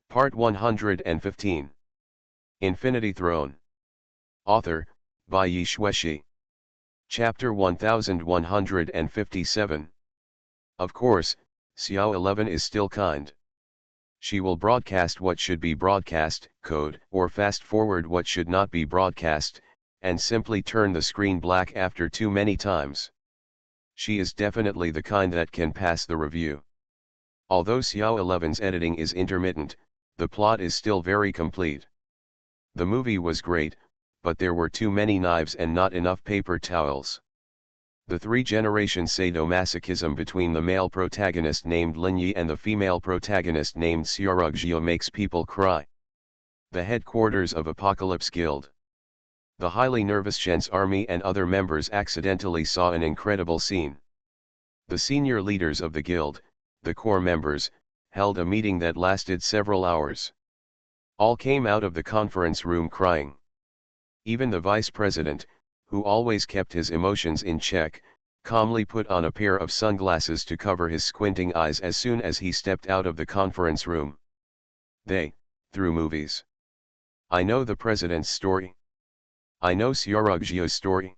Part 115. Infinity Throne. Author, by Yi Shueshi. Chapter 1157. Of course, Xiao 11 is still kind. She will broadcast what should be broadcast, code, or fast forward what should not be broadcast, and simply turn the screen black after too many times. She is definitely the kind that can pass the review. Although Xiao 11's editing is intermittent, the plot is still very complete. The movie was great, but there were too many knives and not enough paper towels. The three-generation sadomasochism between the male protagonist named Lin Yi and the female protagonist named Xiaorugjiu makes people cry. The headquarters of Apocalypse Guild. The highly nervous Shen's army and other members accidentally saw an incredible scene. The senior leaders of the guild, the core members, held a meeting that lasted several hours. All came out of the conference room crying. Even the vice president, who always kept his emotions in check, calmly put on a pair of sunglasses to cover his squinting eyes as soon as he stepped out of the conference room. Through movies. I know the president's story. I know Xiaorugjiu's story.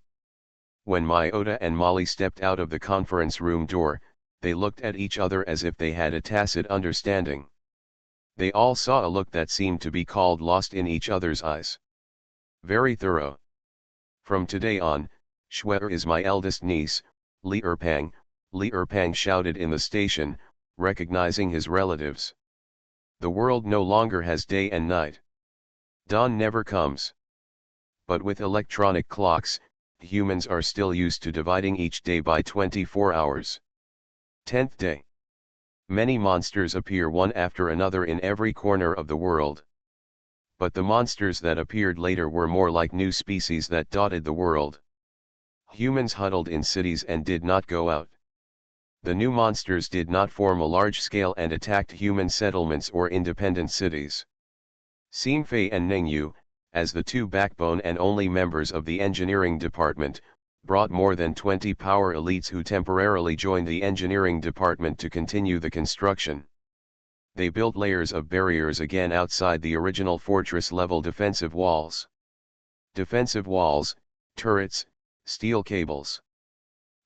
When Myota and Molly stepped out of the conference room door, they looked at each other as if they had a tacit understanding. They all saw a look that seemed to be called lost in each other's eyes. Very thorough. From today on, Shue'er is my eldest niece, Li Erpang, Li Erpang shouted in the station, recognizing his relatives. The world no longer has day and night. Dawn never comes. But with electronic clocks, humans are still used to dividing each day by 24 hours. 10th day. Many monsters appear one after another in every corner of the world. But the monsters that appeared later were more like new species that dotted the world. Humans huddled in cities and did not go out. The new monsters did not form a large scale and attacked human settlements or independent cities. Xingfei and Ningyu, as the two backbone and only members of the engineering department, brought more than 20 power elites who temporarily joined the engineering department to continue the construction. They built layers of barriers again outside the original fortress-level defensive walls. Defensive walls, turrets, steel cables.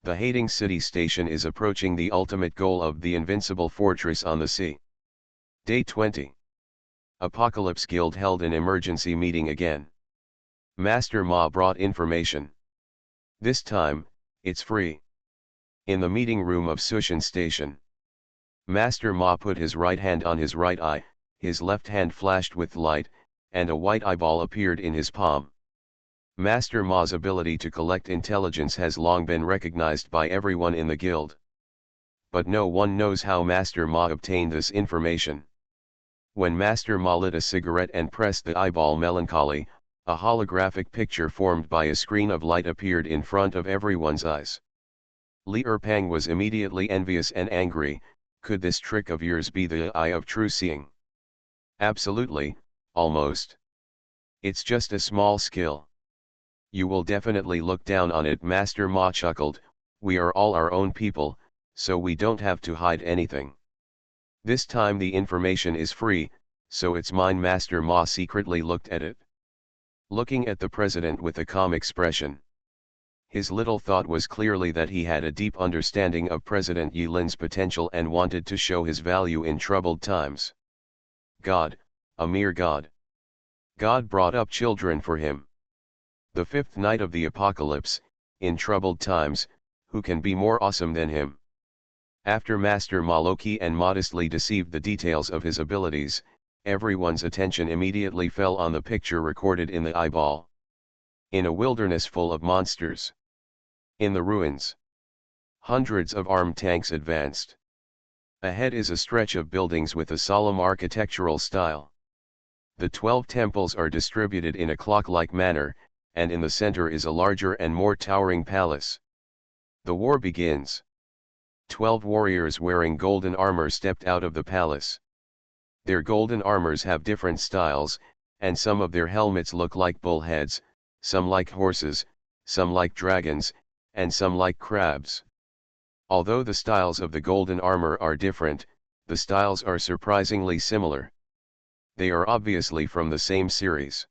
The Hating City Station is approaching the ultimate goal of the invincible fortress on the sea. Day 20. Apocalypse Guild held an emergency meeting again. Master Ma brought information. This time, it's free. In the meeting room of Sushin Station. Master Ma put his right hand on his right eye, his left hand flashed with light, and a white eyeball appeared in his palm. Master Ma's ability to collect intelligence has long been recognized by everyone in the guild. But no one knows how Master Ma obtained this information. When Master Ma lit a cigarette and pressed the eyeball melancholy, a holographic picture formed by a screen of light appeared in front of everyone's eyes. Li Erpang was immediately envious and angry. Could this trick of yours be the eye of true seeing? Absolutely, almost. It's just a small skill. You will definitely look down on it. Master Ma chuckled. We are all our own people, so we don't have to hide anything. This time the information is free, so it's mine. Master Ma secretly looked at it. Looking at the president with a calm expression. His little thought was clearly that he had a deep understanding of President Yi Lin's potential and wanted to show his value in troubled times. God, a mere god. God brought up children for him. The fifth night of the apocalypse, in troubled times, who can be more awesome than him? After Master Ma low-key and modestly deceived the details of his abilities, everyone's attention immediately fell on the picture recorded in the eyeball. In a wilderness full of monsters. In the ruins. Hundreds of armed tanks advanced. Ahead is a stretch of buildings with a solemn architectural style. The 12 temples are distributed in a clock-like manner, and in the center is a larger and more towering palace. The war begins. 12 warriors wearing golden armor stepped out of the palace. Their golden armors have different styles, and some of their helmets look like bullheads, some like horses, some like dragons, and some like crabs. Although the styles of the golden armor are different, the styles are surprisingly similar. They are obviously from the same series.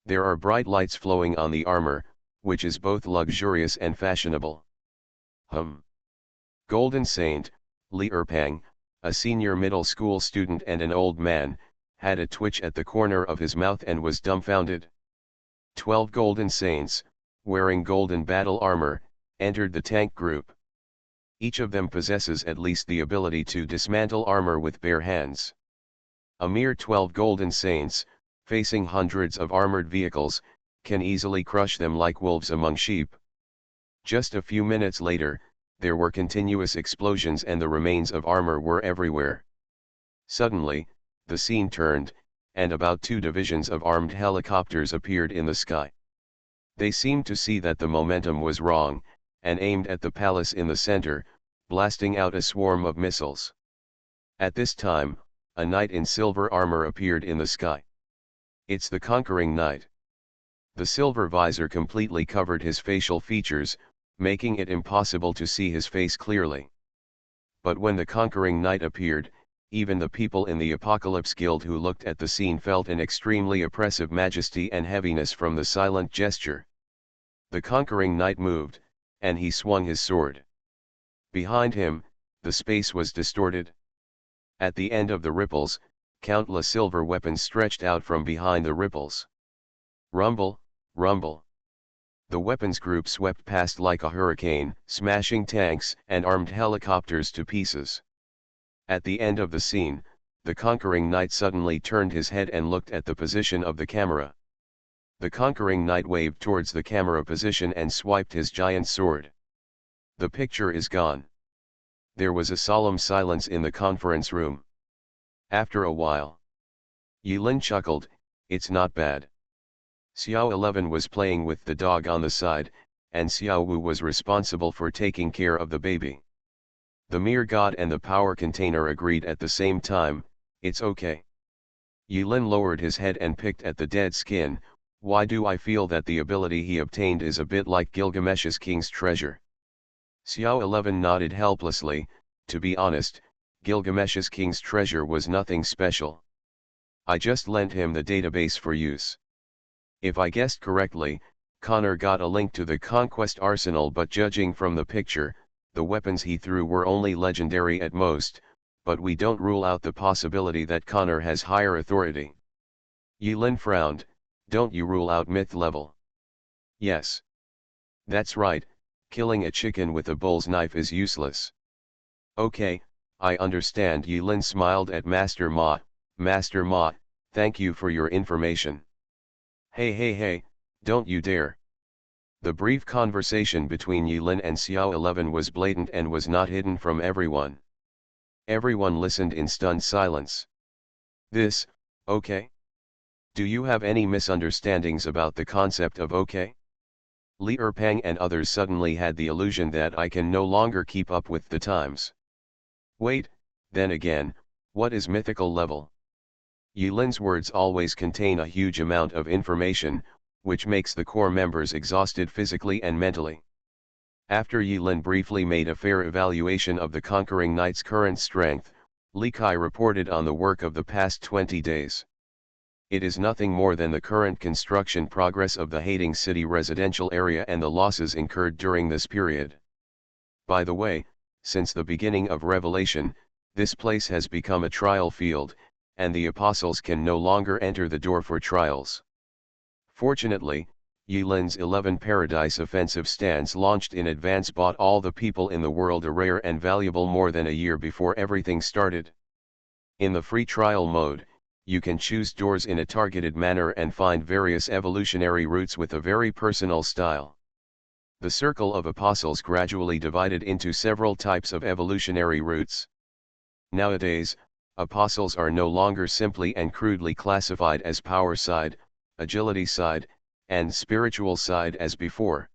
There are bright lights flowing on the armor, which is both luxurious and fashionable. Golden Saint, Li Erpang, a senior middle school student and an old man, had a twitch at the corner of his mouth and was dumbfounded. 12 Golden Saints, wearing golden battle armor, entered the tank group. Each of them possesses at least the ability to dismantle armor with bare hands. A mere 12 Golden Saints, facing hundreds of armored vehicles, can easily crush them like wolves among sheep. Just a few minutes later, there were continuous explosions and the remains of armor were everywhere. Suddenly, the scene turned, and about 2 divisions of armed helicopters appeared in the sky. They seemed to see that the momentum was wrong, and aimed at the palace in the center, blasting out a swarm of missiles. At this time, a knight in silver armor appeared in the sky. It's the conquering knight. The silver visor completely covered his facial features, making it impossible to see his face clearly. But when the conquering knight appeared, even the people in the Apocalypse Guild who looked at the scene felt an extremely oppressive majesty and heaviness from the silent gesture. The conquering knight moved, and he swung his sword. Behind him, the space was distorted. At the end of the ripples, countless silver weapons stretched out from behind the ripples. Rumble, rumble. The weapons group swept past like a hurricane, smashing tanks and armed helicopters to pieces. At the end of the scene, the conquering knight suddenly turned his head and looked at the position of the camera. The conquering knight waved towards the camera position and swiped his giant sword. The picture is gone. There was a solemn silence in the conference room. After a while, Yilin chuckled, "It's not bad." Xiao 11 was playing with the dog on the side, and Xiao Wu was responsible for taking care of the baby. The mere god and the power container agreed at the same time, "It's okay." Yilin lowered his head and picked at the dead skin. "Why do I feel that the ability he obtained is a bit like Gilgamesh's king's treasure?" Xiao 11 nodded helplessly. "To be honest, Gilgamesh's king's treasure was nothing special. I just lent him the database for use. If I guessed correctly, Connor got a link to the Conquest arsenal, but judging from the picture, the weapons he threw were only legendary at most, but we don't rule out the possibility that Connor has higher authority." Yilin frowned. "Don't you rule out myth level?" "Yes. That's right, killing a chicken with a bull's knife is useless." "Okay, I understand." Yilin smiled at Master Ma. "Master Ma, thank you for your information." Hey, don't you dare." The brief conversation between Yilin and Xiao 11 was blatant and was not hidden from everyone. Everyone listened in stunned silence. "This, okay? Do you have any misunderstandings about the concept of okay?" Li Erpang and others suddenly had the illusion that I can no longer keep up with the times. Wait, then again, what is mythical level? Yilin's words always contain a huge amount of information, which makes the core members exhausted physically and mentally. After Yilin briefly made a fair evaluation of the conquering knight's current strength, Li Kai reported on the work of the past 20 days. It is nothing more than the current construction progress of the Hating City residential area and the losses incurred during this period. By the way, since the beginning of Revelation, this place has become a trial field, and the apostles can no longer enter the door for trials. Fortunately, Yilin's 11 Paradise offensive stance launched in advance bought all the people in the world a rare and valuable more than a year before everything started. In the free trial mode, you can choose doors in a targeted manner and find various evolutionary routes with a very personal style. The circle of apostles gradually divided into several types of evolutionary routes. Nowadays, apostles are no longer simply and crudely classified as power side, agility side, and spiritual side as before.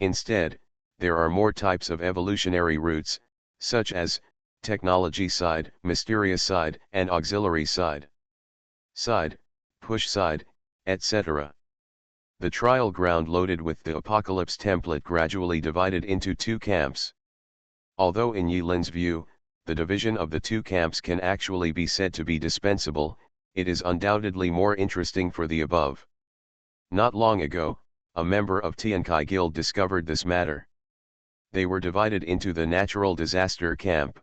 Instead, there are more types of evolutionary routes, such as technology side, mysterious side, and auxiliary side, push side, etc. The trial ground loaded with the Apocalypse template gradually divided into 2 camps. Although in Yilin's view, the division of the 2 camps can actually be said to be dispensable, it is undoubtedly more interesting for the above. Not long ago, a member of Tiankai Guild discovered this matter. They were divided into the natural disaster camp.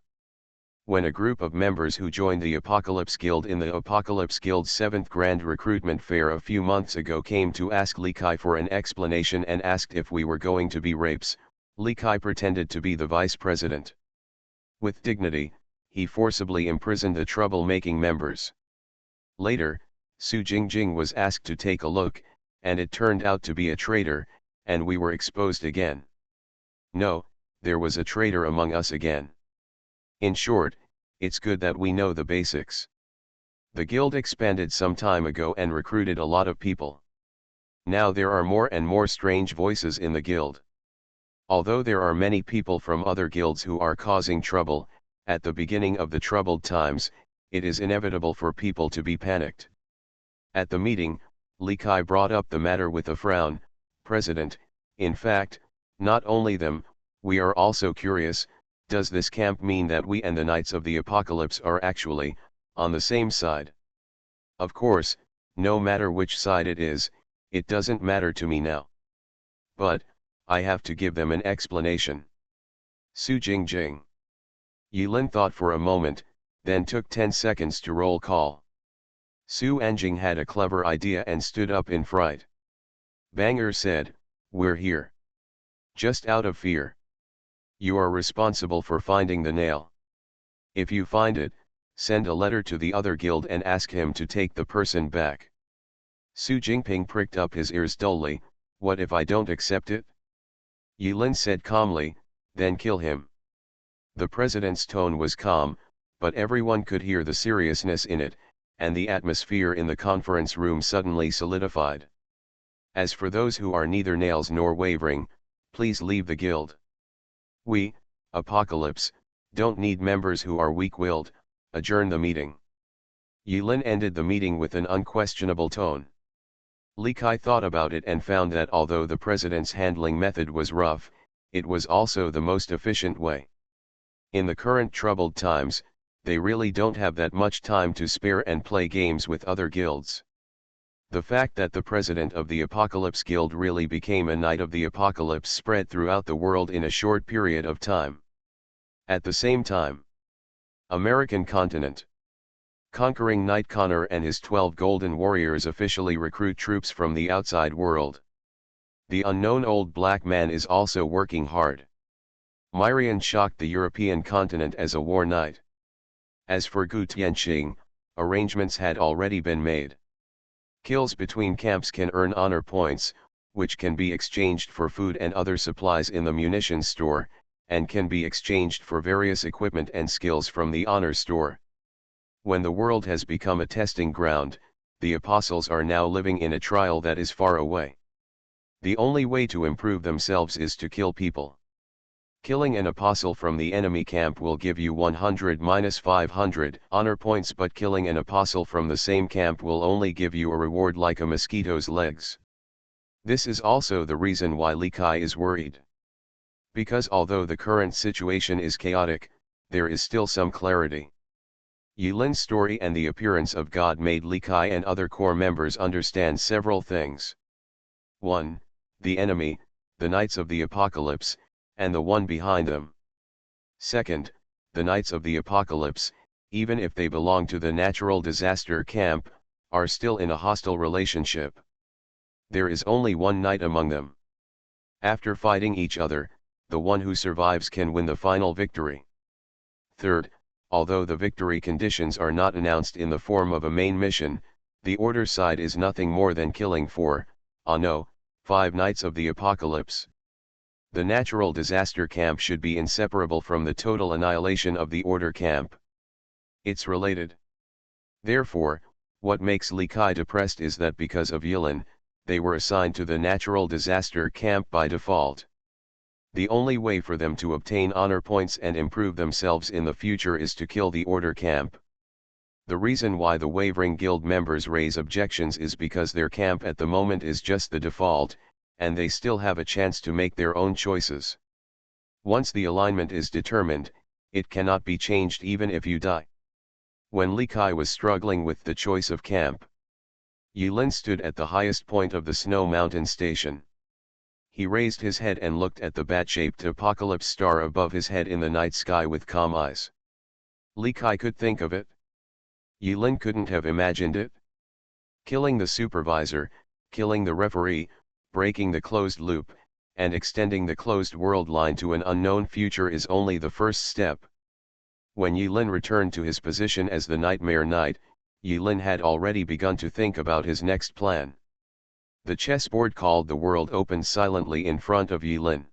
When a group of members who joined the Apocalypse Guild in the Apocalypse Guild's 7th Grand Recruitment Fair a few months ago came to ask Li Kai for an explanation and asked if we were going to be rapes, Li Kai pretended to be the vice president. With dignity, he forcibly imprisoned the trouble-making members. Later, Su Jingjing was asked to take a look, and it turned out to be a traitor, and we were exposed again. No, there was a traitor among us again. In short, it's good that we know the basics. The guild expanded some time ago and recruited a lot of people. Now there are more and more strange voices in the guild. Although there are many people from other guilds who are causing trouble, at the beginning of the troubled times, it is inevitable for people to be panicked. At the meeting, Li Kai brought up the matter with a frown. President, in fact, not only them, we are also curious. Does this camp mean that we and the Knights of the Apocalypse are actually on the same side? Of course, no matter which side it is, it doesn't matter to me now. But, I have to give them an explanation. Su Jingjing. Yilin thought for a moment, then took 10 seconds to roll call. Su Anjing had a clever idea and stood up in fright. Banger said, "We're here. Just out of fear. You are responsible for finding the nail. If you find it, send a letter to the other guild and ask him to take the person back." Su Jingping pricked up his ears dully. "What if I don't accept it?" Yilin said calmly, "Then kill him." The president's tone was calm, but everyone could hear the seriousness in it, and the atmosphere in the conference room suddenly solidified. "As for those who are neither nails nor wavering, please leave the guild. We, Apocalypse, don't need members who are weak-willed. Adjourn the meeting." Yilin ended the meeting with an unquestionable tone. Li Kai thought about it and found that although the president's handling method was rough, it was also the most efficient way. In the current troubled times, they really don't have that much time to spare and play games with other guilds. The fact that the president of the Apocalypse Guild really became a Knight of the Apocalypse spread throughout the world in a short period of time. At the same time, American continent. Conquering Knight Connor and his 12 Golden Warriors officially recruit troops from the outside world. The unknown old black man is also working hard. Myrian shocked the European continent as a war knight. As for Gu Tianqing, arrangements had already been made. Kills between camps can earn honor points, which can be exchanged for food and other supplies in the munitions store, and can be exchanged for various equipment and skills from the honor store. When the world has become a testing ground, the apostles are now living in a trial that is far away. The only way to improve themselves is to kill people. Killing an apostle from the enemy camp will give you 100-500 honor points, but killing an apostle from the same camp will only give you a reward like a mosquito's legs. This is also the reason why Li Kai is worried. Because although the current situation is chaotic, there is still some clarity. Yilin's story and the appearance of God made Li Kai and other core members understand several things. 1. The enemy, the Knights of the Apocalypse, and the one behind them. Second, the Knights of the Apocalypse, even if they belong to the natural disaster camp, are still in a hostile relationship. There is only one knight among them. After fighting each other, the one who survives can win the final victory. Third, although the victory conditions are not announced in the form of a main mission, the Order side is nothing more than killing 4, 5 Knights of the Apocalypse. The natural disaster camp should be inseparable from the total annihilation of the Order camp. It's related. Therefore, what makes Li Kai depressed is that because of Yilin, they were assigned to the natural disaster camp by default. The only way for them to obtain honor points and improve themselves in the future is to kill the Order camp. The reason why the wavering guild members raise objections is because their camp at the moment is just the default, and they still have a chance to make their own choices. Once the alignment is determined, it cannot be changed even if you die. When Li Kai was struggling with the choice of camp, Yulin stood at the highest point of the snow mountain station. He raised his head and looked at the bat-shaped apocalypse star above his head in the night sky with calm eyes. Li Kai could think of it. Yulin couldn't have imagined it. Killing the supervisor, killing the referee, breaking the closed loop, and extending the closed world line to an unknown future is only the first step. When Yulin returned to his position as the Nightmare Knight, Yulin had already begun to think about his next plan. The chessboard called the world opened silently in front of Yulin.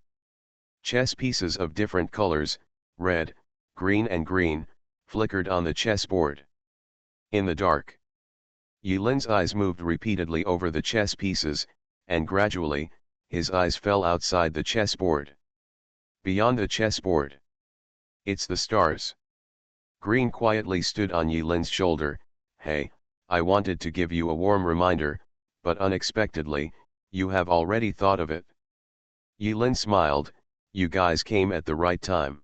Chess pieces of different colors, red, green, flickered on the chessboard. In the dark, Yulin's eyes moved repeatedly over the chess pieces, and gradually, his eyes fell outside the chessboard. Beyond the chessboard. It's the stars. Green quietly stood on Yulin's shoulder. Hey, I wanted to give you a warm reminder, but unexpectedly, you have already thought of it. Yulin smiled. You guys came at the right time.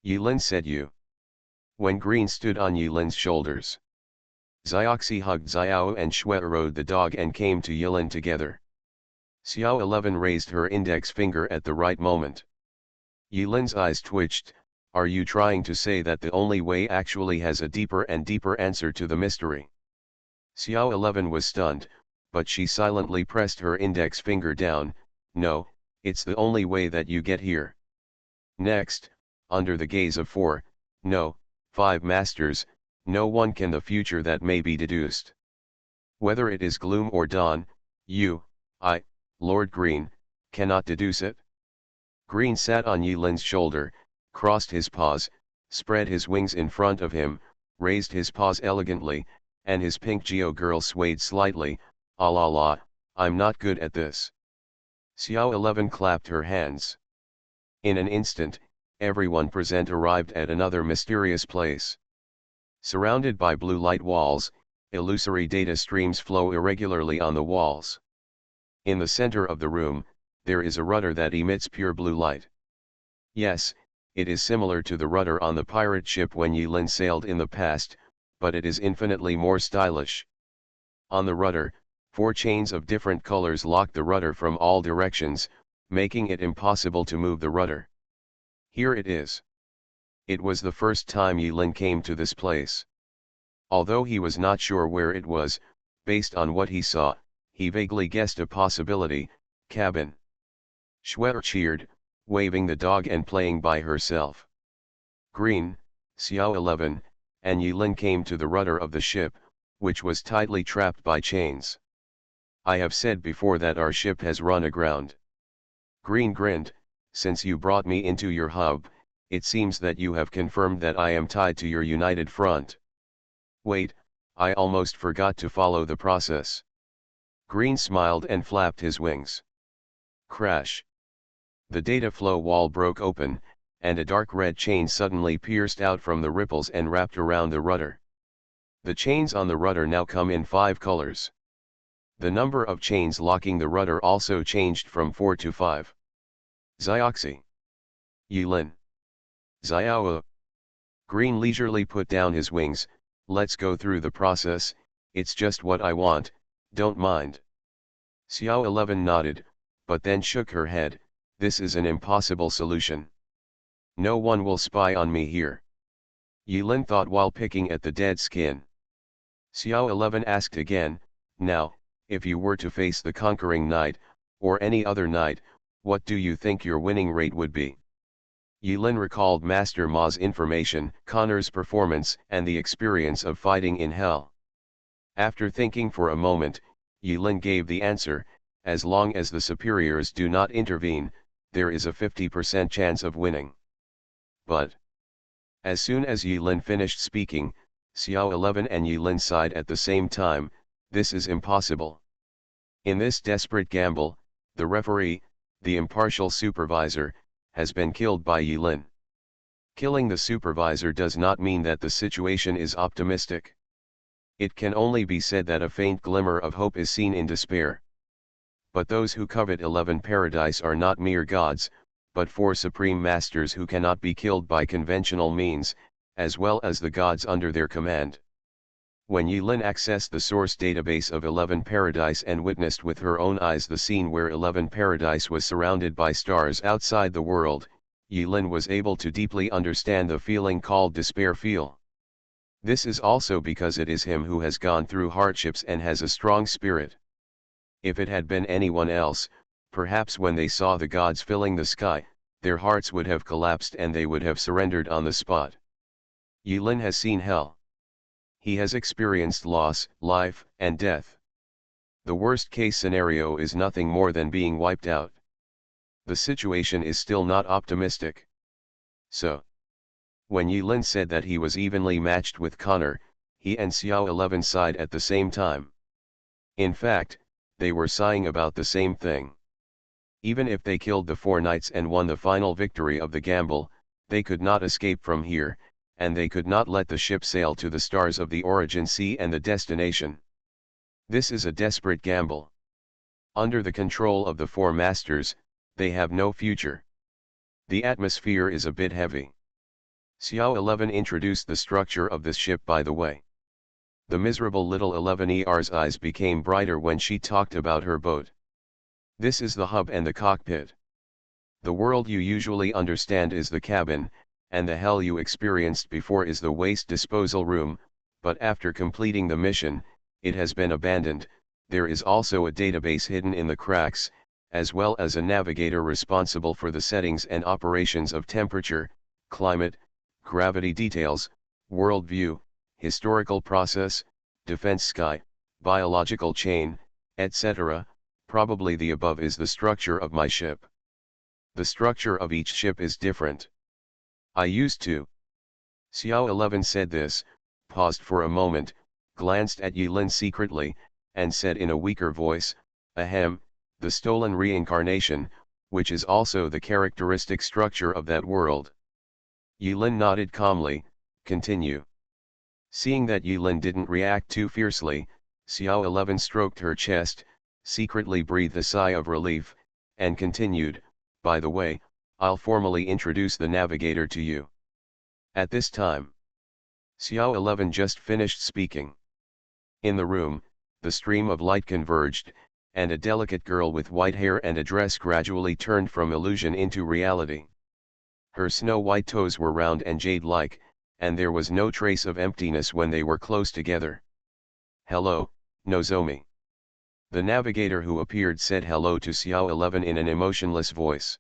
Yulin said you. When Green stood on Yulin's shoulders, Xiaoxi hugged Xiao and Shui rode the dog and came to Yulin together. Xiao 11 raised her index finger at the right moment. Yulin's eyes twitched. Are you trying to say that the only way actually has a deeper and deeper answer to the mystery? Xiao 11 was stunned, but she silently pressed her index finger down. No, it's the only way that you get here. Next, under the gaze of 5 masters, no one can the future that may be deduced. Whether it is gloom or dawn, Lord Green, cannot deduce it. Green sat on Yulin's shoulder, crossed his paws, spread his wings in front of him, raised his paws elegantly, and his pink Geo girl swayed slightly. Ah la la, I'm not good at this. Xiao 11 clapped her hands. In an instant, everyone present arrived at another mysterious place. Surrounded by blue light walls, illusory data streams flow irregularly on the walls. In the center of the room, there is a rudder that emits pure blue light. Yes, it is similar to the rudder on the pirate ship when Yulin sailed in the past, but it is infinitely more stylish. On the rudder, 4 chains of different colors lock the rudder from all directions, making it impossible to move the rudder. Here it is. It was the first time Yulin came to this place. Although he was not sure where it was, based on what he saw, he vaguely guessed a possibility: cabin. Shui cheered, waving the dog and playing by herself. Green, Xiao 11, and Yulin came to the rudder of the ship, which was tightly trapped by chains. I have said before that our ship has run aground. Green grinned. Since you brought me into your hub, it seems that you have confirmed that I am tied to your united front. Wait, I almost forgot to follow the process. Green smiled and flapped his wings. Crash. The data flow wall broke open, and a dark red chain suddenly pierced out from the ripples and wrapped around the rudder. The chains on the rudder now come in 5 colors. The number of chains locking the rudder also changed from 4 to 5. Xiaoxi. Yulin. Xiao. Green leisurely put down his wings. Let's go through the process, it's just what I want, don't mind. Xiao 11 nodded, but then shook her head. This is an impossible solution. No one will spy on me here. Yulin thought while picking at the dead skin. Xiao 11 asked again, now, if you were to face the conquering knight, or any other knight, what do you think your winning rate would be? Yulin recalled Master Ma's information, Connor's performance, and the experience of fighting in hell. After thinking for a moment, Yulin gave the answer: as long as the superiors do not intervene, there is a 50% chance of winning. But as soon as Yulin finished speaking, Xiao 11 and Yulin sighed at the same time. This is impossible. In this desperate gamble, the referee, the impartial supervisor, has been killed by Yulin. Killing the supervisor does not mean that the situation is optimistic. It can only be said that a faint glimmer of hope is seen in despair. But those who covet 11 paradise are not mere gods, but 4 supreme masters who cannot be killed by conventional means, as well as the gods under their command. When Yilin accessed the source database of 11 Paradise and witnessed with her own eyes the scene where 11 Paradise was surrounded by stars outside the world, Yilin was able to deeply understand the feeling called despair feel. This is also because it is him who has gone through hardships and has a strong spirit. If it had been anyone else, perhaps when they saw the gods filling the sky, their hearts would have collapsed and they would have surrendered on the spot. Yilin has seen hell. He has experienced loss, life, and death. The worst case scenario is nothing more than being wiped out. The situation is still not optimistic. So, when Yilin said that he was evenly matched with Connor, he and Xiao 11 sighed at the same time. In fact, they were sighing about the same thing. Even if they killed the 4 knights and won the final victory of the gamble, they could not escape from here, and they could not let the ship sail to the stars of the origin sea and the destination. This is a desperate gamble. Under the control of the 4 masters, they have no future. The atmosphere is a bit heavy. Xiao 11 introduced the structure of this ship by the way. The miserable little 11ER's eyes became brighter when she talked about her boat. This is the hub and the cockpit. The world you usually understand is the cabin, and the hell you experienced before is the waste disposal room, but after completing the mission, it has been abandoned. There is also a database hidden in the cracks, as well as a navigator responsible for the settings and operations of temperature, climate, gravity details, worldview, historical process, defense sky, biological chain, etc. Probably the above is the structure of my ship. The structure of each ship is different. I used to. Xiao 11 said this, paused for a moment, glanced at Yilin secretly, and said in a weaker voice, ahem, the stolen reincarnation, which is also the characteristic structure of that world. Yilin nodded calmly, continue. Seeing that Yilin didn't react too fiercely, Xiao 11 stroked her chest, secretly breathed a sigh of relief, and continued, by the way, I'll formally introduce the navigator to you. At this time, Xiao 11 just finished speaking. In the room, the stream of light converged, and a delicate girl with white hair and a dress gradually turned from illusion into reality. Her snow-white toes were round and jade-like, and there was no trace of emptiness when they were close together. Hello, Nozomi. The navigator who appeared said hello to Xiao 11 in an emotionless voice.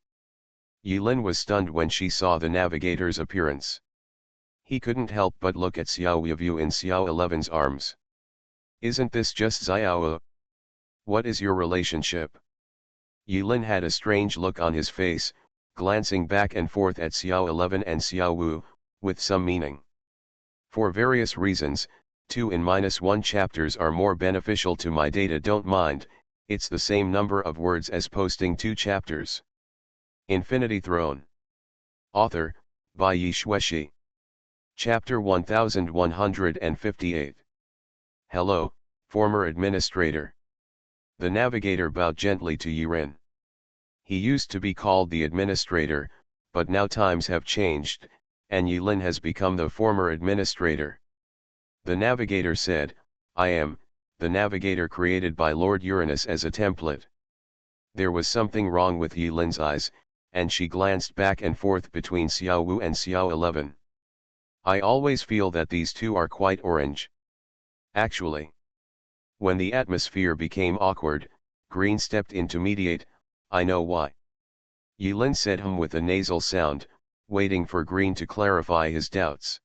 Yilin was stunned when she saw the navigator's appearance. He couldn't help but look at Xiao Yuvu in Xiao 11's arms. Isn't this just Xiao? What is your relationship? Yilin had a strange look on his face, glancing back and forth at Xiao 11 and Xiao Wu, with some meaning. For various reasons, 2 in -1 chapters are more beneficial to my data. Don't mind, it's the same number of words as posting 2 chapters. Infinity Throne. Author, by Yi Shueshi. Chapter 1158. Hello, former administrator. The navigator bowed gently to Yirin. He used to be called the administrator, but now times have changed, and Yilin has become the former administrator. The navigator said, I am, the navigator created by Lord Uranus as a template. There was something wrong with Yilin's eyes, and she glanced back and forth between Xiao Wu and Xiao 11. I always feel that these two are quite orange. Actually, when the atmosphere became awkward, Green stepped in to mediate. I know why. Yilin said with a nasal sound, waiting for Green to clarify his doubts.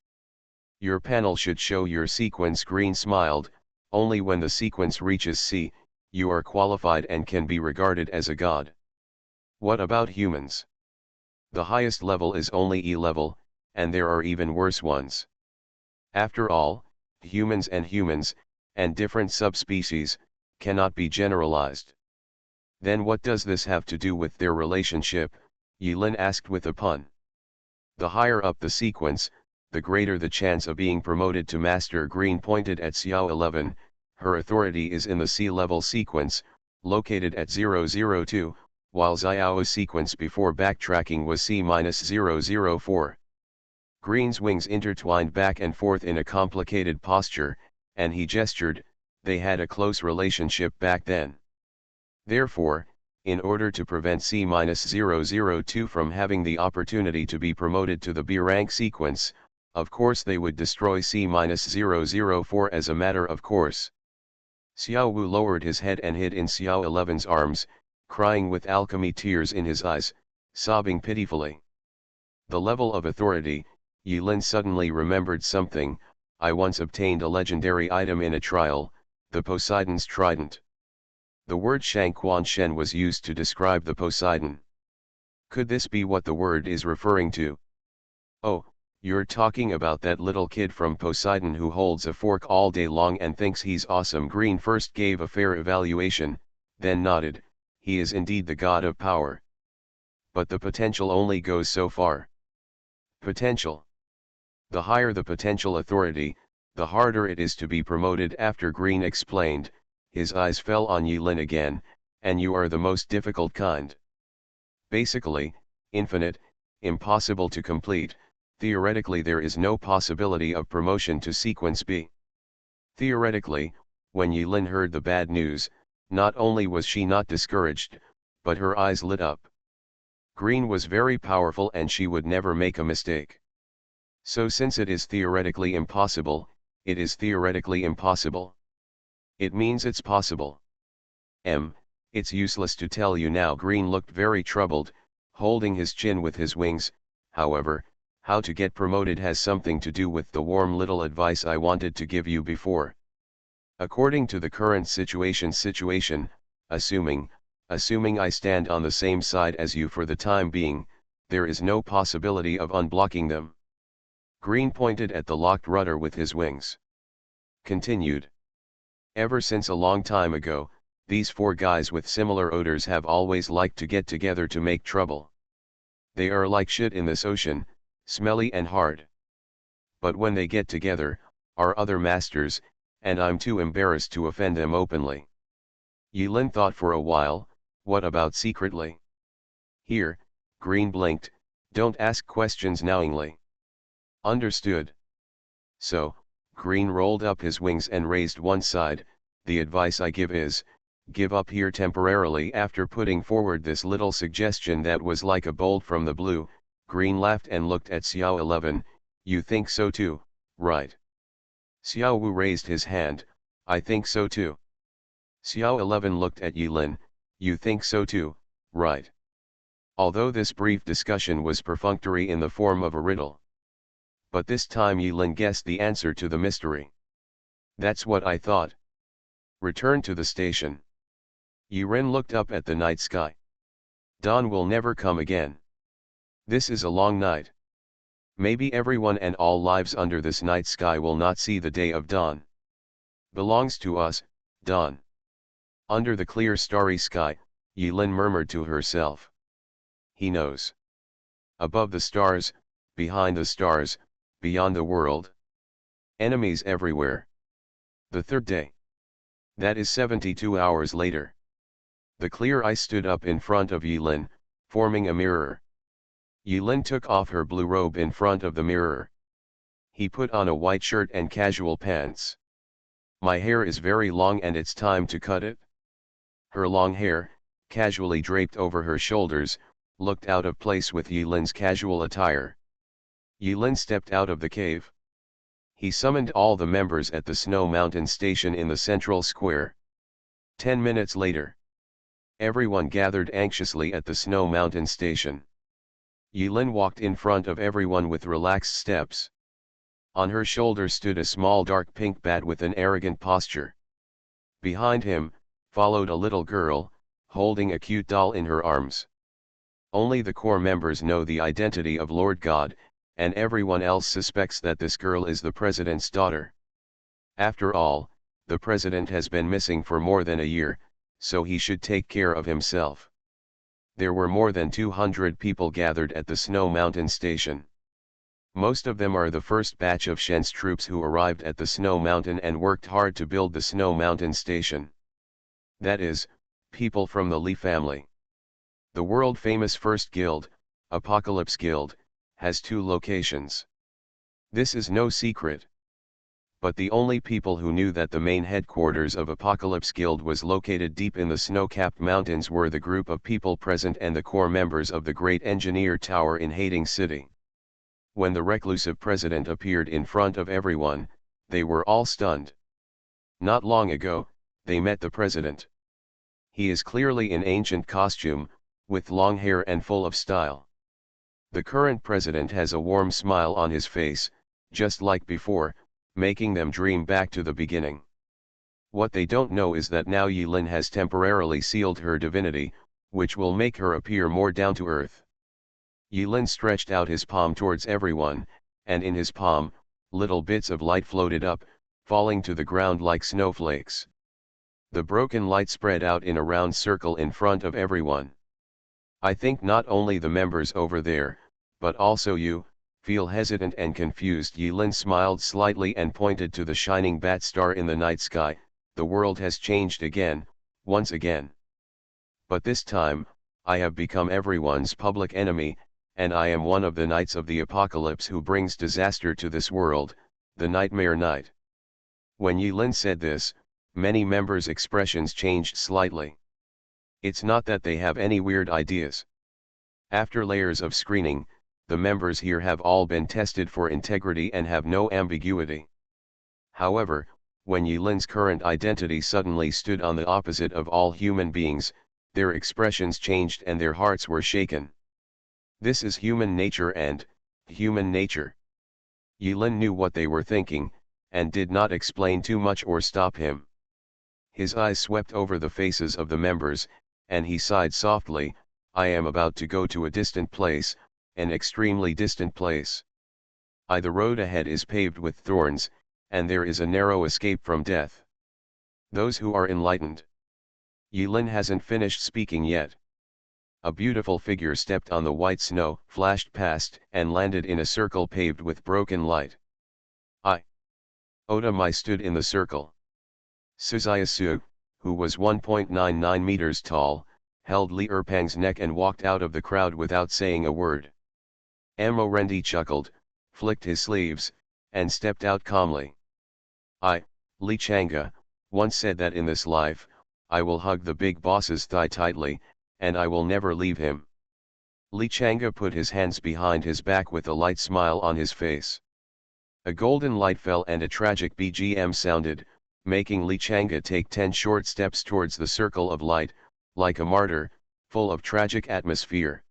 Your panel should show your sequence. Green smiled, only when the sequence reaches C, you are qualified and can be regarded as a god. What about humans? The highest level is only E level, and there are even worse ones. After all, humans, and different subspecies, cannot be generalized. Then what does this have to do with their relationship? Yilin asked with a pun. The higher up the sequence, the greater the chance of being promoted to master. Green pointed at Xiao 11, her authority is in the C-level sequence, located at 002, while Xiao's sequence before backtracking was C-004. Green's wings intertwined back and forth in a complicated posture, and he gestured. They had a close relationship back then. Therefore, in order to prevent C-002 from having the opportunity to be promoted to the B rank sequence, of course they would destroy C-004 as a matter of course. Xiao Wu lowered his head and hid in Xiao 11's arms, crying with alchemy tears in his eyes, sobbing pitifully. The level of authority. Yilin suddenly remembered something. I once obtained a legendary item in a trial, the Poseidon's Trident. The word Shangquan Shen was used to describe the Poseidon. Could this be what the word is referring to? Oh, you're talking about that little kid from Poseidon who holds a fork all day long and thinks he's awesome. Green first gave a fair evaluation, then nodded. He is indeed the god of power. But the potential only goes so far. Potential. The higher the potential authority, the harder it is to be promoted. After Green explained, his eyes fell on Yilin again, and you are the most difficult kind. Basically, infinite, impossible to complete. Theoretically there is no possibility of promotion to sequence B. Theoretically, when Yilin heard the bad news, not only was she not discouraged, but her eyes lit up. Green was very powerful and she would never make a mistake. So since it is theoretically impossible, it is theoretically impossible. It means it's possible. It's useless to tell you now. Green looked very troubled, holding his chin with his wings. However, how to get promoted has something to do with the warm little advice I wanted to give you before. According to the current situation, assuming I stand on the same side as you for the time being, there is no possibility of unblocking them. Green pointed at the locked rudder with his wings. Continued. Ever since a long time ago, these four guys with similar odors have always liked to get together to make trouble. They are like shit in this ocean, smelly and hard. But when they get together, are other masters, and I'm too embarrassed to offend them openly. Yilin thought for a while. What about secretly? Here, Green blinked. Don't ask questions knowingly. Understood. So, Green rolled up his wings and raised one side. The advice I give is, give up here temporarily. After putting forward this little suggestion that was like a bolt from the blue, Green laughed and looked at Xiao 11. You think so too, right? Xiao Wu raised his hand. I think so too. Xiao 11 looked at Yilin. You think so too, right? Although this brief discussion was perfunctory in the form of a riddle. But this time Yilin guessed the answer to the mystery. That's what I thought. Return to the station. Yilin looked up at the night sky. Dawn will never come again. This is a long night. Maybe everyone and all lives under this night sky will not see the day of dawn. Belongs to us, dawn. Under the clear starry sky, Yilin murmured to herself. He knows. Above the stars, behind the stars, beyond the world. Enemies everywhere. The third day. That is 72 hours later. The clear ice stood up in front of Yilin, forming a mirror. Yilin took off her blue robe in front of the mirror. He put on a white shirt and casual pants. My hair is very long and it's time to cut it. Her long hair, casually draped over her shoulders, looked out of place with Yilin's casual attire. Yilin stepped out of the cave. He summoned all the members at the Snow Mountain station in the central square. 10 minutes later. Everyone gathered anxiously at the Snow Mountain station. Yilin walked in front of everyone with relaxed steps. On her shoulder stood a small dark pink bat with an arrogant posture. Behind him, followed a little girl, holding a cute doll in her arms. Only the core members know the identity of Lord God, and everyone else suspects that this girl is the president's daughter. After all, the president has been missing for more than a year, so he should take care of himself. There were more than 200 people gathered at the Snow Mountain station. Most of them are the first batch of Shen's troops who arrived at the Snow Mountain and worked hard to build the Snow Mountain station. That is, people from the Li family. The world-famous First Guild, Apocalypse Guild, has 2 locations. This is no secret. But the only people who knew that the main headquarters of Apocalypse Guild was located deep in the snow-capped mountains were the group of people present and the core members of the Great Engineer Tower in Hating City. When the reclusive president appeared in front of everyone, they were all stunned. Not long ago, they met the president. He is clearly in ancient costume, with long hair and full of style. The current president has a warm smile on his face, just like before, making them dream back to the beginning. What they don't know is that now Yilin has temporarily sealed her divinity, which will make her appear more down to earth. Yilin stretched out his palm towards everyone, and in his palm, little bits of light floated up, falling to the ground like snowflakes. The broken light spread out in a round circle in front of everyone. I think not only the members over there, but also you, feel hesitant and confused. Yilin smiled slightly and pointed to the shining bat star in the night sky. The world has changed again, once again. But this time, I have become everyone's public enemy, and I am one of the knights of the apocalypse who brings disaster to this world, the Nightmare Knight. When Yilin said this, many members' expressions changed slightly. It's not that they have any weird ideas. After layers of screening, the members here have all been tested for integrity and have no ambiguity. However, when Yilin's current identity suddenly stood on the opposite of all human beings, their expressions changed and their hearts were shaken. This is human nature and, human nature. Yilin knew what they were thinking, and did not explain too much or stop him. His eyes swept over the faces of the members, and he sighed softly, I am about to go to a distant place, an extremely distant place. The road ahead is paved with thorns, and there is a narrow escape from death. Those who are enlightened. Yilin hasn't finished speaking yet. A beautiful figure stepped on the white snow, flashed past, and landed in a circle paved with broken light. Oda Mai stood in the circle. Suzayasu, who was 1.99 meters tall, held Li Erpang's neck and walked out of the crowd without saying a word. Amorendi chuckled, flicked his sleeves, and stepped out calmly. Li Changa, once said that in this life, I will hug the big boss's thigh tightly, and I will never leave him. Li Changa put his hands behind his back with a light smile on his face. A golden light fell and a tragic BGM sounded, making Li Changa take 10 short steps towards the circle of light, like a martyr, full of tragic atmosphere.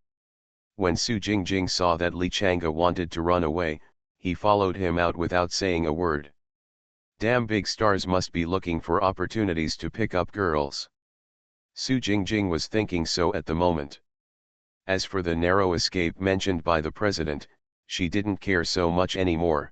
When Su Jingjing saw that Li Changa wanted to run away, he followed him out without saying a word. Damn big stars must be looking for opportunities to pick up girls. Su Jingjing was thinking so at the moment. As for the narrow escape mentioned by the president, she didn't care so much anymore.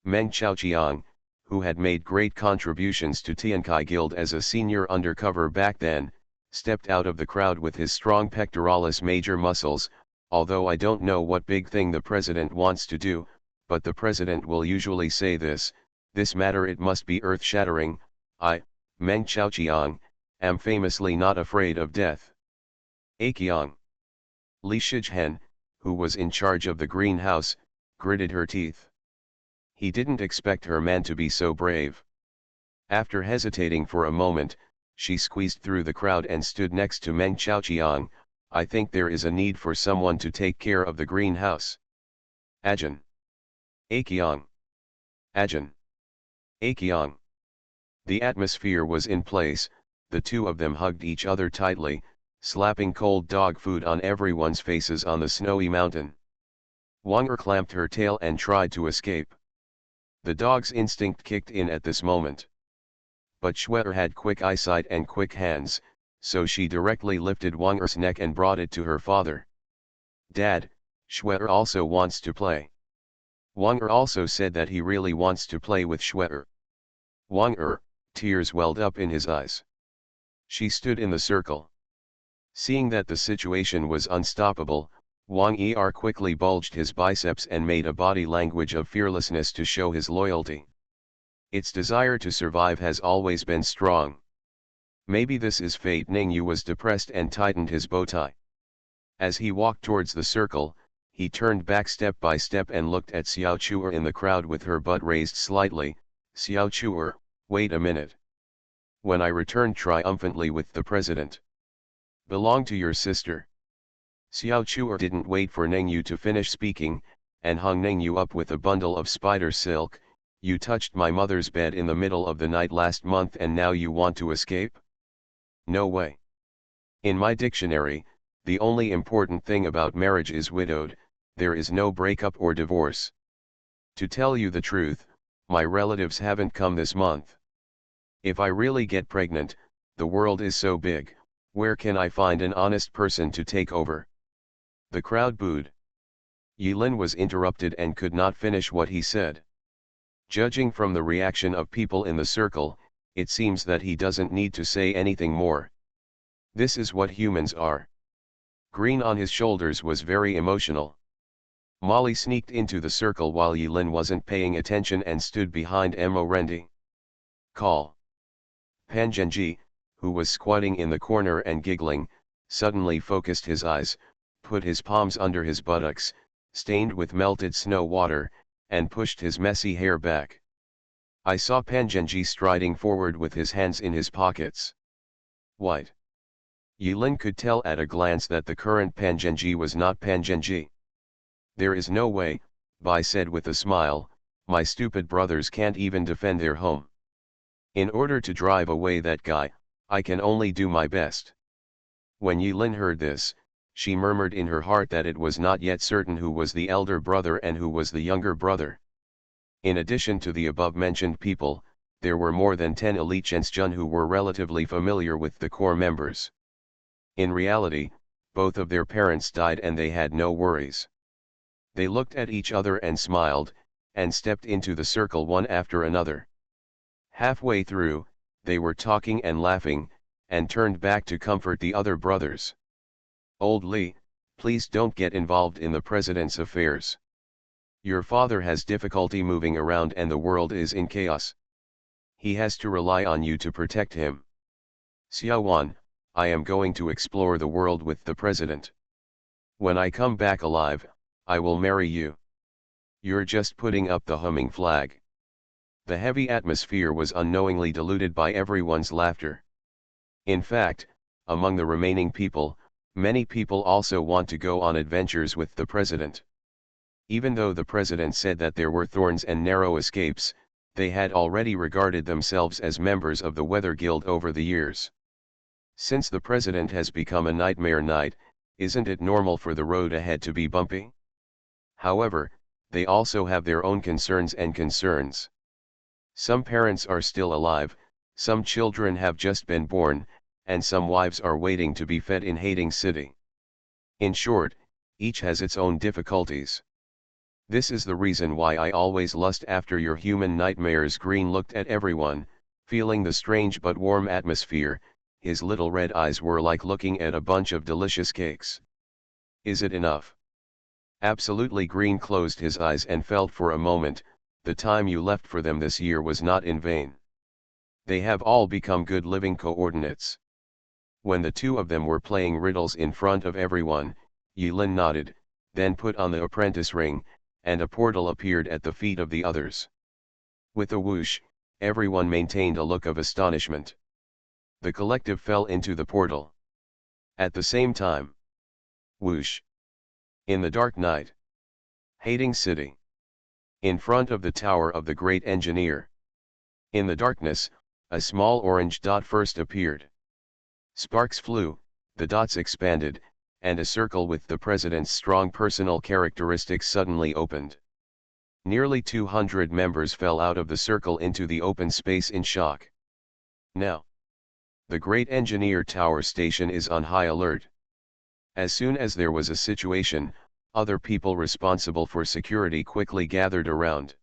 Meng Chaoqiang, who had made great contributions to Tiankai Guild as a senior undercover back then, stepped out of the crowd with his strong pectoralis major muscles. Although I don't know what big thing the president wants to do, but the president will usually say this matter it must be earth-shattering. Meng Chaoqiang, am famously not afraid of death. Aqiang. Li Shizhen, who was in charge of the greenhouse, gritted her teeth. He didn't expect her man to be so brave. After hesitating for a moment, she squeezed through the crowd and stood next to Meng Chaoqiang. I think there is a need for someone to take care of the greenhouse. Ajahn. Aqiang. Ajahn. Aqiang. The atmosphere was in place, the two of them hugged each other tightly, slapping cold dog food on everyone's faces on the snowy mountain. Wang Er clamped her tail and tried to escape. The dog's instinct kicked in at this moment. But Schwetter had quick eyesight and quick hands, so she directly lifted Wang Er's neck and brought it to her father. Dad, Schwetter also wants to play. Wang Er also said that he really wants to play with Schwetter. Wang Er, tears welled up in his eyes. She stood in the circle. Seeing that the situation was unstoppable, Wang Er quickly bulged his biceps and made a body language of fearlessness to show his loyalty. Its desire to survive has always been strong. Maybe this is fate. Ningyu was depressed and tightened his bow tie. As he walked towards the circle, He turned back step by step and looked at Xiao Chuer in the crowd with her butt raised slightly. Xiao Chuer, wait a minute. When I returned triumphantly with the president. Belong to your sister. Xiao Chuer didn't wait for Nengyu to finish speaking, and hung Nengyu up with a bundle of spider silk. You touched my mother's bed in the middle of the night last month and now you want to escape? No way. In my dictionary, the only important thing about marriage is widowed, there is no breakup or divorce. To tell you the truth, my relatives haven't come this month. If I really get pregnant, the world is so big, where can I find an honest person to take over? The crowd booed. Yilin was interrupted and could not finish what he said. Judging from the reaction of people in the circle, it seems that he doesn't need to say anything more. This is what humans are. Green on his shoulders was very emotional. Molly sneaked into the circle while Yilin wasn't paying attention and stood behind Mo Rendi. Call. Pangenji, who was squatting in the corner and giggling, suddenly focused his eyes, put his palms under his buttocks, stained with melted snow water, and pushed his messy hair back. I saw Pangenji striding forward with his hands in his pockets. White. Yilin could tell at a glance that the current Pangenji was not Pangenji. There is no way, Bai said with a smile, my stupid brothers can't even defend their home. In order to drive away that guy, I can only do my best. When Yilin heard this, she murmured in her heart that it was not yet certain who was the elder brother and who was the younger brother. In addition to the above-mentioned people, there were more than 10 elite Jun who were relatively familiar with the core members. In reality, both of their parents died and they had no worries. They looked at each other and smiled, and stepped into the circle one after another. Halfway through, they were talking and laughing, and turned back to comfort the other brothers. Old Li, please don't get involved in the president's affairs. Your father has difficulty moving around and the world is in chaos. He has to rely on you to protect him. Xiaowan, I am going to explore the world with the president. When I come back alive, I will marry you. You're just putting up the humming flag. The heavy atmosphere was unknowingly diluted by everyone's laughter. In fact, among the remaining people, many people also want to go on adventures with the president. Even though the president said that there were thorns and narrow escapes, they had already regarded themselves as members of the Weather Guild over the years. Since the president has become a nightmare knight, isn't it normal for the road ahead to be bumpy? However, they also have their own concerns and concerns. Some parents are still alive, some children have just been born, and some wives are waiting to be fed in Hating City. In short, each has its own difficulties. This is the reason why I always lust after your human nightmares. Green looked at everyone, feeling the strange but warm atmosphere. His little red eyes were like looking at a bunch of delicious cakes. Is it enough? Absolutely. Green closed his eyes and felt for a moment, the time you left for them this year was not in vain. They have all become good living coordinates. When the two of them were playing riddles in front of everyone, Yilin nodded, then put on the apprentice ring, and a portal appeared at the feet of the others. With a whoosh, everyone maintained a look of astonishment. The collective fell into the portal. At the same time. Whoosh. In the dark night. Hating City. In front of the tower of the great engineer. In the darkness, a small orange dot first appeared. Sparks flew, the dots expanded, and a circle with the president's strong personal characteristics suddenly opened. Nearly 200 members fell out of the circle into the open space in shock. Now. The great engineer tower station is on high alert. As soon as there was a situation, other people responsible for security quickly gathered around.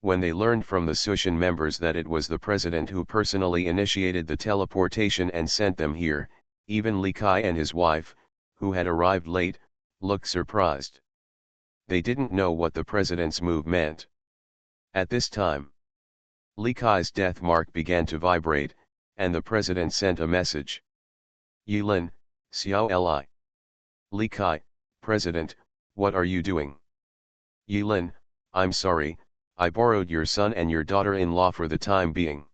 When they learned from the Sushin members that it was the president who personally initiated the teleportation and sent them here, even Li Kai and his wife, who had arrived late, looked surprised. They didn't know what the president's move meant. At this time, Li Kai's death mark began to vibrate, and the president sent a message. Yilin, Xiao Li. Li Kai, President, What are you doing? Yilin, I'm sorry, I borrowed your son and your daughter-in-law for the time being.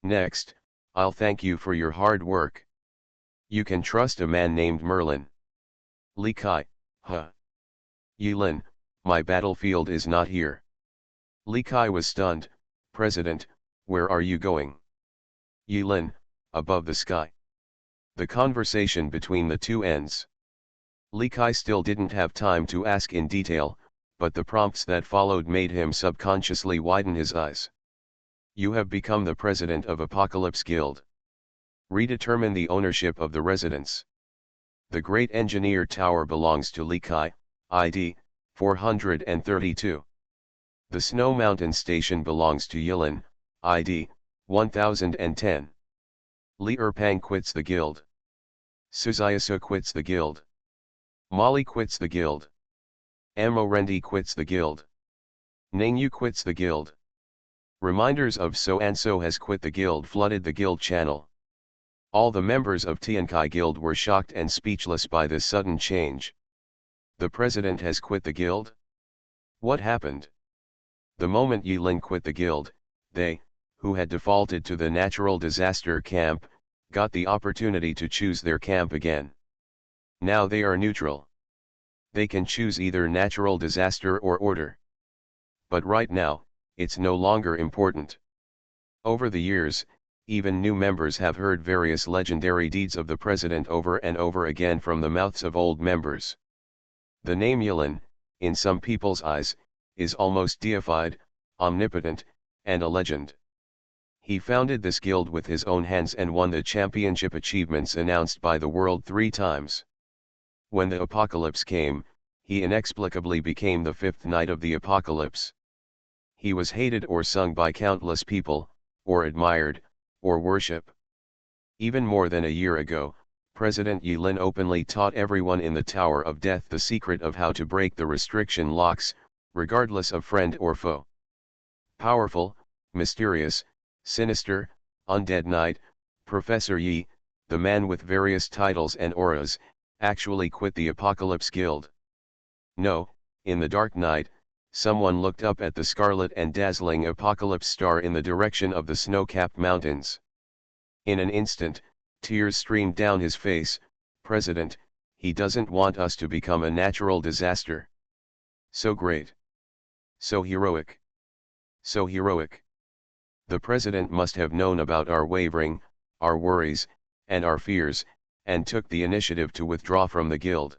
Next, I'll thank you for your hard work. You can trust a man named Merlin. Li Kai, huh? Yilin, my battlefield is not here. Li Kai was stunned. President, where are you going? Yilin, above the sky. The conversation between the two ends. Li Kai still didn't have time to ask in detail, but the prompts that followed made him subconsciously widen his eyes. You have become the president of Apocalypse Guild. Redetermine the ownership of the residence. The Great Engineer Tower belongs to Li Kai, ID 432. The Snow Mountain Station belongs to Yilin, ID 1010. Li Erpang quits the guild. Suzayasu quits the guild. Molly quits the guild. Amorendi quits the guild. Ningyu quits the guild. Reminders of so and so has quit the guild flooded the guild channel. All the members of Tiankai Guild were shocked and speechless by this sudden change. The president has quit the guild? What happened? The moment Yilin quit the guild, they, who had defaulted to the natural disaster camp, got the opportunity to choose their camp again. Now they are neutral. They can choose either natural disaster or order. But right now, it's no longer important. Over the years, even new members have heard various legendary deeds of the president over and over again from the mouths of old members. The name Yilin, in some people's eyes, is almost deified, omnipotent, and a legend. He founded this guild with his own hands and won the championship achievements announced by the world 3 times. When the apocalypse came, he inexplicably became the 5th knight of the apocalypse. He was hated or sung by countless people, or admired, or worship. Even more than a year ago, President Yilin openly taught everyone in the Tower of Death the secret of how to break the restriction locks, regardless of friend or foe. Powerful, mysterious, sinister, undead knight, Professor Yi, the man with various titles and auras, actually quit the Apocalypse Guild. No, in the dark night, someone looked up at the scarlet and dazzling apocalypse star in the direction of the snow-capped mountains. In an instant, tears streamed down his face. President, he doesn't want us to become a natural disaster. So great. So heroic. So heroic. The president must have known about our wavering, our worries, and our fears, and took the initiative to withdraw from the guild.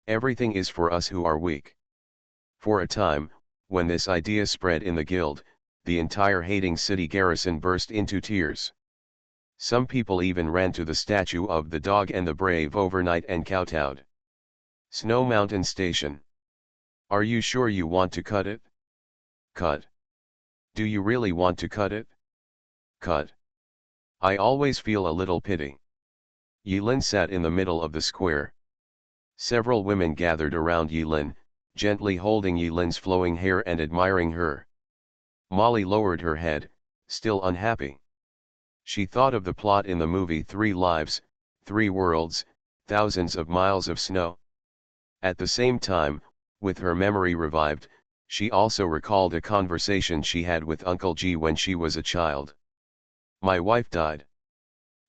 Everything is for us who are weak. For a time, when this idea spread in the guild, the entire hating city garrison burst into tears. Some people even ran to the statue of the dog and the brave overnight and kowtowed. Snow Mountain Station. Are you sure you want to cut it? Cut. Do you really want to cut it? Cut. I always feel a little pity. Yilin sat in the middle of the square. Several women gathered around Yilin, gently holding Yilin's flowing hair and admiring her. Molly lowered her head, still unhappy. She thought of the plot in the movie 3 Lives, 3 Worlds, Thousands of Miles of Snow. At the same time, with her memory revived, she also recalled a conversation she had with Uncle G when she was a child. My wife died.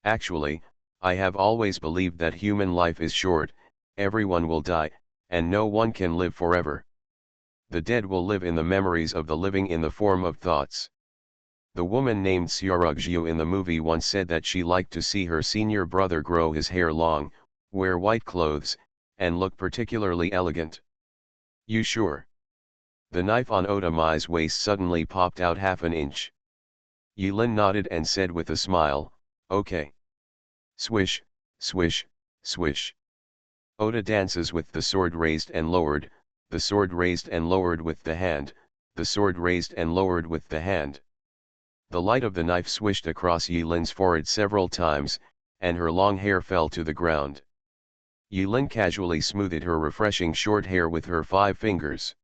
Actually, I have always believed that human life is short, everyone will die, and no one can live forever. The dead will live in the memories of the living in the form of thoughts. The woman named Xiaorugjiu in the movie once said that she liked to see her senior brother grow his hair long, wear white clothes, and look particularly elegant. You sure? The knife on Otamai's waist suddenly popped out half an inch. Yilin nodded and said with a smile, okay. Swish, swish, swish. Oda dances with the sword raised and lowered, the sword raised and lowered with the hand, the sword raised and lowered with the hand. The light of the knife swished across Yilin's forehead several times, and her long hair fell to the ground. Yilin casually smoothed her refreshing short hair with her 5 fingers.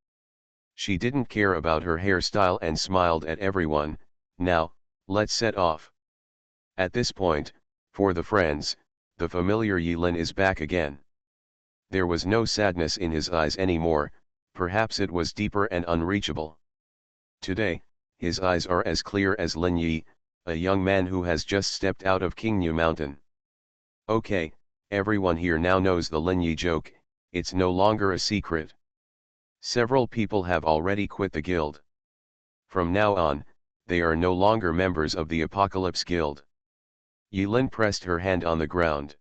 She didn't care about her hairstyle and smiled at everyone. Now, let's set off. At this point, for the friends, the familiar Yilin is back again. There was no sadness in his eyes anymore, perhaps it was deeper and unreachable. Today, his eyes are as clear as Lin Yi, a young man who has just stepped out of Qingyu Mountain. Okay, everyone here now knows the Lin Yi joke, it's no longer a secret. Several people have already quit the guild. From now on, they are no longer members of the Apocalypse Guild. Yilin pressed her hand on the ground.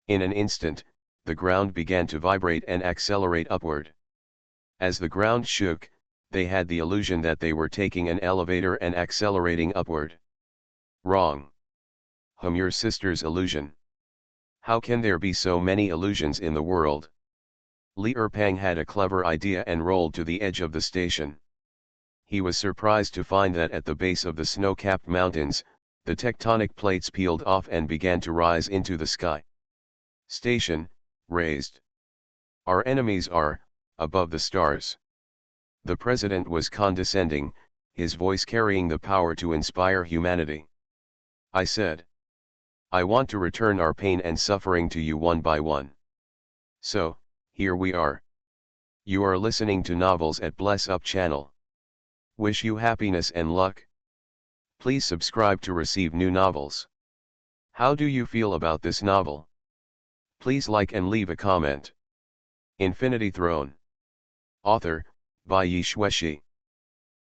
In an instant, the ground began to vibrate and accelerate upward. As the ground shook, they had the illusion that they were taking an elevator and accelerating upward. Wrong. Your sister's illusion. How can there be so many illusions in the world? Li Erpang had a clever idea and rolled to the edge of the station. He was surprised to find that at the base of the snow-capped mountains, the tectonic plates peeled off and began to rise into the sky. Station, raised. Our enemies are, above the stars. The president was condescending, his voice carrying the power to inspire humanity. I said. I want to return our pain and suffering to you one by one. So, here we are. You are listening to novels at Bless Up channel. Wish you happiness and luck. Please subscribe to receive new novels. How do you feel about this novel? Please like and leave a comment. Infinity Throne. Author, Bai Yi Shueshi.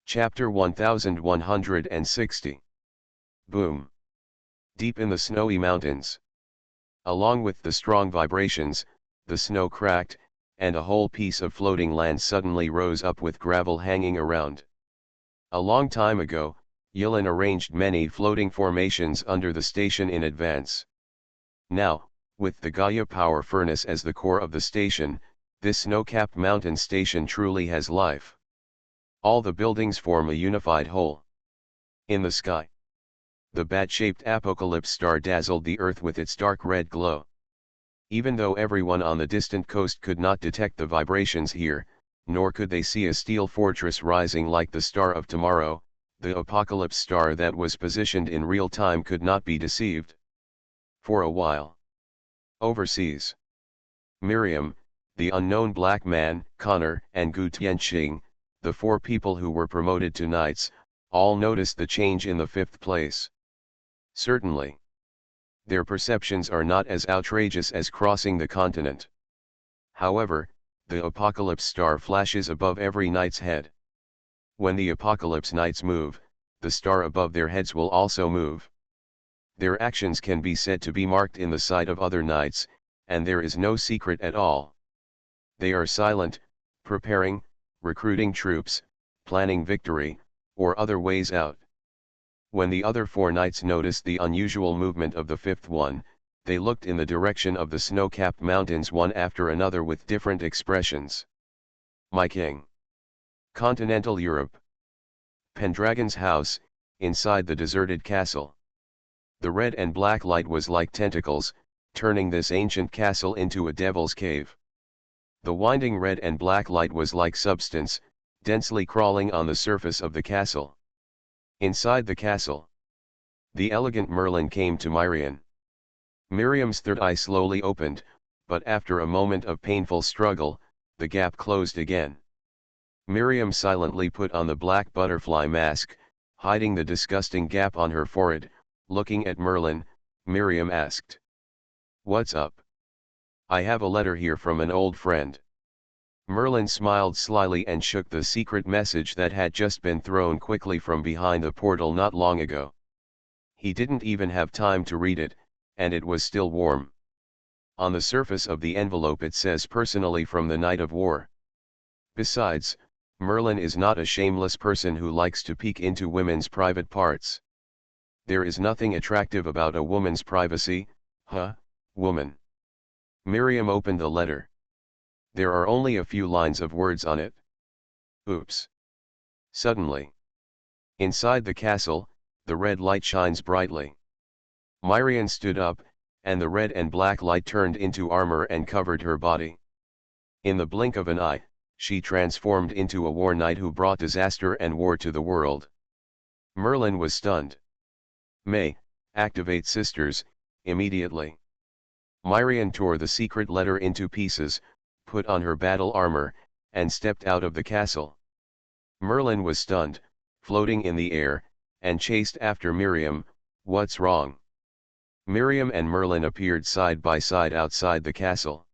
Chapter 1160. Boom. Deep in the snowy mountains. Along with the strong vibrations, the snow cracked, and a whole piece of floating land suddenly rose up with gravel hanging around. A long time ago, Yilin arranged many floating formations under the station in advance. Now, with the Gaia power furnace as the core of the station, this snow-capped mountain station truly has life. All the buildings form a unified whole. In the sky, the bat-shaped apocalypse star dazzled the earth with its dark red glow. Even though everyone on the distant coast could not detect the vibrations here, nor could they see a steel fortress rising like the Star of Tomorrow, the apocalypse star that was positioned in real time could not be deceived. For a while. Overseas. Miriam, the unknown black man, Connor, and Gu Tianqing, the four people who were promoted to knights, all noticed the change in the fifth place. Certainly. Their perceptions are not as outrageous as crossing the continent. However, the apocalypse star flashes above every knight's head. When the apocalypse knights move, the star above their heads will also move. Their actions can be said to be marked in the sight of other knights, and there is no secret at all. They are silent, preparing, recruiting troops, planning victory, or other ways out. When the other four knights noticed the unusual movement of the fifth one, they looked in the direction of the snow-capped mountains one after another with different expressions. My king. Continental Europe. Pendragon's house, inside the deserted castle. The red and black light was like tentacles, turning this ancient castle into a devil's cave. The winding red and black light was like substance, densely crawling on the surface of the castle. Inside the castle, the elegant Merlin came to Miriam. Miriam's third eye slowly opened, but after a moment of painful struggle, the gap closed again. Miriam silently put on the black butterfly mask, hiding the disgusting gap on her forehead. Looking at Merlin, Miriam asked, "What's up?" "I have a letter here from an old friend." Merlin smiled slyly and shook the secret message that had just been thrown quickly from behind the portal not long ago. He didn't even have time to read it, and it was still warm. On the surface of the envelope it says personally from the Knight of War. Besides, Merlin is not a shameless person who likes to peek into women's private parts. There is nothing attractive about a woman's privacy, woman. Miriam opened the letter. There are only a few lines of words on it. Oops. Suddenly. Inside the castle, the red light shines brightly. Miriam stood up, and the red and black light turned into armor and covered her body. In the blink of an eye, she transformed into a war knight who brought disaster and war to the world. Merlin was stunned. May, activate sisters, immediately. Myrian tore the secret letter into pieces, put on her battle armor, and stepped out of the castle. Merlin was stunned, floating in the air, and chased after Miriam. "What's wrong?" Miriam and Merlin appeared side by side outside the castle.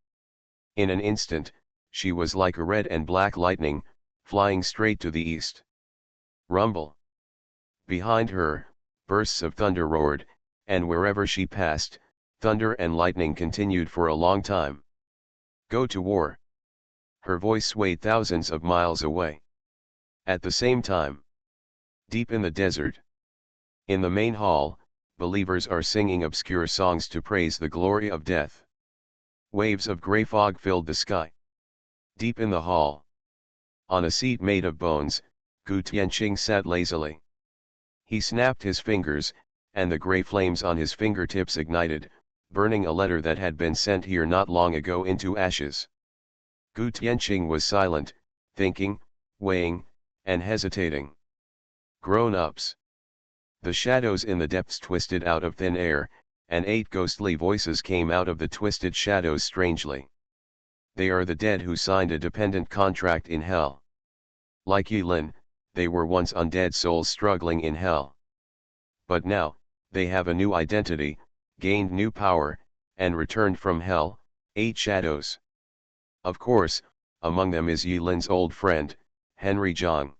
In an instant, she was like a red and black lightning, flying straight to the east. Rumble. Behind her, bursts of thunder roared, and wherever she passed, thunder and lightning continued for a long time. "Go to war." Her voice swayed thousands of miles away. At the same time, deep in the desert, in the main hall, believers are singing obscure songs to praise the glory of death. Waves of gray fog filled the sky. Deep in the hall, on a seat made of bones, Gu Tianqing sat lazily. He snapped his fingers, and the gray flames on his fingertips ignited, burning a letter that had been sent here not long ago into ashes. Gu Tianqing was silent, thinking, weighing, and hesitating. Grown-ups. The shadows in the depths twisted out of thin air, and 8 ghostly voices came out of the twisted shadows strangely. They are the dead who signed a dependent contract in hell. Like Yilin, they were once undead souls struggling in hell. But now, they have a new identity, gained new power, and returned from hell, 8 shadows. Of course, among them is Yilin's old friend, Henry Zhang.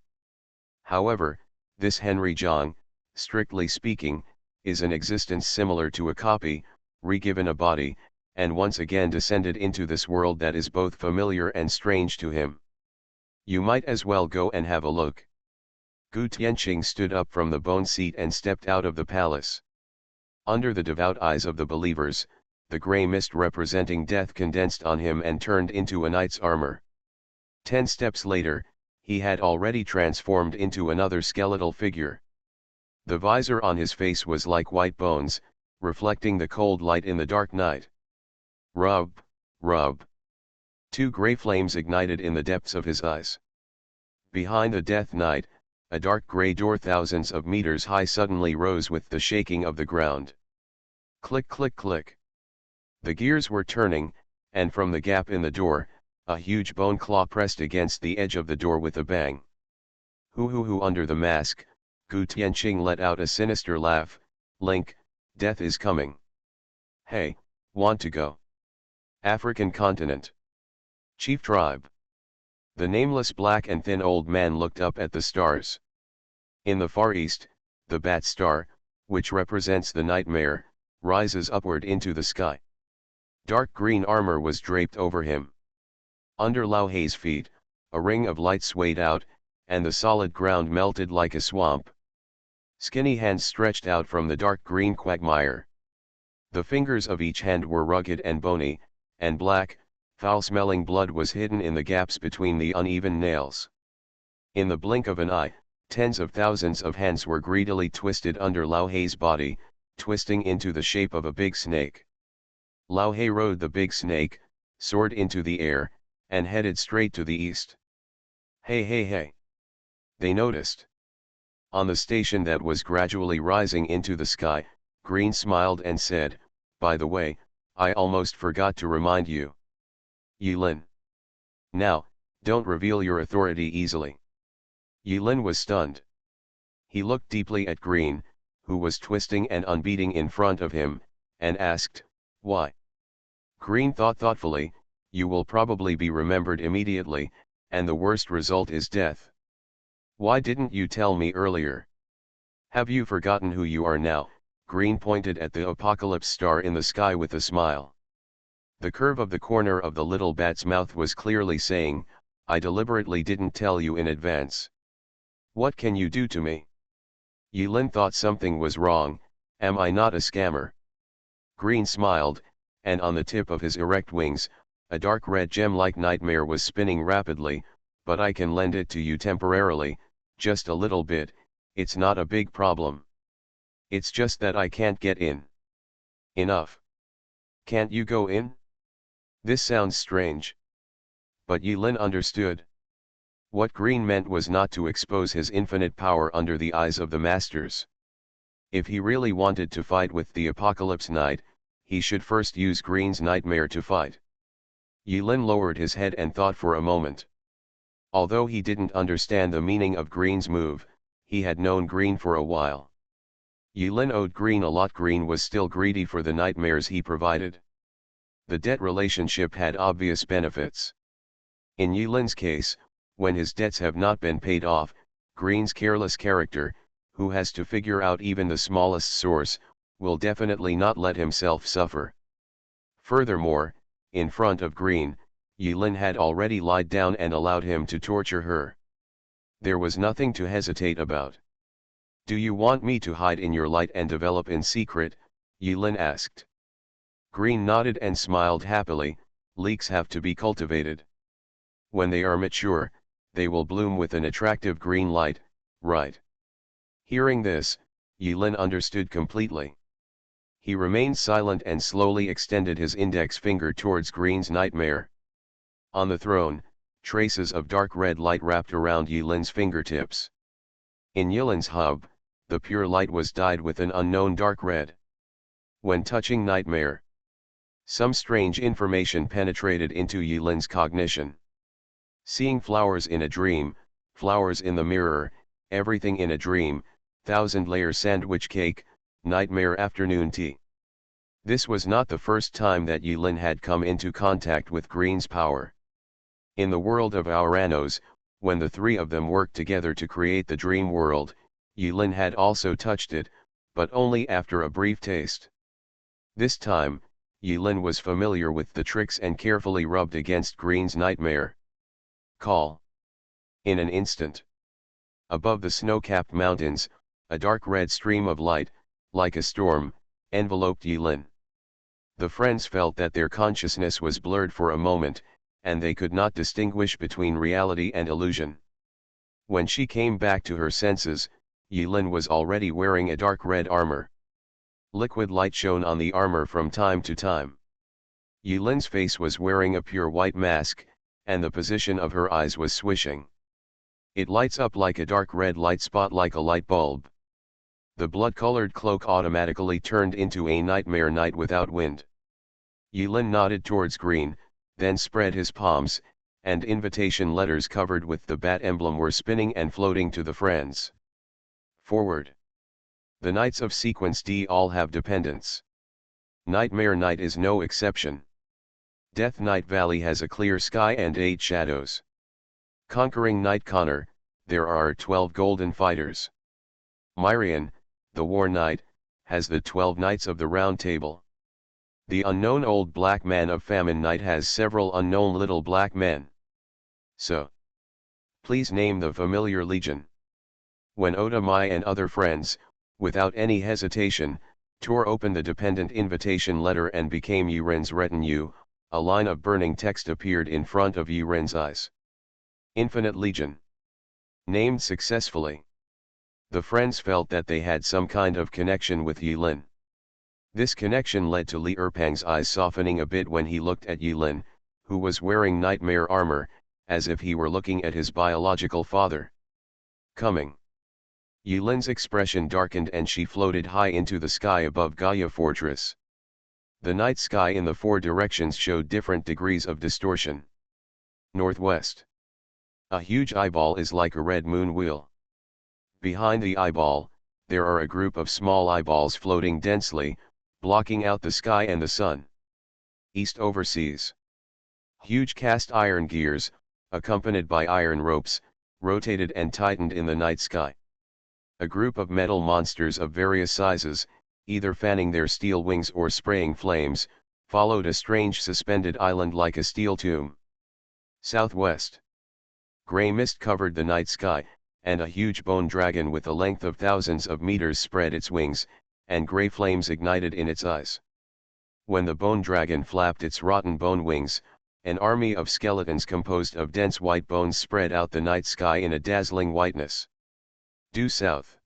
However, this Henry Zhang, strictly speaking, is an existence similar to a copy, re-given a body, and once again descended into this world that is both familiar and strange to him. You might as well go and have a look. Gu Tianqing stood up from the bone seat and stepped out of the palace. Under the devout eyes of the believers, the gray mist representing death condensed on him and turned into a knight's armor. 10 steps later, he had already transformed into another skeletal figure. The visor on his face was like white bones, reflecting the cold light in the dark night. Rub, rub. 2 gray flames ignited in the depths of his eyes. Behind the death knight, a dark gray door thousands of meters high suddenly rose with the shaking of the ground. Click click click. The gears were turning, and from the gap in the door, a huge bone claw pressed against the edge of the door with a bang. Hoo under the mask, Gu Tianqing let out a sinister laugh. "Link, death is coming. Hey, want to go? African continent. Chief tribe." The nameless black and thin old man looked up at the stars. In the far east, the bat star, which represents the nightmare, rises upward into the sky. Dark green armor was draped over him. Under Lao Hei's feet, a ring of light swayed out, and the solid ground melted like a swamp. Skinny hands stretched out from the dark green quagmire. The fingers of each hand were rugged and bony, and black, foul-smelling blood was hidden in the gaps between the uneven nails. In the blink of an eye, tens of thousands of hands were greedily twisted under Lao Hei's body, twisting into the shape of a big snake. Lao Hei rode the big snake, soared into the air, and headed straight to the east. Hey hey hey! They noticed. On the station that was gradually rising into the sky, Green smiled and said, "By the way, I almost forgot to remind you. Yilin. Now, don't reveal your authority easily." Yilin was stunned. He looked deeply at Green, who was twisting and unbeating in front of him, and asked, "Why?" Green thought thoughtfully, "You will probably be remembered immediately, and the worst result is death. Why didn't you tell me earlier? Have you forgotten who you are now?" Green pointed at the apocalypse star in the sky with a smile. The curve of the corner of the little bat's mouth was clearly saying, "I deliberately didn't tell you in advance. What can you do to me?" Yilin thought something was wrong. "Am I not a scammer?" Green smiled, and on the tip of his erect wings, a dark red gem-like nightmare was spinning rapidly. "But I can lend it to you temporarily, just a little bit. It's not a big problem. It's just that I can't get in." "Enough. Can't you go in?" This sounds strange. But Yilin understood. What Green meant was not to expose his infinite power under the eyes of the masters. If he really wanted to fight with the Apocalypse Knight, he should first use Green's nightmare to fight. Yulin lowered his head and thought for a moment. Although he didn't understand the meaning of Green's move, he had known Green for a while. Yulin owed Green a lot. Green was still greedy for the nightmares he provided. The debt relationship had obvious benefits. In Yulin's case, when his debts have not been paid off, Green's careless character, who has to figure out even the smallest source, will definitely not let himself suffer. Furthermore, in front of Green, Yulin had already lied down and allowed him to torture her. There was nothing to hesitate about. "Do you want me to hide in your light and develop in secret?" Yulin asked. Green nodded and smiled happily. "Leeks have to be cultivated. When they are mature, they will bloom with an attractive green light, right?" Hearing this, Yulin understood completely. He remained silent and slowly extended his index finger towards Green's nightmare. On the throne, traces of dark red light wrapped around Yulin's fingertips. In Yulin's hub, the pure light was dyed with an unknown dark red. When touching nightmare, some strange information penetrated into Yulin's cognition. Seeing flowers in a dream, flowers in the mirror, everything in a dream, 1,000-layer sandwich cake, nightmare afternoon tea. This was not the first time that Yulin had come into contact with Green's power. In the world of Auranos, when the three of them worked together to create the dream world, Yulin had also touched it, but only after a brief taste. This time, Yulin was familiar with the tricks and carefully rubbed against Green's nightmare. Call. In an instant. Above the snow-capped mountains, a dark red stream of light, like a storm, enveloped Yulin. The friends felt that their consciousness was blurred for a moment, and they could not distinguish between reality and illusion. When she came back to her senses, Yulin was already wearing a dark red armor. Liquid light shone on the armor from time to time. Yulin's face was wearing a pure white mask, and the position of her eyes was swishing. It lights up like a dark red light spot, like a light bulb. The blood-colored cloak automatically turned into a nightmare night without wind. Yulin nodded towards Green, then spread his palms, and invitation letters covered with the bat emblem were spinning and floating to the friends. Forward. The Knights of Sequence D all have dependents. Nightmare Night is no exception. Death Night Valley has a clear sky and 8 shadows. Conquering Knight Connor, there are 12 golden fighters. Myrian, the War Knight, has the 12 Knights of the Round Table. The unknown old black man of Famine Night has several unknown little black men. So, please name the familiar legion. When Otamai and other friends, without any hesitation, tore open the dependent invitation letter and became Yurin's retinue, a line of burning text appeared in front of Yurin's eyes. Infinite Legion. Named successfully. The friends felt that they had some kind of connection with Yulin. This connection led to Li Erpang's eyes softening a bit when he looked at Yulin, who was wearing nightmare armor, as if he were looking at his biological father. Coming. Yulin's expression darkened and she floated high into the sky above Gaia Fortress. The night sky in the 4 directions showed different degrees of distortion. Northwest. A huge eyeball is like a red moon wheel. Behind the eyeball, there are a group of small eyeballs floating densely, blocking out the sky and the sun. East overseas. Huge cast iron gears, accompanied by iron ropes, rotated and tightened in the night sky. A group of metal monsters of various sizes, either fanning their steel wings or spraying flames, followed a strange suspended island like a steel tomb. Southwest. Gray mist covered the night sky, and a huge bone dragon with a length of thousands of meters spread its wings, and gray flames ignited in its eyes. When the bone dragon flapped its rotten bone wings, an army of skeletons composed of dense white bones spread out the night sky in a dazzling whiteness. Due south.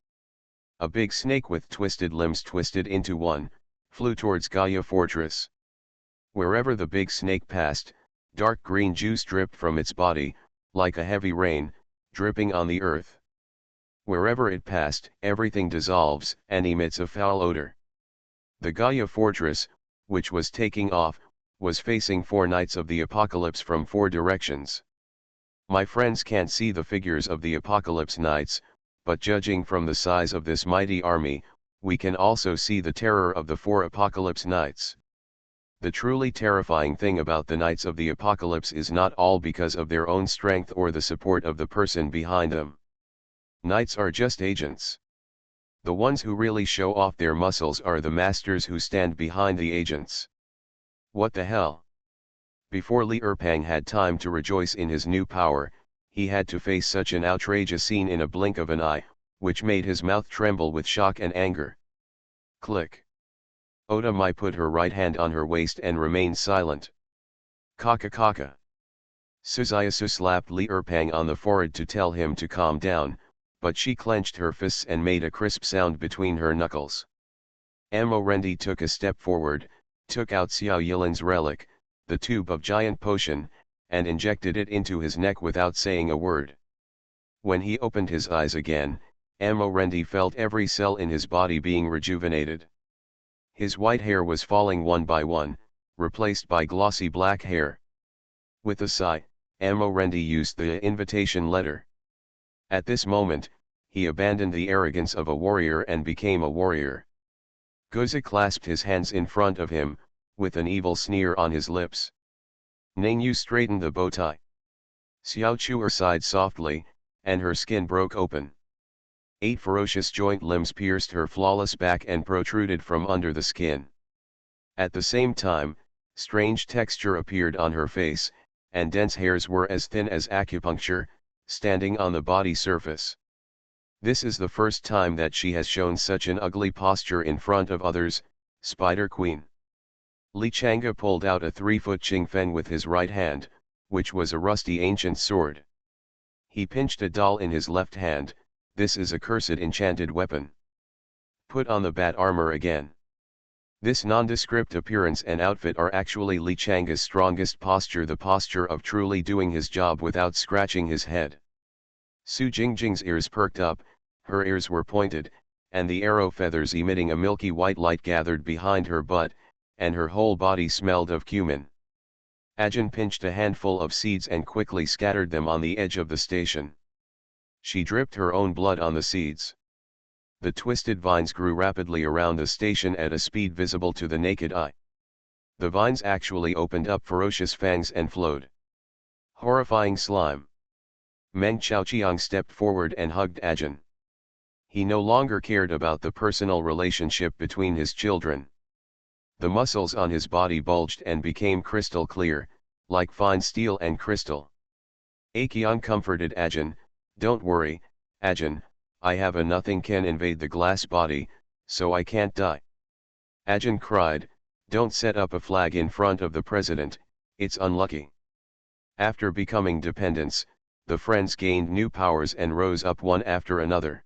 A big snake with twisted limbs twisted into one, flew towards Gaia Fortress. Wherever the big snake passed, dark green juice dripped from its body, like a heavy rain, dripping on the earth. Wherever it passed, everything dissolves and emits a foul odor. The Gaia Fortress, which was taking off, was facing 4 knights of the apocalypse from 4 directions. My friends can't see the figures of the apocalypse knights, but judging from the size of this mighty army, we can also see the terror of the 4 apocalypse knights. The truly terrifying thing about the knights of the apocalypse is not all because of their own strength or the support of the person behind them. Knights are just agents. The ones who really show off their muscles are the masters who stand behind the agents. What the hell? Before Li Erpang had time to rejoice in his new power, he had to face such an outrageous scene in a blink of an eye, which made his mouth tremble with shock and anger. Click. Oda Mai put her right hand on her waist and remained silent. Kaka kaka. Suzayasu slapped Li Erpang on the forehead to tell him to calm down, but she clenched her fists and made a crisp sound between her knuckles. Amo Rendi took a step forward, took out Xiao Yilan's relic, the tube of giant potion, and injected it into his neck without saying a word. When he opened his eyes again, Amo Rendi felt every cell in his body being rejuvenated. His white hair was falling one by one, replaced by glossy black hair. With a sigh, Amo Rendi used the invitation letter. At this moment, he abandoned the arrogance of a warrior and became a warrior. Goza clasped his hands in front of him, with an evil sneer on his lips. Ningyu straightened the bow tie. Xiao Chuer sighed softly, and her skin broke open. 8 ferocious joint limbs pierced her flawless back and protruded from under the skin. At the same time, strange texture appeared on her face, and dense hairs were as thin as acupuncture, standing on the body surface. This is the first time that she has shown such an ugly posture in front of others, Spider Queen. Li Changa pulled out a 3-foot Qingfen with his right hand, which was a rusty ancient sword. He pinched a doll in his left hand. This is a cursed enchanted weapon. Put on the bat armor again. This nondescript appearance and outfit are actually Li Changa's strongest posture, the posture of truly doing his job without scratching his head. Su Jingjing's ears perked up, her ears were pointed, and the arrow feathers emitting a milky white light gathered behind her butt, and her whole body smelled of cumin. Ajin pinched a handful of seeds and quickly scattered them on the edge of the station. She dripped her own blood on the seeds. The twisted vines grew rapidly around the station at a speed visible to the naked eye. The vines actually opened up ferocious fangs and flowed. Horrifying slime. Meng Chaoqiang stepped forward and hugged Ajin. He no longer cared about the personal relationship between his children. The muscles on his body bulged and became crystal clear, like fine steel and crystal. Aqiang comforted Ajin, "Don't worry, Ajin, I have a nothing can invade the glass body, so I can't die." Ajin cried, "Don't set up a flag in front of the president, it's unlucky." After becoming dependents, the friends gained new powers and rose up one after another.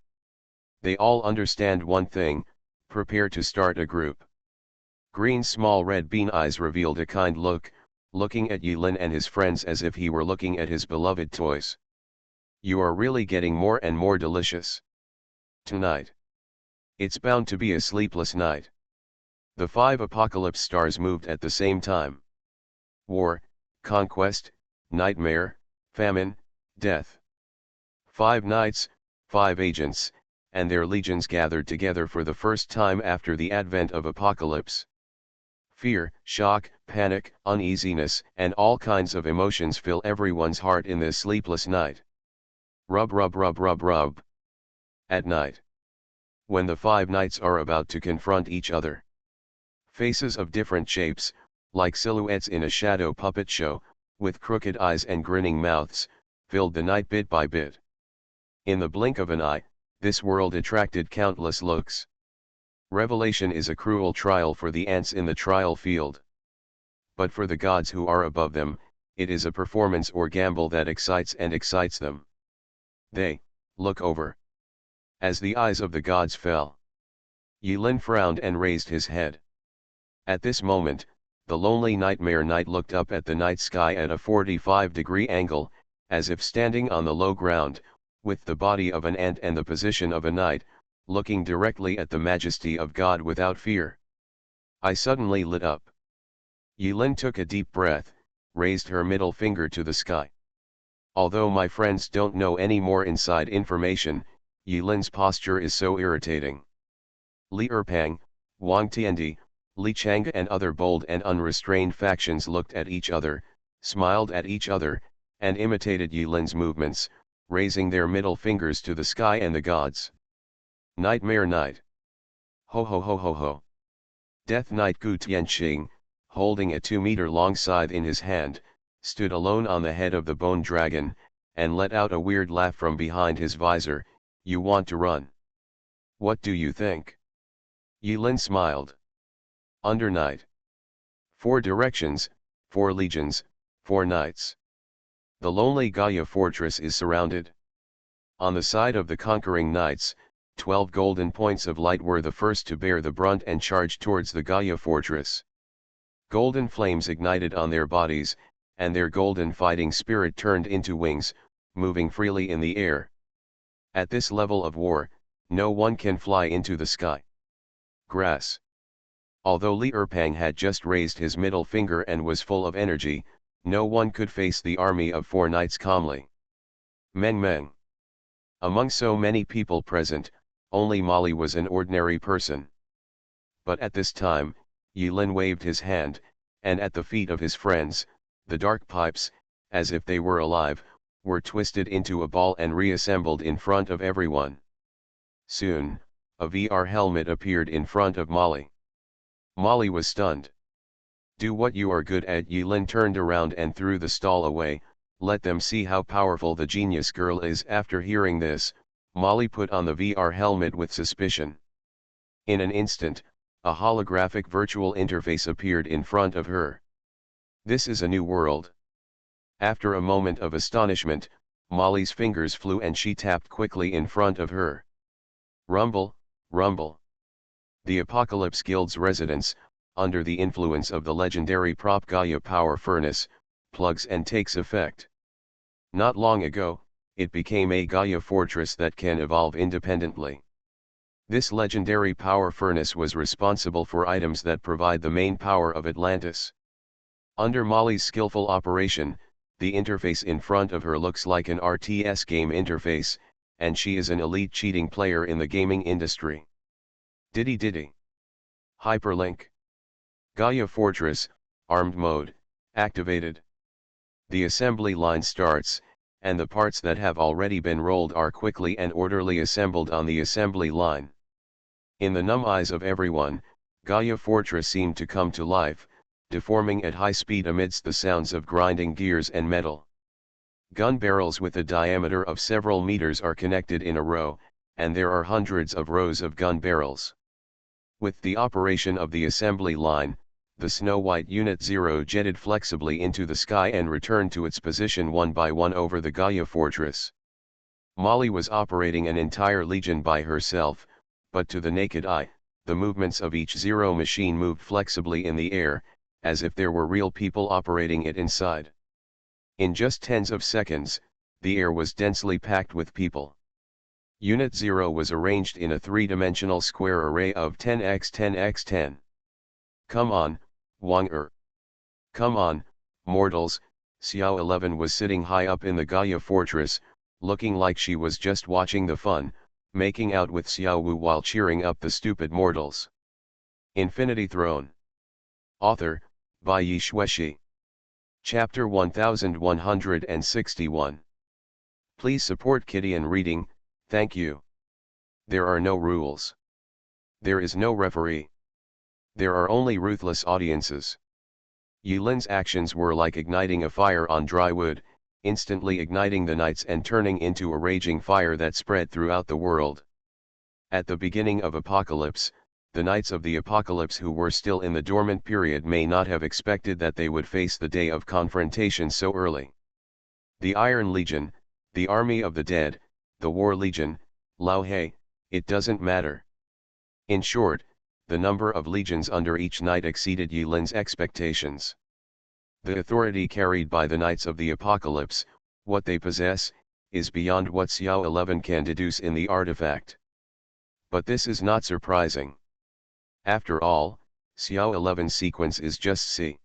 They all understand one thing: prepare to start a group. Green's small red bean eyes revealed a kind look, looking at Yilin and his friends as if he were looking at his beloved toys. "You are really getting more and more delicious. Tonight. It's bound to be a sleepless night." The 5 apocalypse stars moved at the same time. War, conquest, nightmare, famine, death. 5 knights, 5 agents, and their legions gathered together for the first time after the advent of apocalypse. Fear, shock, panic, uneasiness, and all kinds of emotions fill everyone's heart in this sleepless night. Rub rub rub rub rub. At night. When the 5 knights are about to confront each other. Faces of different shapes, like silhouettes in a shadow puppet show, with crooked eyes and grinning mouths, filled the night bit by bit. In the blink of an eye, this world attracted countless looks. Revelation is a cruel trial for the ants in the trial field. But for the gods who are above them, it is a performance or gamble that excites them. They look over. As the eyes of the gods fell, Yilin frowned and raised his head. At this moment, the lonely nightmare knight looked up at the night sky at a 45-degree angle, as if standing on the low ground, with the body of an ant and the position of a knight, looking directly at the majesty of God without fear. I suddenly lit up. Yilin took a deep breath, raised her middle finger to the sky. Although my friends don't know any more inside information, Yilin's posture is so irritating. Li Erpang, Wang Tiandi, Li Chang'e and other bold and unrestrained factions looked at each other, smiled at each other, and imitated Yilin's movements, raising their middle fingers to the sky and the gods. Nightmare Night. Ho ho ho ho ho. Death Knight Gu Tianqing, holding a 2-meter-long scythe in his hand, stood alone on the head of the bone dragon, and let out a weird laugh from behind his visor. You want to run? What do you think? Yilin smiled. Under night. 4 directions, 4 legions, 4 knights. The lonely Gaia fortress is surrounded. On the side of the conquering knights, 12 golden points of light were the first to bear the brunt and charge towards the Gaia fortress. Golden flames ignited on their bodies, and their golden fighting spirit turned into wings, moving freely in the air. At this level of war, no one can fly into the sky. Grass. Although Li Erpang had just raised his middle finger and was full of energy, no one could face the army of 4 knights calmly. Meng Meng. Among so many people present, only Mali was an ordinary person. But at this time, Yilin waved his hand, and at the feet of his friends, the dark pipes, as if they were alive, were twisted into a ball and reassembled in front of everyone. Soon, a VR helmet appeared in front of Mali. Mali was stunned. Do what you are good at. Yilin turned around and threw the stall away. Let them see how powerful the genius girl is. After hearing this, Mali put on the VR helmet with suspicion. In an instant, a holographic virtual interface appeared in front of her. This is a new world. After a moment of astonishment, Molly's fingers flew and she tapped quickly in front of her. Rumble, rumble. The Apocalypse Guild's residence, under the influence of the legendary prop Gaia power furnace, plugs and takes effect. Not long ago, it became a Gaia fortress that can evolve independently. This legendary power furnace was responsible for items that provide the main power of Atlantis. Under Molly's skillful operation, the interface in front of her looks like an RTS game interface, and she is an elite cheating player in the gaming industry. Diddy. Hyperlink. Gaia Fortress, Armed Mode, activated. The assembly line starts, and the parts that have already been rolled are quickly and orderly assembled on the assembly line. In the numb eyes of everyone, Gaia Fortress seemed to come to life, deforming at high speed amidst the sounds of grinding gears and metal. Gun barrels with a diameter of several meters are connected in a row, and there are hundreds of rows of gun barrels. With the operation of the assembly line, the Snow White Unit 0 jetted flexibly into the sky and returned to its position one by one over the Gaia Fortress. Molly was operating an entire legion by herself, but to the naked eye, the movements of each Zero machine moved flexibly in the air, as if there were real people operating it inside. In just tens of seconds, the air was densely packed with people. Unit 0 was arranged in a 3-dimensional square array of 10x10x10. Come on, Wang Er. Come on, mortals. Xiao 11 was sitting high up in the Gaia fortress, looking like she was just watching the fun, making out with Xiao Wu while cheering up the stupid mortals. Infinity Throne. Author, Bai Yi Shueshi. Chapter 1161. Please support Kitty reading, thank you. There are no rules. There is no referee. There are only ruthless audiences. Yulin's actions were like igniting a fire on dry wood, instantly igniting the knights and turning into a raging fire that spread throughout the world. At the beginning of Apocalypse, the Knights of the Apocalypse who were still in the dormant period may not have expected that they would face the day of confrontation so early. The Iron Legion, the Army of the Dead, the War Legion, Lao He, it doesn't matter. In short, the number of legions under each knight exceeded Yulin's expectations. The authority carried by the Knights of the Apocalypse, what they possess, is beyond what Xiao 11 can deduce in the artifact. But this is not surprising. After all, Xiao 11 sequence is just C.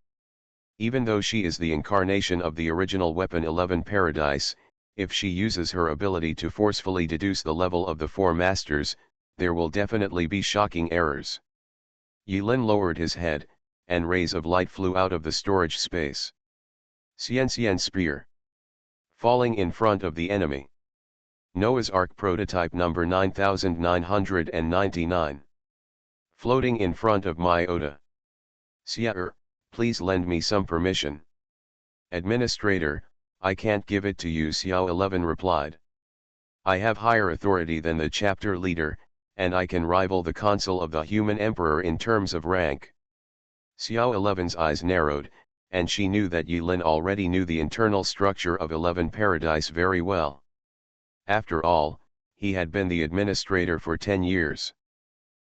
Even though she is the incarnation of the original weapon 11 Paradise, if she uses her ability to forcefully deduce the level of the four masters, there will definitely be shocking errors. Yilin lowered his head, and rays of light flew out of the storage space. Xian Spear. Falling in front of the enemy. Noah's Ark prototype number 9999. Floating in front of my Oda. Xia, please lend me some permission. Administrator, I can't give it to you, Xiao 11 replied. I have higher authority than the chapter leader, and I can rival the consul of the human emperor in terms of rank. Xiao 11's eyes narrowed, and she knew that Yilin already knew the internal structure of 11 Paradise very well. After all, he had been the administrator for 10 years.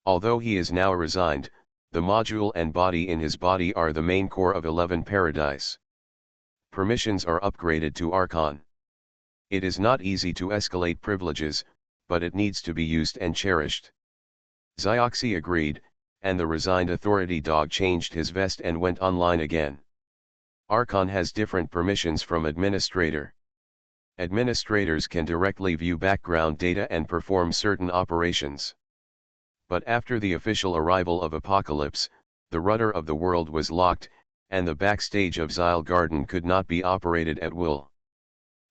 Although he is now resigned, the module and body in his body are the main core of 11 Paradise. Permissions are upgraded to Archon. It is not easy to escalate privileges, but it needs to be used and cherished. Xioxi agreed, and the resigned authority dog changed his vest and went online again. Archon has different permissions from administrator. Administrators can directly view background data and perform certain operations. But after the official arrival of Apocalypse, the rudder of the world was locked, and the backstage of Xyle Garden could not be operated at will.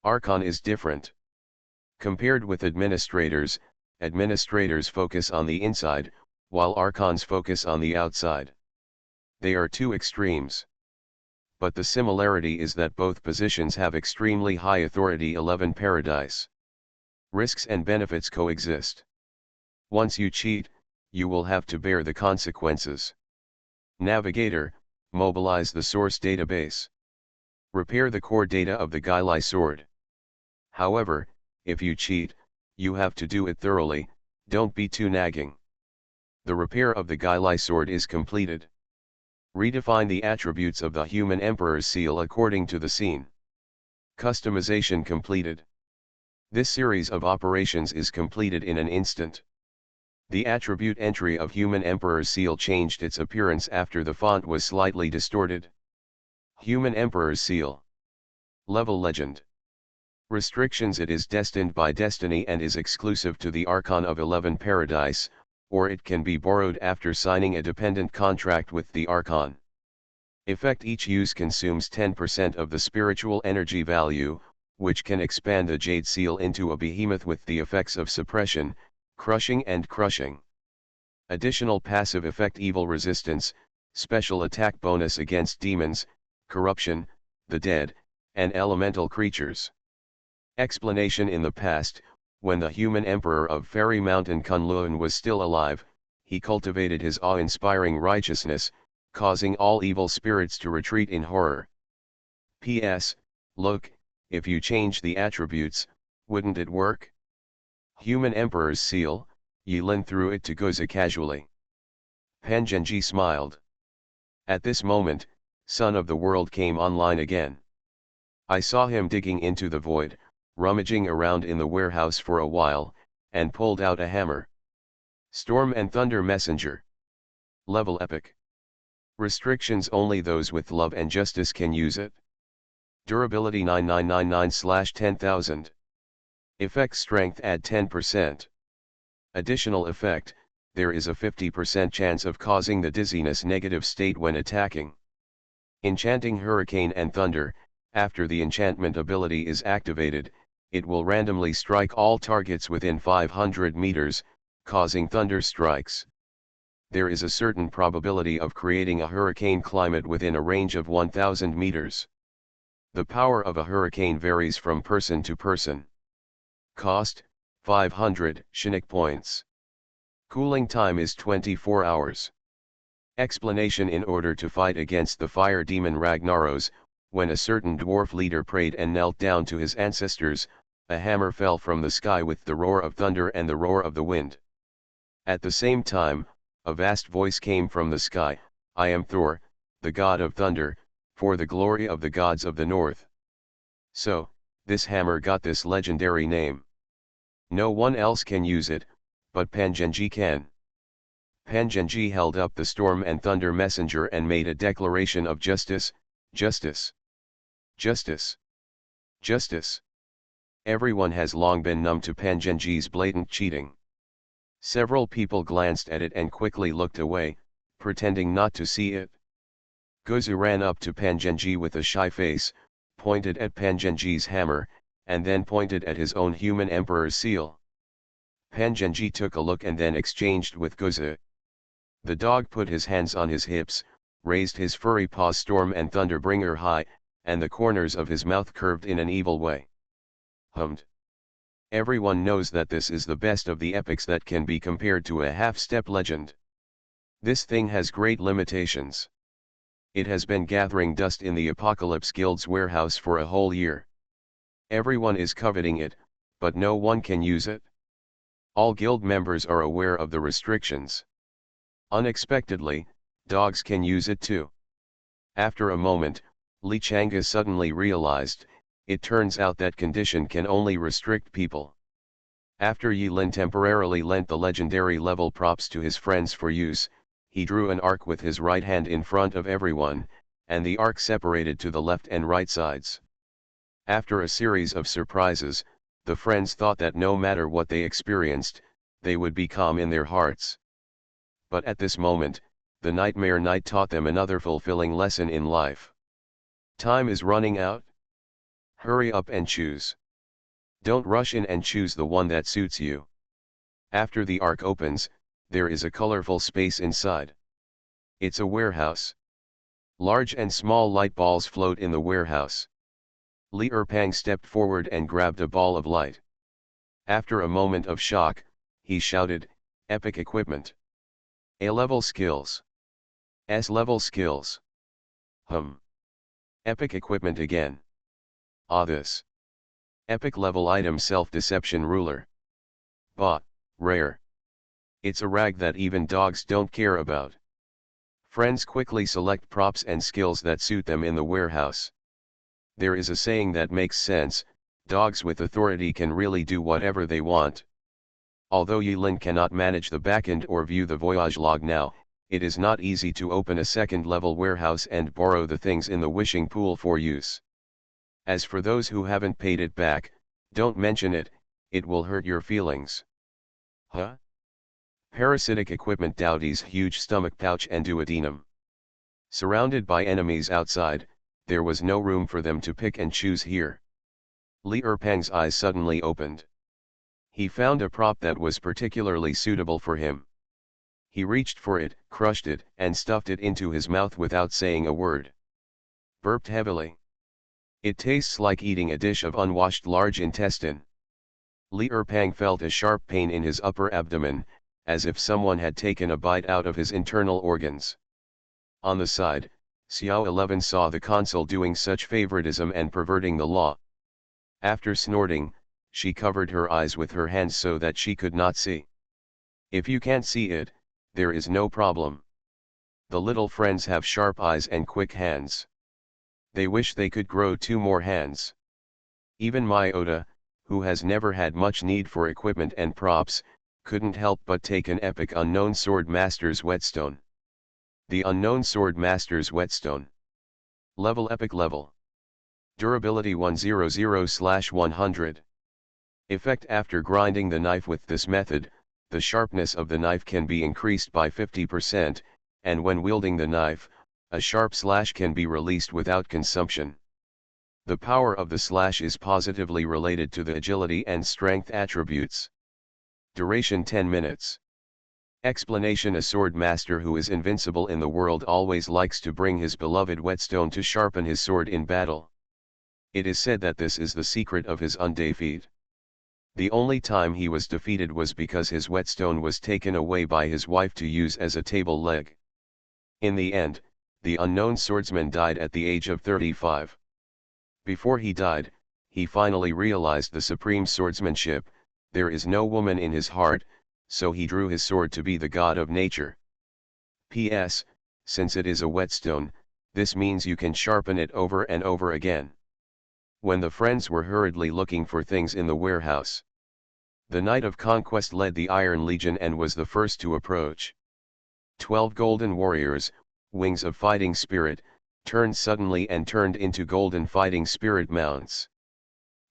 Archon is different. Compared with administrators, administrators focus on the inside, while Archons focus on the outside. They are two extremes. But the similarity is that both positions have extremely high authority 11 Paradise. Risks and benefits coexist. Once you cheat, you will have to bear the consequences. Navigator, mobilize the source database. Repair the core data of the Gailai sword. However, if you cheat, you have to do it thoroughly, don't be too nagging. The repair of the Gailai sword is completed. Redefine the attributes of the human emperor's seal according to the scene. Customization completed. This series of operations is completed in an instant. The attribute entry of human emperor's seal changed its appearance after the font was slightly distorted. Human emperor's seal. Level legend. Restrictions: it is destined by destiny and is exclusive to the Archon of 11 Paradise, or it can be borrowed after signing a dependent contract with the Archon. Effect: each use consumes 10% of the spiritual energy value, which can expand the Jade Seal into a behemoth with the effects of suppression, crushing and crushing. Additional passive effect: evil resistance, special attack bonus against demons, corruption, the dead, and elemental creatures. Explanation: in the past, when the human emperor of Fairy Mountain Kunlun was still alive, he cultivated his awe-inspiring righteousness, causing all evil spirits to retreat in horror. P.S. Look, if you change the attributes, wouldn't it work? Human Emperor's Seal, Yilin threw it to Goza casually. Pangenji smiled. At this moment, Son of the World came online again. I saw him digging into the void, rummaging around in the warehouse for a while, and pulled out a hammer. Storm and Thunder Messenger. Level Epic. Restrictions: only those with love and justice can use it. Durability 9999/10,000. Effect: strength add 10%. Additional effect: there is a 50% chance of causing the dizziness negative state when attacking. Enchanting Hurricane and Thunder: after the enchantment ability is activated, it will randomly strike all targets within 500 meters, causing thunder strikes. There is a certain probability of creating a hurricane climate within a range of 1000 meters. The power of a hurricane varies from person to person. Cost: 500 Shinik points. Cooling time is 24 hours. Explanation: in order to fight against the fire demon Ragnaros, when a certain dwarf leader prayed and knelt down to his ancestors, a hammer fell from the sky with the roar of thunder and the roar of the wind. At the same time, a vast voice came from the sky: I am Thor, the god of thunder, for the glory of the gods of the north. So, this hammer got this legendary name. No one else can use it, but Pangenji can. Pangenji held up the storm and thunder messenger and made a declaration of justice, justice, justice, justice. Everyone has long been numb to Pangenji's blatant cheating. Several people glanced at it and quickly looked away, pretending not to see it. Gozu ran up to Pangenji with a shy face, pointed at Pangenji's hammer, and then pointed at his own human emperor's seal. Pangenji took a look and then exchanged with Gozu. The dog put his hands on his hips, raised his furry paws storm and thunderbringer high, and the corners of his mouth curved in an evil way. Hummed. Everyone knows that this is the best of the epics that can be compared to a half-step legend. This thing has great limitations. It has been gathering dust in the Apocalypse Guild's warehouse for a whole year. Everyone is coveting it, but no one can use it. All guild members are aware of the restrictions. Unexpectedly, dogs can use it too. After a moment, Li Chang'e suddenly realized, it turns out that condition can only restrict people. After Yi Lin temporarily lent the legendary level props to his friends for use, he drew an arc with his right hand in front of everyone, and the arc separated to the left and right sides. After a series of surprises, the friends thought that no matter what they experienced, they would be calm in their hearts. But at this moment, the Nightmare Knight taught them another fulfilling lesson in life. Time is running out. Hurry up and choose. Don't rush in and choose the one that suits you. After the arc opens, there is a colorful space inside. It's a warehouse. Large and small light balls float in the warehouse. Li Erpang stepped forward and grabbed a ball of light. After a moment of shock, he shouted, "Epic equipment! A-level skills! S-level skills! Epic equipment again! Ah, this! Epic level item self-deception ruler! Bah, rare! It's a rag that even dogs don't care about." Friends quickly select props and skills that suit them in the warehouse. There is a saying that makes sense: dogs with authority can really do whatever they want. Although Yi Lin cannot manage the backend or view the voyage log now, it is not easy to open a second-level warehouse and borrow the things in the wishing pool for use. As for those who haven't paid it back, don't mention it, it will hurt your feelings. Huh? Parasitic equipment: Dowdy's huge stomach pouch and duodenum. Surrounded by enemies outside, there was no room for them to pick and choose here. Li Erpang's eyes suddenly opened. He found a prop that was particularly suitable for him. He reached for it, crushed it, and stuffed it into his mouth without saying a word. Burped heavily. It tastes like eating a dish of unwashed large intestine. Li Erpang felt a sharp pain in his upper abdomen, as if someone had taken a bite out of his internal organs. On the side, Xiao 11 saw the consul doing such favoritism and perverting the law. After snorting, she covered her eyes with her hands so that she could not see. If you can't see it, there is no problem. The little friends have sharp eyes and quick hands. They wish they could grow 2 more hands. Even Myota, who has never had much need for equipment and props, couldn't help but take an epic Unknown Sword Master's Whetstone. The Unknown Sword Master's Whetstone. Level: Epic level. Durability 100/100. Effect: after grinding the knife with this method, the sharpness of the knife can be increased by 50%, and when wielding the knife, a sharp slash can be released without consumption. The power of the slash is positively related to the agility and strength attributes. Duration 10 minutes. Explanation: a sword master who is invincible in the world always likes to bring his beloved whetstone to sharpen his sword in battle. It is said that this is the secret of his undefeat. The only time he was defeated was because his whetstone was taken away by his wife to use as a table leg. In the end, the unknown swordsman died at the age of 35. Before he died, he finally realized the supreme swordsmanship: there is no woman in his heart, so he drew his sword to be the god of nature. P.S. Since it is a whetstone, this means you can sharpen it over and over again. When the friends were hurriedly looking for things in the warehouse, the Knight of Conquest led the Iron Legion and was the first to approach. 12 golden warriors, wings of fighting spirit, turned suddenly and turned into golden fighting spirit mounts.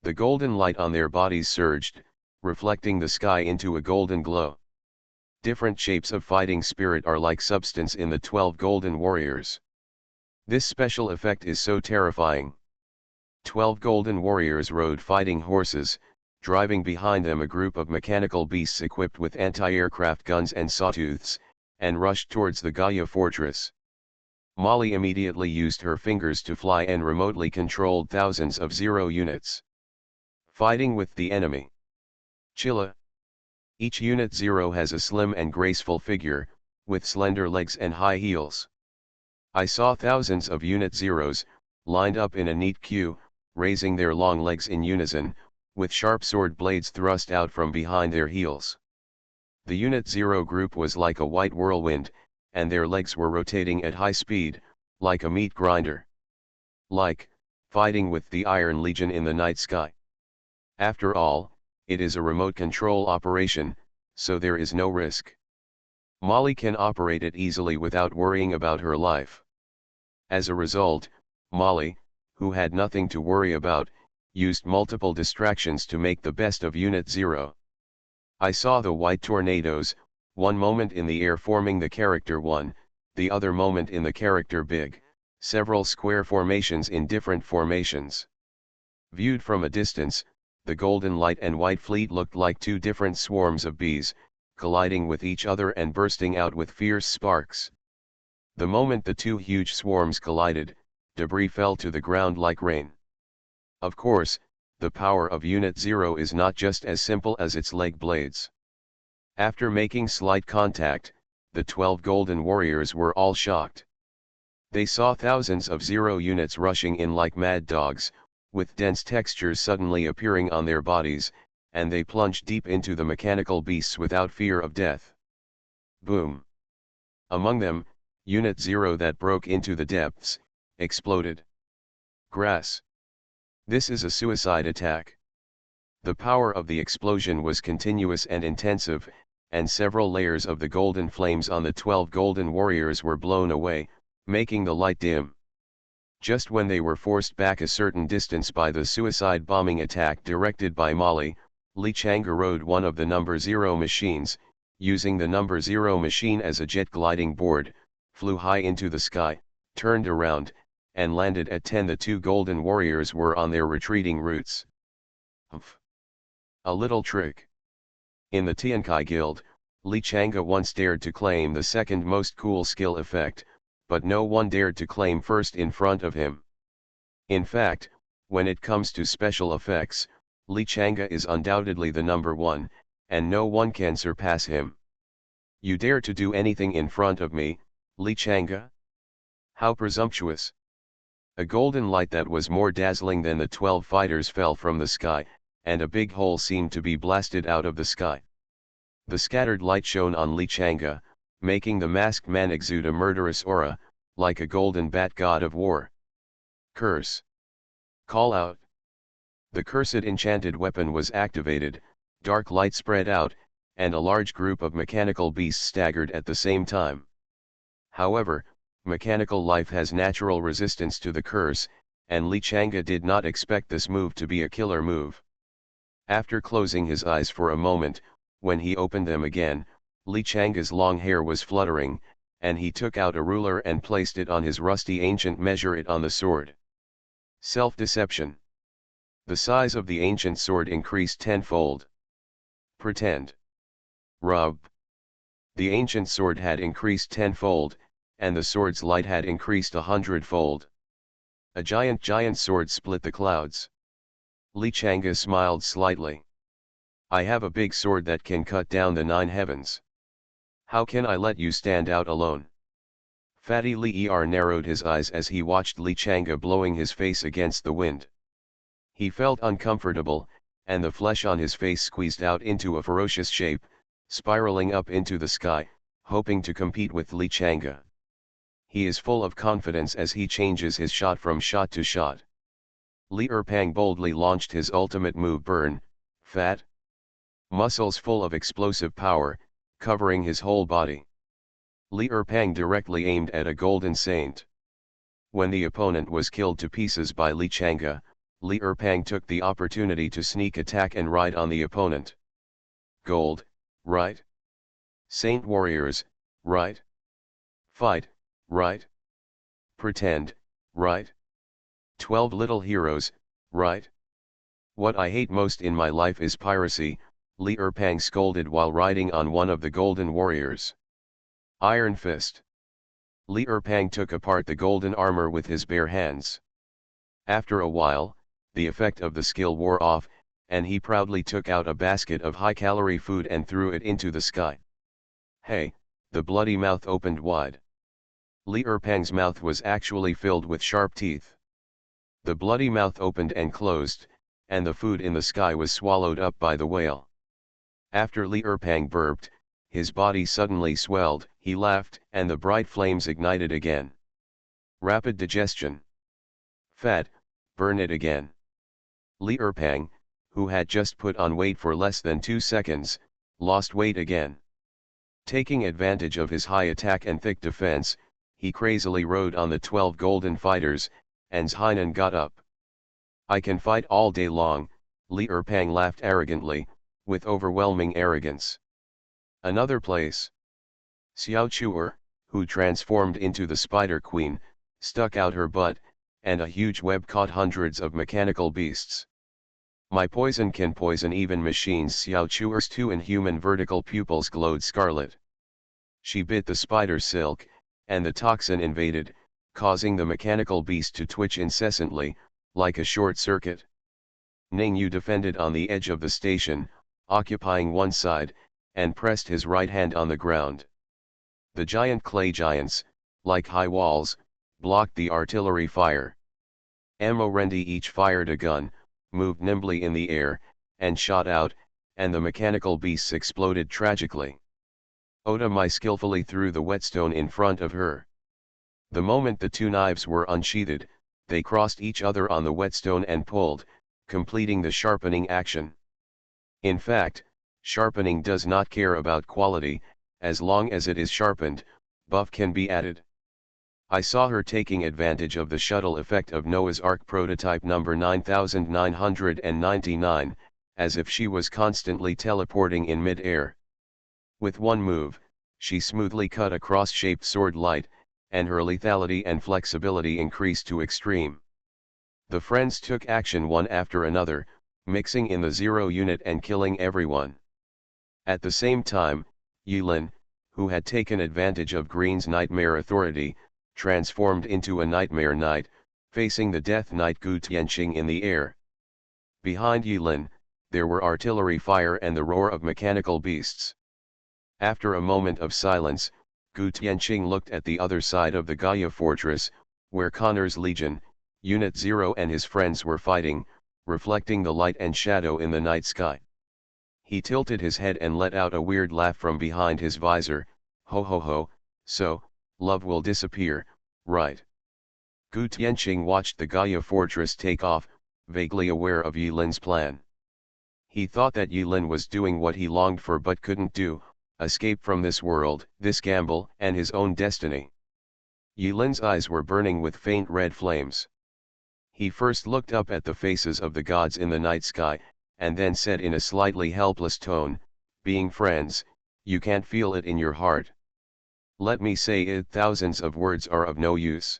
The golden light on their bodies surged, reflecting the sky into a golden glow. Different shapes of fighting spirit are like substance in the 12 golden warriors. This special effect is so terrifying. 12 golden warriors rode fighting horses, driving behind them a group of mechanical beasts equipped with anti-aircraft guns and sawtooths, and rushed towards the Gaia fortress. Molly immediately used her fingers to fly and remotely controlled thousands of Zero units. Fighting with the enemy. Chilla. Each Unit Zero has a slim and graceful figure, with slender legs and high heels. I saw thousands of Unit Zeros, lined up in a neat queue, raising their long legs in unison, with sharp sword blades thrust out from behind their heels. The Unit Zero group was like a white whirlwind, and their legs were rotating at high speed, like a meat grinder. Like, fighting with the Iron Legion in the night sky. After all, it is a remote control operation, so there is no risk. Molly can operate it easily without worrying about her life. As a result, Molly, who had nothing to worry about, used multiple distractions to make the best of Unit Zero. I saw the white tornadoes, one moment in the air forming the character 1, the other moment in the character big, several square formations in different formations. Viewed from a distance, the golden light and white fleet looked like two different swarms of bees, colliding with each other and bursting out with fierce sparks. The moment the two huge swarms collided, debris fell to the ground like rain. Of course, the power of Unit Zero is not just as simple as its leg blades. After making slight contact, the 12 golden warriors were all shocked. They saw thousands of Zero units rushing in like mad dogs, with dense textures suddenly appearing on their bodies, and they plunged deep into the mechanical beasts without fear of death. Boom! Among them, Unit Zero that broke into the depths, exploded. Grass. This is a suicide attack. The power of the explosion was continuous and intensive, and several layers of the golden flames on the 12 golden warriors were blown away, making the light dim. Just when they were forced back a certain distance by the suicide bombing attack directed by Molly, Li Chang'e rode one of the number 0 machines, using the number 0 machine as a jet gliding board, flew high into the sky, turned around, and landed at 10. The two golden warriors were on their retreating routes. Humph. A little trick. In the Tiankai Guild, Li Chang'e once dared to claim the second most cool skill effect, but no one dared to claim first in front of him. In fact, when it comes to special effects, Li Chang'e is undoubtedly the number 1, and no one can surpass him. You dare to do anything in front of me, Li Chang'e? How presumptuous! A golden light that was more dazzling than the 12 fighters fell from the sky, and a big hole seemed to be blasted out of the sky. The scattered light shone on Li Chang'e, making the masked man exude a murderous aura, like a golden bat god of war. Curse. Call out. The cursed enchanted weapon was activated, dark light spread out, and a large group of mechanical beasts staggered at the same time. However, mechanical life has natural resistance to the curse, and Li Chang'e did not expect this move to be a killer move. After closing his eyes for a moment, when he opened them again, Li Chang'e's long hair was fluttering, and he took out a ruler and placed it on his rusty ancient measure it on the sword. Self-deception. The size of the ancient sword increased tenfold. Pretend. Rub. The ancient sword had increased tenfold, and the sword's light had increased 100-fold. A giant sword split the clouds. Li Chang'e smiled slightly. I have a big sword that can cut down the 9 heavens. How can I let you stand out alone? Fatty Li narrowed his eyes as he watched Li Chang'e blowing his face against the wind. He felt uncomfortable, and the flesh on his face squeezed out into a ferocious shape, spiraling up into the sky, hoping to compete with Li Chang'e. He is full of confidence as he changes his shot from shot to shot. Li Erpang boldly launched his ultimate move Burn, Fat. Muscles full of explosive power, covering his whole body. Li Erpang directly aimed at a golden saint. When the opponent was killed to pieces by Li Chang'e, Li Erpang took the opportunity to sneak attack and ride on the opponent. Gold, right? Saint warriors, right? Fight, right? Pretend, right? 12 little heroes, right? What I hate most in my life is piracy, Li Erpang scolded while riding on one of the golden warriors. Iron Fist. Li Erpang took apart the golden armor with his bare hands. After a while, the effect of the skill wore off, and he proudly took out a basket of high-calorie food and threw it into the sky. Hey, the bloody mouth opened wide. Li Erpang's mouth was actually filled with sharp teeth. The bloody mouth opened and closed, and the food in the sky was swallowed up by the whale. After Li Erpang burped, his body suddenly swelled, he laughed, and the bright flames ignited again. Rapid digestion. Fat, burn it again. Li Erpang, who had just put on weight for less than 2 seconds, lost weight again. Taking advantage of his high attack and thick defense, he crazily rode on the 12 golden fighters, and Hainan got up. I can fight all day long, Li Erpang laughed arrogantly, with overwhelming arrogance. Another place. Xiao Chuer, who transformed into the Spider Queen, stuck out her butt, and a huge web caught hundreds of mechanical beasts. My poison can poison even machines. Xiao Chuer's 2 inhuman vertical pupils glowed scarlet. She bit the spider silk, and the toxin invaded, causing the mechanical beast to twitch incessantly, like a short circuit. Ning Yu defended on the edge of the station, occupying one side, and pressed his right hand on the ground. The giant clay giants, like high walls, blocked the artillery fire. Mo Rendi each fired a gun, moved nimbly in the air, and shot out, and the mechanical beasts exploded tragically. Oda Mai skillfully threw the whetstone in front of her. The moment the 2 knives were unsheathed, they crossed each other on the whetstone and pulled, completing the sharpening action. In fact, sharpening does not care about quality, as long as it is sharpened, buff can be added. I saw her taking advantage of the shuttle effect of Noah's Ark prototype number 9999, as if she was constantly teleporting in mid-air. With one move, she smoothly cut a cross-shaped sword light, and her lethality and flexibility increased to extreme. The friends took action one after another, mixing in the 0 unit and killing everyone. At the same time, Yulin, who had taken advantage of Green's nightmare authority, transformed into a nightmare knight, facing the death knight Gu Tianqing in the air. Behind Yulin, there were artillery fire and the roar of mechanical beasts. After a moment of silence, Gu Tianqing looked at the other side of the Gaia fortress, where Connor's Legion, Unit 0 and his friends were fighting, reflecting the light and shadow in the night sky. He tilted his head and let out a weird laugh from behind his visor. Ho ho ho, so, love will disappear, right? Gu Tianqing watched the Gaia fortress take off, vaguely aware of Yilin's plan. He thought that Yilin was doing what he longed for but couldn't do, escape from this world, this gamble, and his own destiny. Yilin's eyes were burning with faint red flames. He first looked up at the faces of the gods in the night sky, and then said in a slightly helpless tone, "Being friends, you can't feel it in your heart. Let me say it, thousands of words are of no use."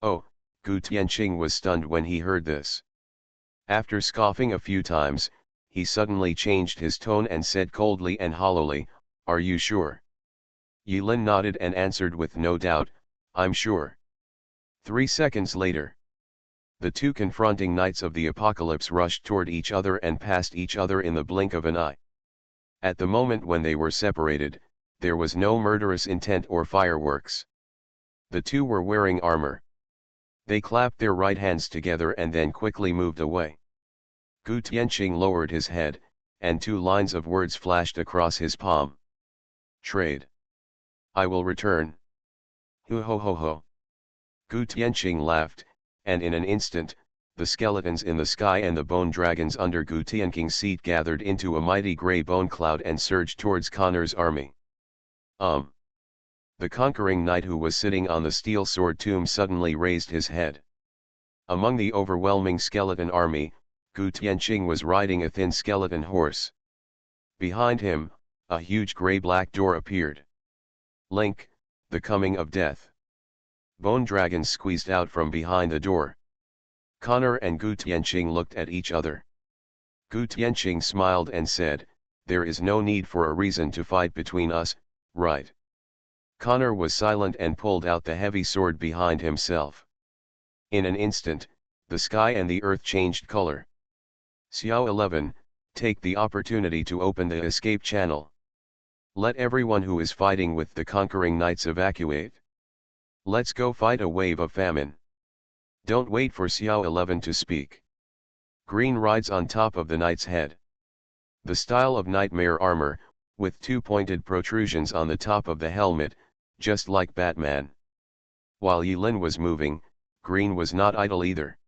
Oh, Gu Tianqing was stunned when he heard this. After scoffing a few times, he suddenly changed his tone and said coldly and hollowly, "Are you sure?" Yilin nodded and answered with no doubt, "I'm sure." 3 seconds later, the 2 confronting knights of the apocalypse rushed toward each other and passed each other in the blink of an eye. At the moment when they were separated, there was no murderous intent or fireworks. The 2 were wearing armor. They clapped their right hands together and then quickly moved away. Gu Tianqing lowered his head, and 2 lines of words flashed across his palm. Trade. I will return. Hu ho ho ho. Gu Tianqing laughed, and in an instant, the skeletons in the sky and the bone dragons under Gu Tianqing's seat gathered into a mighty grey bone cloud and surged towards Connor's army. The conquering knight who was sitting on the steel sword tomb suddenly raised his head. Among the overwhelming skeleton army, Gu Tianqing was riding a thin skeleton horse. Behind him, a huge grey-black door appeared. Link, the coming of death. Bone dragons squeezed out from behind the door. Connor and Gu Tianqing looked at each other. Gu Tianqing smiled and said, "There is no need for a reason to fight between us, right?" Connor was silent and pulled out the heavy sword behind himself. In an instant, the sky and the earth changed color. Xiao 11, take the opportunity to open the escape channel. Let everyone who is fighting with the conquering knights evacuate. Let's go fight a wave of famine. Don't wait for Xiao 11 to speak. Green rides on top of the knight's head. The style of nightmare armor, with two pointed protrusions on the top of the helmet, just like Batman. While Yilin was moving, Green was not idle either.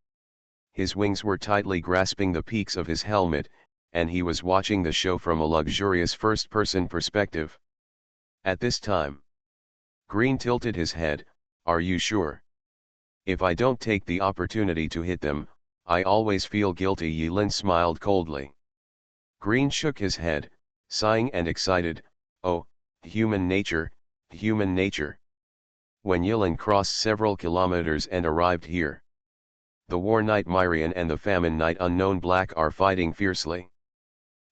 His wings were tightly grasping the peaks of his helmet, and he was watching the show from a luxurious first-person perspective. At this time, Green tilted his head. "Are you sure? If I don't take the opportunity to hit them, I always feel guilty." Yilin smiled coldly. Green shook his head, sighing and excited. "Oh, human nature, human nature." When Yilin crossed several kilometers and arrived here, the War Knight Myrian and the Famine Knight Unknown Black are fighting fiercely.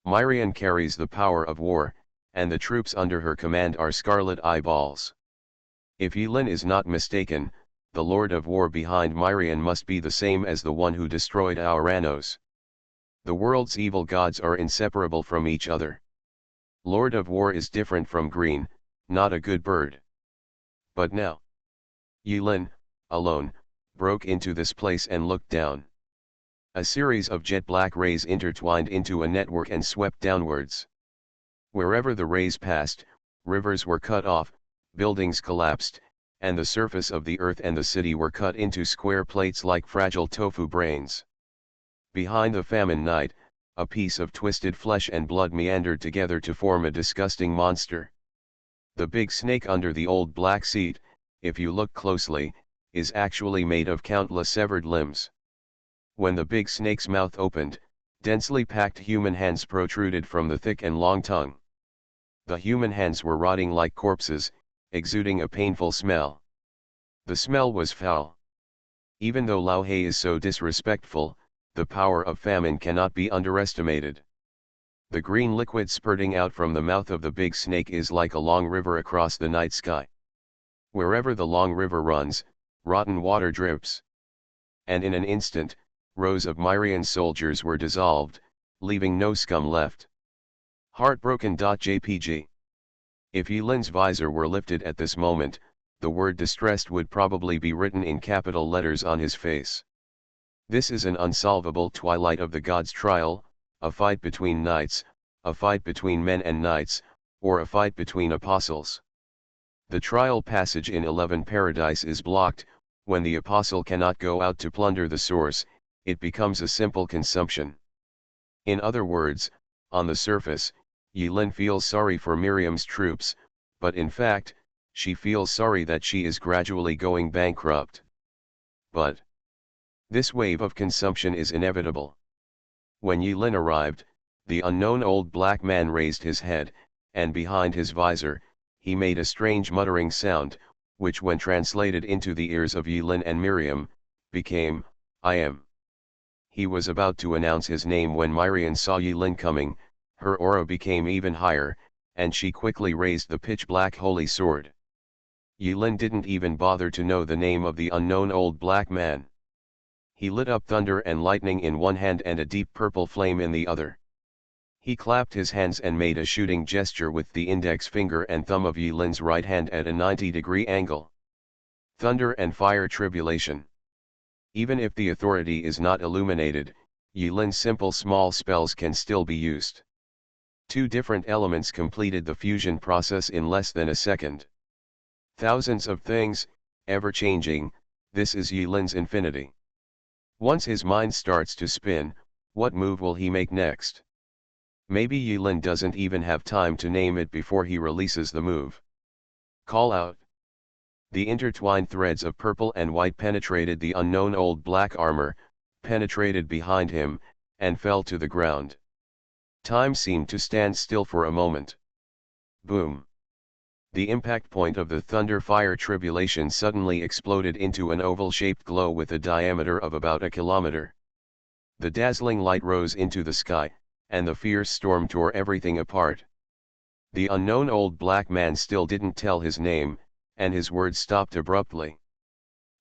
Myrian carries the power of war, and the troops under her command are Scarlet Eyeballs. If Yilin is not mistaken, the Lord of War behind Myrian must be the same as the one who destroyed Auranos. The world's evil gods are inseparable from each other. Lord of War is different from Green, not a good bird. But now, Yilin, alone, broke into this place and looked down. A series of jet-black rays intertwined into a network and swept downwards. Wherever the rays passed, rivers were cut off, buildings collapsed, and the surface of the earth and the city were cut into square plates like fragile tofu brains. Behind the Famine Knight, a piece of twisted flesh and blood meandered together to form a disgusting monster. The big snake under the old black seat, if you look closely, is actually made of countless severed limbs. When the big snake's mouth opened, densely packed human hands protruded from the thick and long tongue. The human hands were rotting like corpses, exuding a painful smell. The smell was foul. Even though Lao He is so disrespectful, the power of famine cannot be underestimated. The green liquid spurting out from the mouth of the big snake is like a long river across the night sky. Wherever the long river runs, rotten water drips. And in an instant, rows of Myrian soldiers were dissolved, leaving no scum left. Heartbroken.jpg. If Yilin's visor were lifted at this moment, the word distressed would probably be written in capital letters on his face. This is an unsolvable twilight of the gods' trial, a fight between knights, a fight between men and knights, or a fight between apostles. The trial passage in 11 Paradise is blocked. When the apostle cannot go out to plunder the source, it becomes a simple consumption. In other words, on the surface, Yilin feels sorry for Miriam's troops, but in fact, she feels sorry that she is gradually going bankrupt. But this wave of consumption is inevitable. When Yilin arrived, the unknown old black man raised his head, and behind his visor, he made a strange muttering sound, which when translated into the ears of Yilin and Miriam, became, "I am." He was about to announce his name when Myrian saw Yilin coming. Her aura became even higher, and she quickly raised the pitch-black holy sword. Yilin didn't even bother to know the name of the unknown old black man. He lit up thunder and lightning in one hand and a deep purple flame in the other. He clapped his hands and made a shooting gesture with the index finger and thumb of Yilin's right hand at a 90-degree angle. Thunder and fire tribulation. Even if the authority is not illuminated, Yilin's simple small spells can still be used. Two different elements completed the fusion process in less than a second. Thousands of things, ever-changing, this is Yilin's infinity. Once his mind starts to spin, what move will he make next? Maybe Yilin doesn't even have time to name it before he releases the move. Call out. The intertwined threads of purple and white penetrated the unknown old black armor, penetrated behind him, and fell to the ground. Time seemed to stand still for a moment. Boom! The impact point of the thunder fire tribulation suddenly exploded into an oval-shaped glow with a diameter of about a kilometer. The dazzling light rose into the sky, and the fierce storm tore everything apart. The unknown old black man still didn't tell his name, and his words stopped abruptly.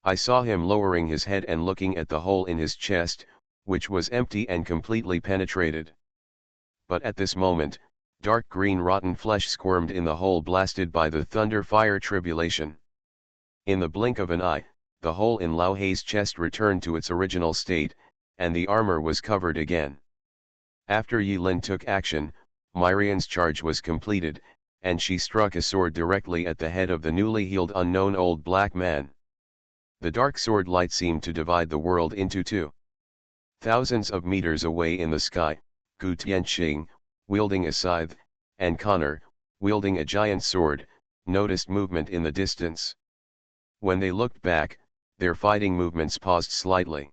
I saw him lowering his head and looking at the hole in his chest, which was empty and completely penetrated. But at this moment, dark green rotten flesh squirmed in the hole blasted by the thunder fire tribulation. In the blink of an eye, the hole in Lao Hei's chest returned to its original state, and the armor was covered again. After Yi Lin took action, Myrian's charge was completed, and she struck a sword directly at the head of the newly healed unknown old black man. The dark sword light seemed to divide the world into two. Thousands of meters away in the sky, Gu Tianqing, wielding a scythe, and Connor, wielding a giant sword, noticed movement in the distance. When they looked back, their fighting movements paused slightly.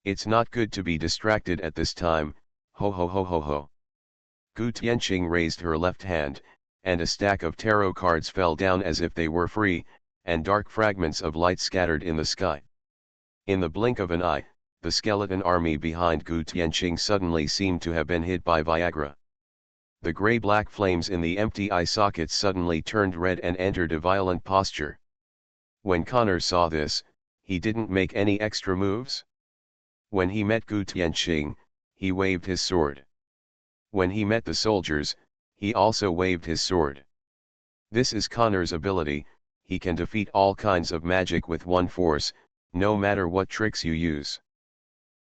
It's not good to be distracted at this time, ho ho ho ho ho. Gu Tianqing raised her left hand, and a stack of tarot cards fell down as if they were free, and dark fragments of light scattered in the sky. In the blink of an eye, the skeleton army behind Gu Tianqing suddenly seemed to have been hit by Viagra. The gray-black flames in the empty eye sockets suddenly turned red and entered a violent posture. When Connor saw this, he didn't make any extra moves. When he met Gu Tianqing, he waved his sword. When he met the soldiers, he also waved his sword. This is Connor's ability. He can defeat all kinds of magic with one force, no matter what tricks you use.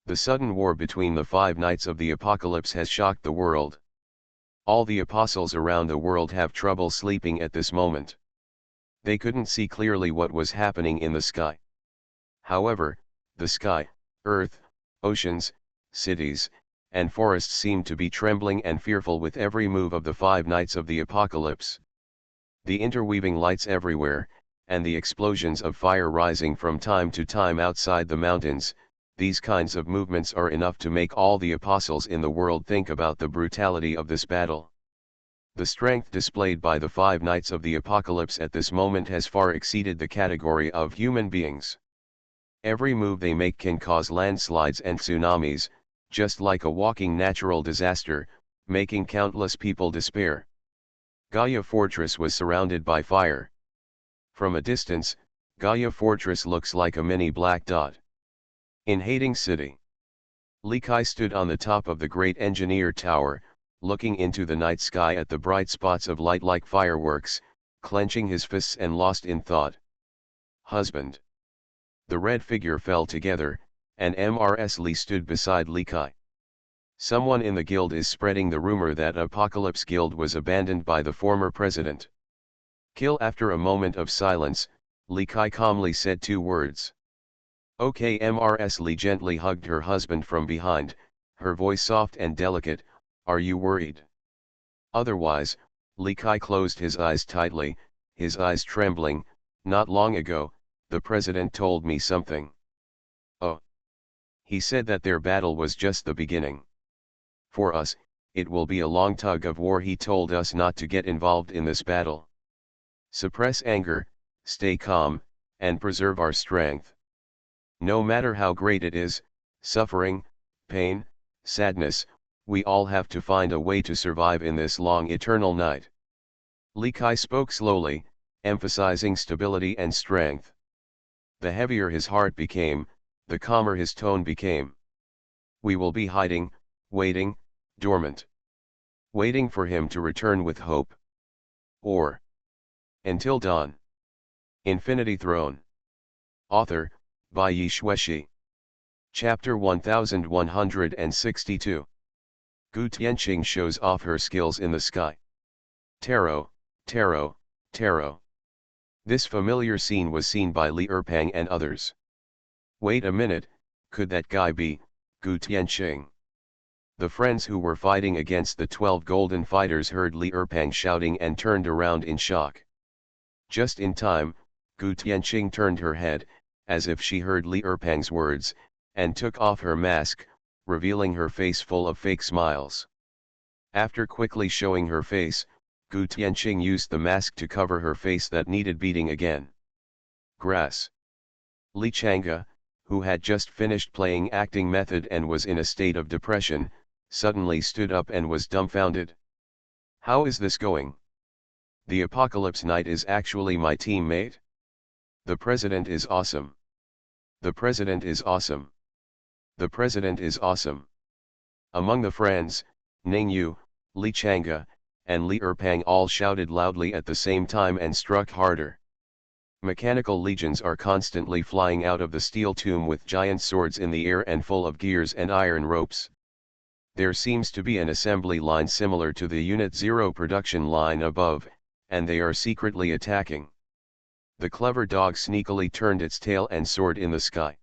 The sudden war between the 5 Knights of the Apocalypse has shocked the world. All the apostles around the world have trouble sleeping at this moment. They couldn't see clearly what was happening in the sky. However, the sky, earth, oceans, cities, and forests seemed to be trembling and fearful with every move of the 5 Knights of the Apocalypse. The interweaving lights everywhere, and the explosions of fire rising from time to time outside the mountains, these kinds of movements are enough to make all the apostles in the world think about the brutality of this battle. The strength displayed by the 5 Knights of the Apocalypse at this moment has far exceeded the category of human beings. Every move they make can cause landslides and tsunamis, just like a walking natural disaster, making countless people despair. Gaia Fortress was surrounded by fire. From a distance, Gaia Fortress looks like a mini black dot. In Hating City, Li Kai stood on the top of the great engineer tower, looking into the night sky at the bright spots of light like fireworks, clenching his fists and lost in thought. Husband. The red figure fell together, and Mrs. Li stood beside Li Kai. Someone in the guild is spreading the rumor that Apocalypse Guild was abandoned by the former president. Kill. After a moment of silence, Li Kai calmly said 2 words. Okay. Mrs. Li gently hugged her husband from behind, her voice soft and delicate. Are you worried? Otherwise, Li Kai closed his eyes tightly, his eyes trembling. Not long ago, the president told me something. Oh. He said that their battle was just the beginning. For us, it will be a long tug of war. He told us not to get involved in this battle. Suppress anger, stay calm, and preserve our strength. No matter how great it is, suffering, pain, sadness, we all have to find a way to survive in this long eternal night. Li Kai spoke slowly, emphasizing stability and strength. The heavier his heart became, the calmer his tone became. We will be hiding, waiting, dormant. Waiting for him to return with hope. Or until dawn. Infinity Throne. Author, by Yi Shueshi. Chapter 1162. Gu Tianqing shows off her skills in the sky. Tarot, tarot, tarot. This familiar scene was seen by Li Erpang and others. Wait a minute, could that guy be Gu Tianqing? The friends who were fighting against the 12 golden fighters heard Li Erpang shouting and turned around in shock. Just in time, Gu Tianqing turned her head, as if she heard Li Erpang's words, and took off her mask, revealing her face full of fake smiles. After quickly showing her face, Gu Tianqing used the mask to cover her face that needed beating again. Grass. Li Chang'e, who had just finished playing acting method and was in a state of depression, suddenly stood up and was dumbfounded. How is this going? The Apocalypse Knight is actually my teammate? The president is awesome. The president is awesome. The president is awesome. Among the friends, Ningyu, Li Chang'e, and Li Erpang all shouted loudly at the same time and struck harder. Mechanical legions are constantly flying out of the steel tomb with giant swords in the air and full of gears and iron ropes. There seems to be an assembly line similar to the Unit 0 production line above, and they are secretly attacking. The clever dog sneakily turned its tail and soared in the sky.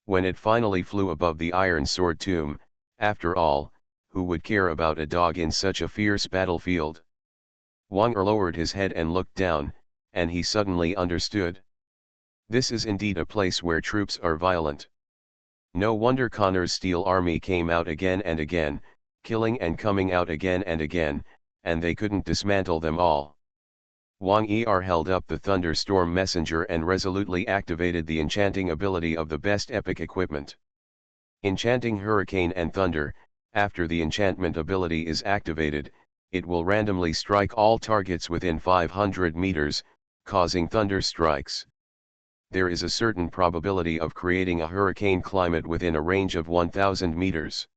When it finally flew above the iron sword tomb, after all, who would care about a dog in such a fierce battlefield? Wang Er lowered his head and looked down, and he suddenly understood. This is indeed a place where troops are violent. No wonder Connor's steel army came out again and again, killing and coming out again and again, and they couldn't dismantle them all. Wang Er held up the thunderstorm messenger and resolutely activated the enchanting ability of the best epic equipment. Enchanting Hurricane and Thunder. After the enchantment ability is activated, it will randomly strike all targets within 500 meters, causing thunder strikes. There is a certain probability of creating a hurricane climate within a range of 1000 meters.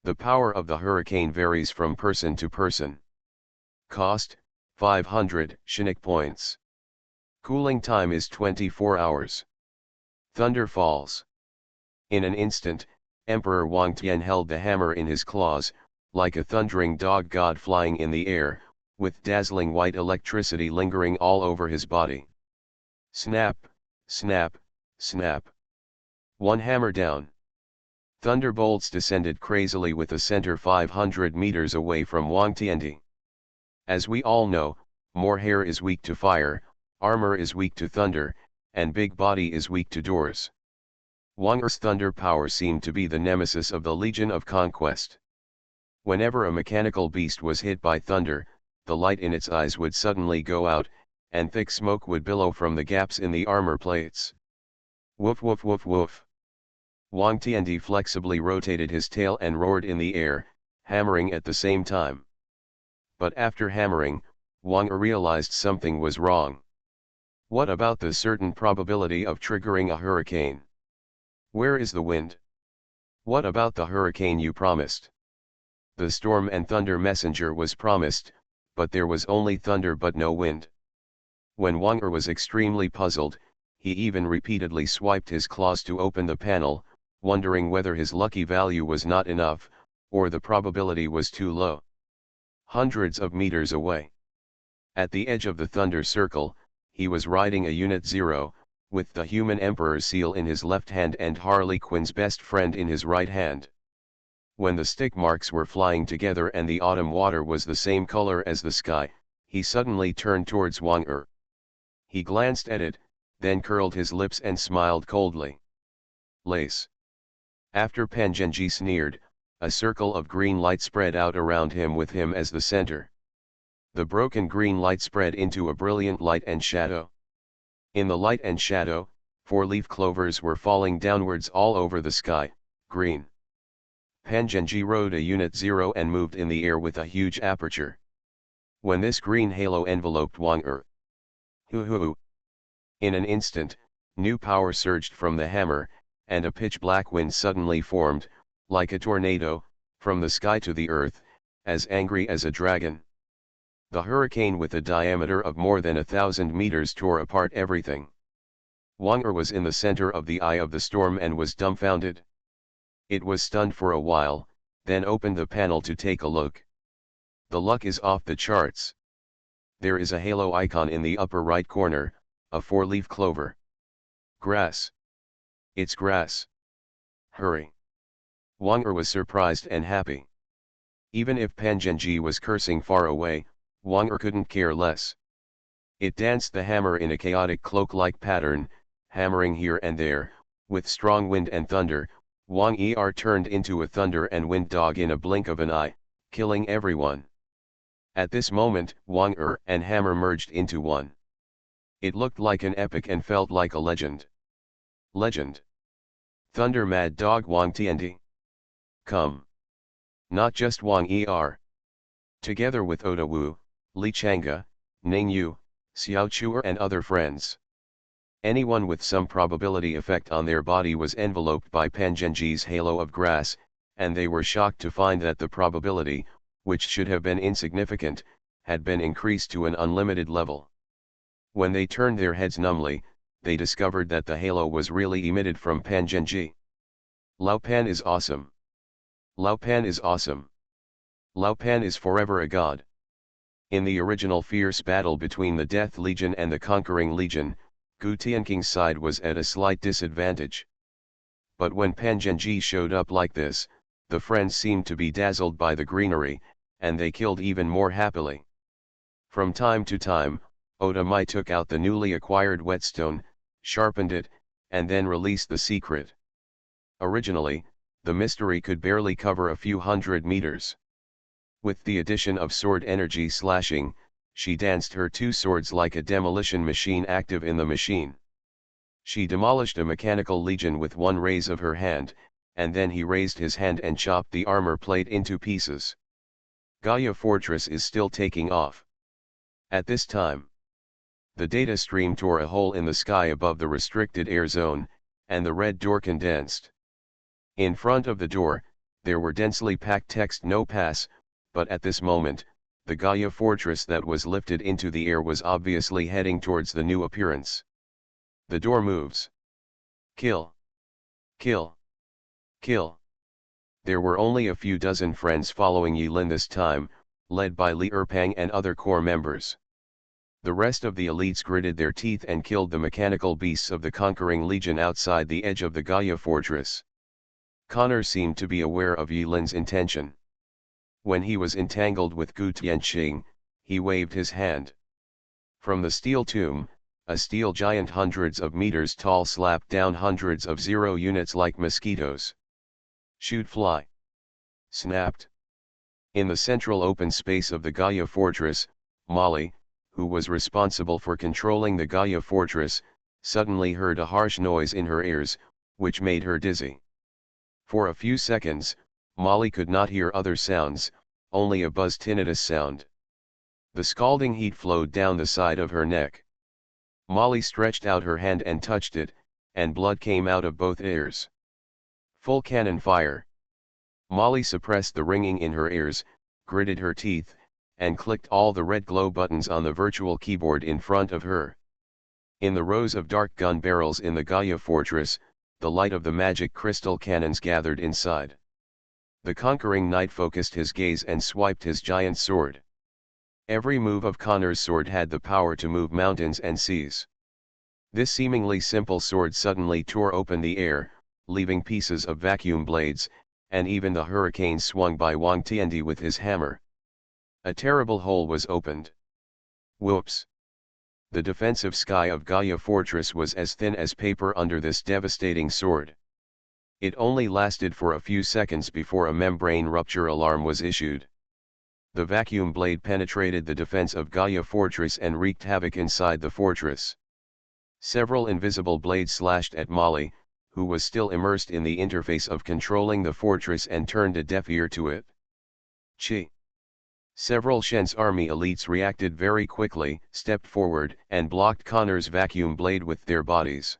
The power of the hurricane varies from person to person. Cost, 500 Chinook points. Cooling time is 24 hours. Thunder falls. In an instant, Emperor Wang Tian held the hammer in his claws, like a thundering dog god flying in the air, with dazzling white electricity lingering all over his body. Snap, snap, snap. One hammer down. Thunderbolts descended crazily with a center 500 meters away from Wang Tiandi. As we all know, more hair is weak to fire, armor is weak to thunder, and big body is weak to doors. Wang Er's thunder power seemed to be the nemesis of the Legion of Conquest. Whenever a mechanical beast was hit by thunder, the light in its eyes would suddenly go out, and thick smoke would billow from the gaps in the armor plates. Woof woof woof woof. Wang Tiandi flexibly rotated his tail and roared in the air, hammering at the same time. But after hammering, Wang realized something was wrong. What about the certain probability of triggering a hurricane? Where is the wind? What about the hurricane you promised? The storm and thunder messenger was promised, but there was only thunder but no wind. When Wang was extremely puzzled, he even repeatedly swiped his claws to open the panel, wondering whether his lucky value was not enough, or the probability was too low. Hundreds of meters away. At the edge of the thunder circle, he was riding a Unit 0, with the human Emperor's seal in his left hand and Harley Quinn's best friend in his right hand. When the stick marks were flying together and the autumn water was the same color as the sky, he suddenly turned towards Wang Er. He glanced at it, then curled his lips and smiled coldly. Lace. After Pan Zhenji sneered, a circle of green light spread out around him with him as the center. The broken green light spread into a brilliant light and shadow. In the light and shadow, 4-leaf clovers were falling downwards all over the sky, green. Pan Zhenji rode a Unit 0 and moved in the air with a huge aperture. When this green halo enveloped Wang Er. Hoo-hoo! In an instant, new power surged from the hammer, and a pitch-black wind suddenly formed, like a tornado, from the sky to the earth, as angry as a dragon. The hurricane with a diameter of more than 1,000 meters tore apart everything. Wang Er was in the center of the eye of the storm and was dumbfounded. It was stunned for a while, then opened the panel to take a look. The luck is off the charts. There is a halo icon in the upper right corner, a 4-leaf clover. Grass. It's grass. Hurry. Wang Er was surprised and happy. Even if Pan Zhenji was cursing far away, Wang Er couldn't care less. It danced the hammer in a chaotic cloak-like pattern, hammering here and there, with strong wind and thunder. Wang Er turned into a thunder and wind dog in a blink of an eye, killing everyone. At this moment, Wang Er and hammer merged into one. It looked like an epic and felt like a legend. Legend. Thunder Mad Dog Wang Tiandi. Come. Not just Wang Er. Together with Oda Wu, Li Chang'e, Ning Yu, Xiao Chuer and other friends. Anyone with some probability effect on their body was enveloped by Pan Zhenji's halo of grass, and they were shocked to find that the probability, which should have been insignificant, had been increased to an unlimited level. When they turned their heads numbly, they discovered that the halo was really emitted from Pan Zhenji. Lao Pan is awesome. Lao Pan is awesome. Lao Pan is forever a god. In the original fierce battle between the Death Legion and the Conquering Legion, Gu Tianking's side was at a slight disadvantage. But when Pan Zhenji showed up like this, the friends seemed to be dazzled by the greenery, and they killed even more happily. From time to time, Oda Mai took out the newly acquired whetstone, sharpened it, and then released the secret. Originally, the mystery could barely cover a few hundred meters. With the addition of sword energy slashing, she danced her two swords like a demolition machine active in the machine. She demolished a mechanical legion with one raise of her hand, and then he raised his hand and chopped the armor plate into pieces. Gaia Fortress is still taking off. At this time, the data stream tore a hole in the sky above the restricted air zone, and the red door condensed. In front of the door, there were densely packed text "No Pass," but at this moment, the Gaia Fortress that was lifted into the air was obviously heading towards the new appearance. The door moves. Kill. Kill. Kill. There were only a few dozen friends following Yilin this time, led by Li Erpang and other core members. The rest of the elites gritted their teeth and killed the mechanical beasts of the Conquering Legion outside the edge of the Gaia Fortress. Connor seemed to be aware of Yilin's intention. When he was entangled with Gu Tianqing, he waved his hand. From the steel tomb, a steel giant hundreds of meters tall slapped down hundreds of zero units like mosquitoes. Shoot fly. Snapped. In the central open space of the Gaia Fortress, Molly, who was responsible for controlling the Gaia Fortress, suddenly heard a harsh noise in her ears, which made her dizzy. For a few seconds, Molly could not hear other sounds, only a buzz tinnitus sound. The scalding heat flowed down the side of her neck. Molly stretched out her hand and touched it, and blood came out of both ears. Full cannon fire. Molly suppressed the ringing in her ears, gritted her teeth, and clicked all the red glow buttons on the virtual keyboard in front of her. In the rows of dark gun barrels in the Gaia Fortress, the light of the magic crystal cannons gathered inside. The conquering knight focused his gaze and swiped his giant sword. Every move of Connor's sword had the power to move mountains and seas. This seemingly simple sword suddenly tore open the air, leaving pieces of vacuum blades, and even the hurricane swung by Wang Tiandi with his hammer. A terrible hole was opened. Whoops! The defensive sky of Gaia Fortress was as thin as paper under this devastating sword. It only lasted for a few seconds before a membrane rupture alarm was issued. The vacuum blade penetrated the defense of Gaia Fortress and wreaked havoc inside the fortress. Several invisible blades slashed at Molly, who was still immersed in the interface of controlling the fortress and turned a deaf ear to it. Chi! Several Shen's army elites reacted very quickly, stepped forward, and blocked Connor's vacuum blade with their bodies.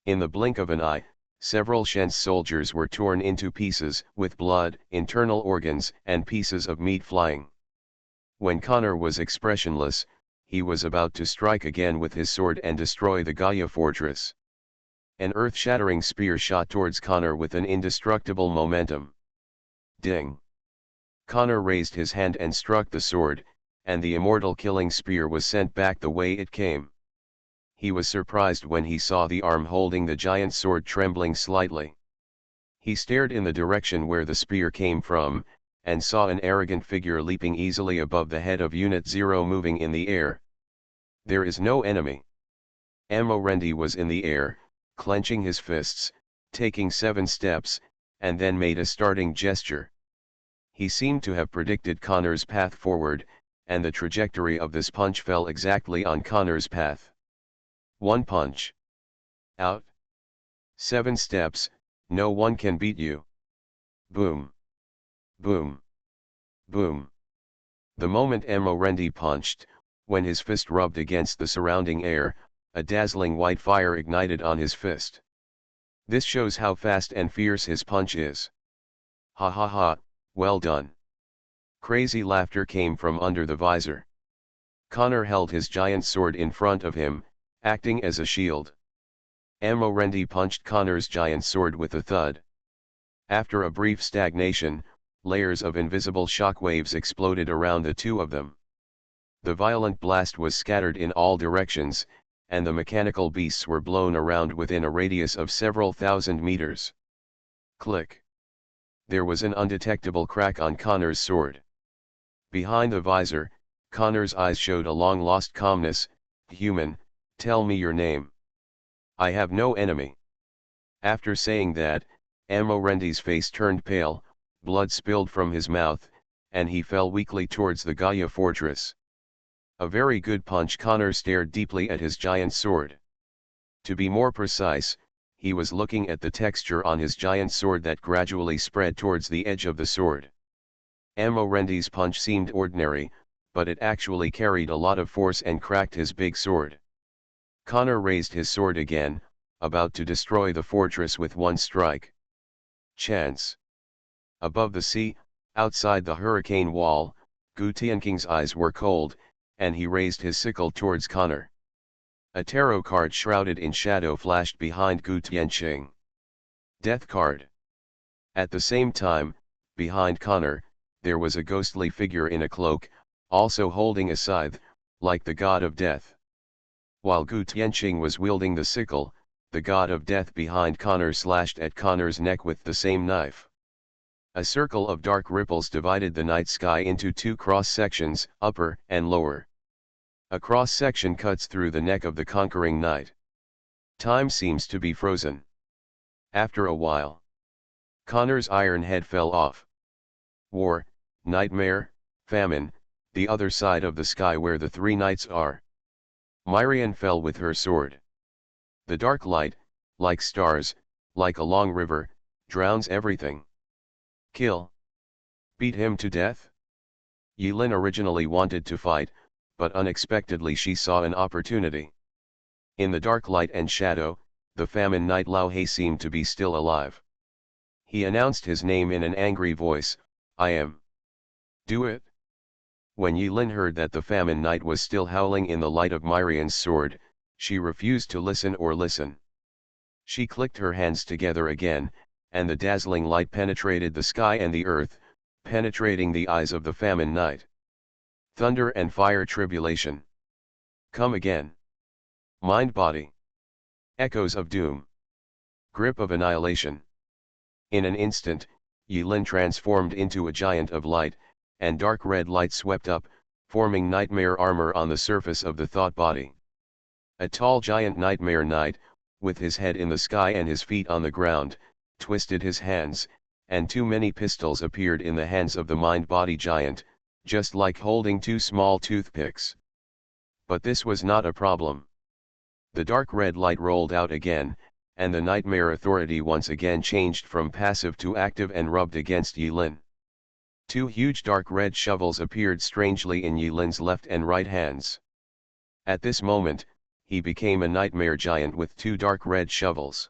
In the blink of an eye, several Shen's soldiers were torn into pieces, with blood, internal organs, and pieces of meat flying. When Connor was expressionless, he was about to strike again with his sword and destroy the Gaia Fortress. An earth-shattering spear shot towards Connor with an indestructible momentum. Ding! Connor raised his hand and struck the sword, and the immortal killing spear was sent back the way it came. He was surprised when he saw the arm holding the giant sword trembling slightly. He stared in the direction where the spear came from, and saw an arrogant figure leaping easily above the head of Unit 0 moving in the air. There is no enemy. Amorendi was in the air, clenching his fists, taking 7 steps, and then made a starting gesture. He seemed to have predicted Connor's path forward, and the trajectory of this punch fell exactly on Connor's path. 1 punch. Out. 7 steps, no one can beat you. Boom. Boom. Boom. The moment Amorendi punched, when his fist rubbed against the surrounding air, a dazzling white fire ignited on his fist. This shows how fast and fierce his punch is. Ha ha ha, well done. Crazy laughter came from under the visor. Connor held his giant sword in front of him, acting as a shield. Amorendi punched Connor's giant sword with a thud. After a brief stagnation, layers of invisible shockwaves exploded around the two of them. The violent blast was scattered in all directions, and the mechanical beasts were blown around within a radius of several thousand meters. Click. There was an undetectable crack on Connor's sword. Behind the visor, Connor's eyes showed a long-lost calmness. Human, tell me your name. I have no enemy. After saying that, Amorendi's face turned pale, blood spilled from his mouth, and he fell weakly towards the Gaia fortress. A very good punch. Connor stared deeply at his giant sword. To be more precise, he was looking at the texture on his giant sword that gradually spread towards the edge of the sword. Amorendi's punch seemed ordinary, but it actually carried a lot of force and cracked his big sword. Connor raised his sword again, about to destroy the fortress with one strike. Chance. Above the sea, outside the hurricane wall, Gu Tianqing's eyes were cold, and he raised his sickle towards Connor. A tarot card shrouded in shadow flashed behind Gu Tianqing. Death card. At the same time, behind Connor, there was a ghostly figure in a cloak, also holding a scythe, like the god of death. While Gu Tianqing was wielding the sickle, the god of death behind Connor slashed at Connor's neck with the same knife. A circle of dark ripples divided the night sky into 2 cross-sections, upper and lower. A cross-section cuts through the neck of the conquering knight. Time seems to be frozen. After a while, Connor's iron head fell off. War, nightmare, famine, the other side of the sky where the 3 knights are. Myrian fell with her sword. The dark light, like stars, like a long river, drowns everything. Kill. Beat him to death? Yilin originally wanted to fight, but unexpectedly she saw an opportunity. In the dark light and shadow, the famine knight Lao He seemed to be still alive. He announced his name in an angry voice, I am. Do it. When Yilin heard that the famine knight was still howling in the light of Myrian's sword, she refused to listen or listen. She clicked her hands together again, and the dazzling light penetrated the sky and the earth, penetrating the eyes of the famine knight. Thunder and fire tribulation. Come again. Mind-body. Echoes of doom. Grip of annihilation. In an instant, Yilin transformed into a giant of light, and dark red light swept up, forming nightmare armor on the surface of the thought body. A tall giant nightmare knight, with his head in the sky and his feet on the ground, twisted his hands, and 2 many pistols appeared in the hands of the mind-body giant, just like holding 2 small toothpicks. But this was not a problem. The dark red light rolled out again, and the nightmare authority once again changed from passive to active and rubbed against Yilin. 2 huge dark red shovels appeared strangely in Yilin's left and right hands. At this moment, he became a nightmare giant with 2 dark red shovels.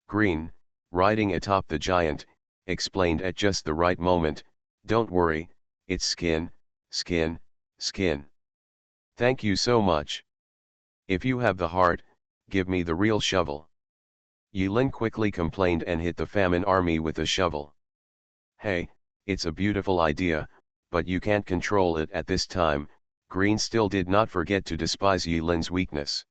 Green, riding atop the giant, explained at just the right moment, don't worry, it's skin, skin, skin. Thank you so much. If you have the heart, give me the real shovel. Yilin quickly complained and hit the famine army with a shovel. Hey, it's a beautiful idea, but you can't control it at this time. Green still did not forget to despise Yilin's weakness.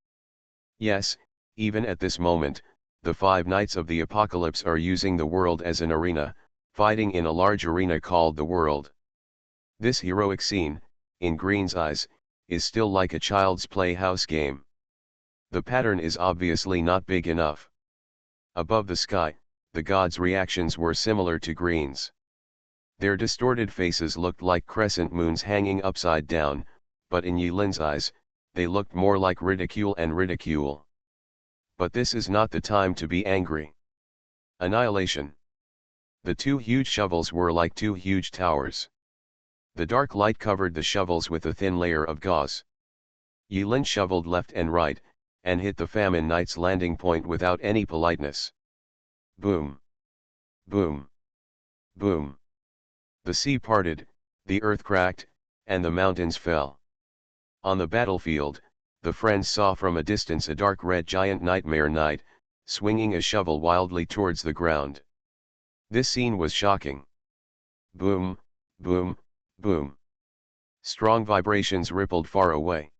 Yes, even at this moment, the 5 knights of the apocalypse are using the world as an arena, fighting in a large arena called the world. This heroic scene, in Green's eyes, is still like a child's playhouse game. The pattern is obviously not big enough. Above the sky, the gods' reactions were similar to Green's. Their distorted faces looked like crescent moons hanging upside down, but in Yilin's eyes, they looked more like ridicule and ridicule. But this is not the time to be angry. Annihilation. The two huge shovels were like two huge towers. The dark light covered the shovels with a thin layer of gauze. Yilin shoveled left and right, and hit the Famine Knight's landing point without any politeness. Boom! Boom! Boom! The sea parted, the earth cracked, and the mountains fell. On the battlefield, the friends saw from a distance a dark red giant Nightmare Knight, swinging a shovel wildly towards the ground. This scene was shocking. Boom, boom, boom. Strong vibrations rippled far away.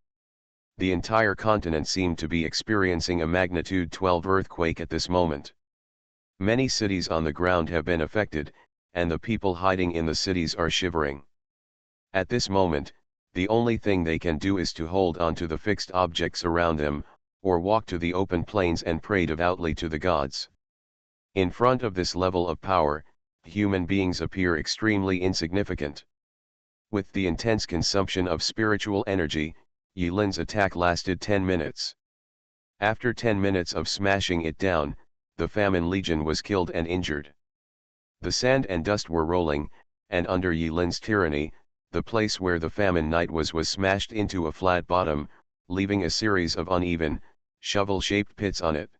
The entire continent seemed to be experiencing a magnitude 12 earthquake at this moment. Many cities on the ground have been affected, and the people hiding in the cities are shivering. At this moment, the only thing they can do is to hold on to the fixed objects around them, or walk to the open plains and pray devoutly to the gods. In front of this level of power, human beings appear extremely insignificant. With the intense consumption of spiritual energy, Yilin's attack lasted 10 minutes. After 10 minutes of smashing it down, the Famine Legion was killed and injured. The sand and dust were rolling, and under Yilin's tyranny, the place where the Famine Knight was smashed into a flat bottom, leaving a series of uneven, shovel-shaped pits on it.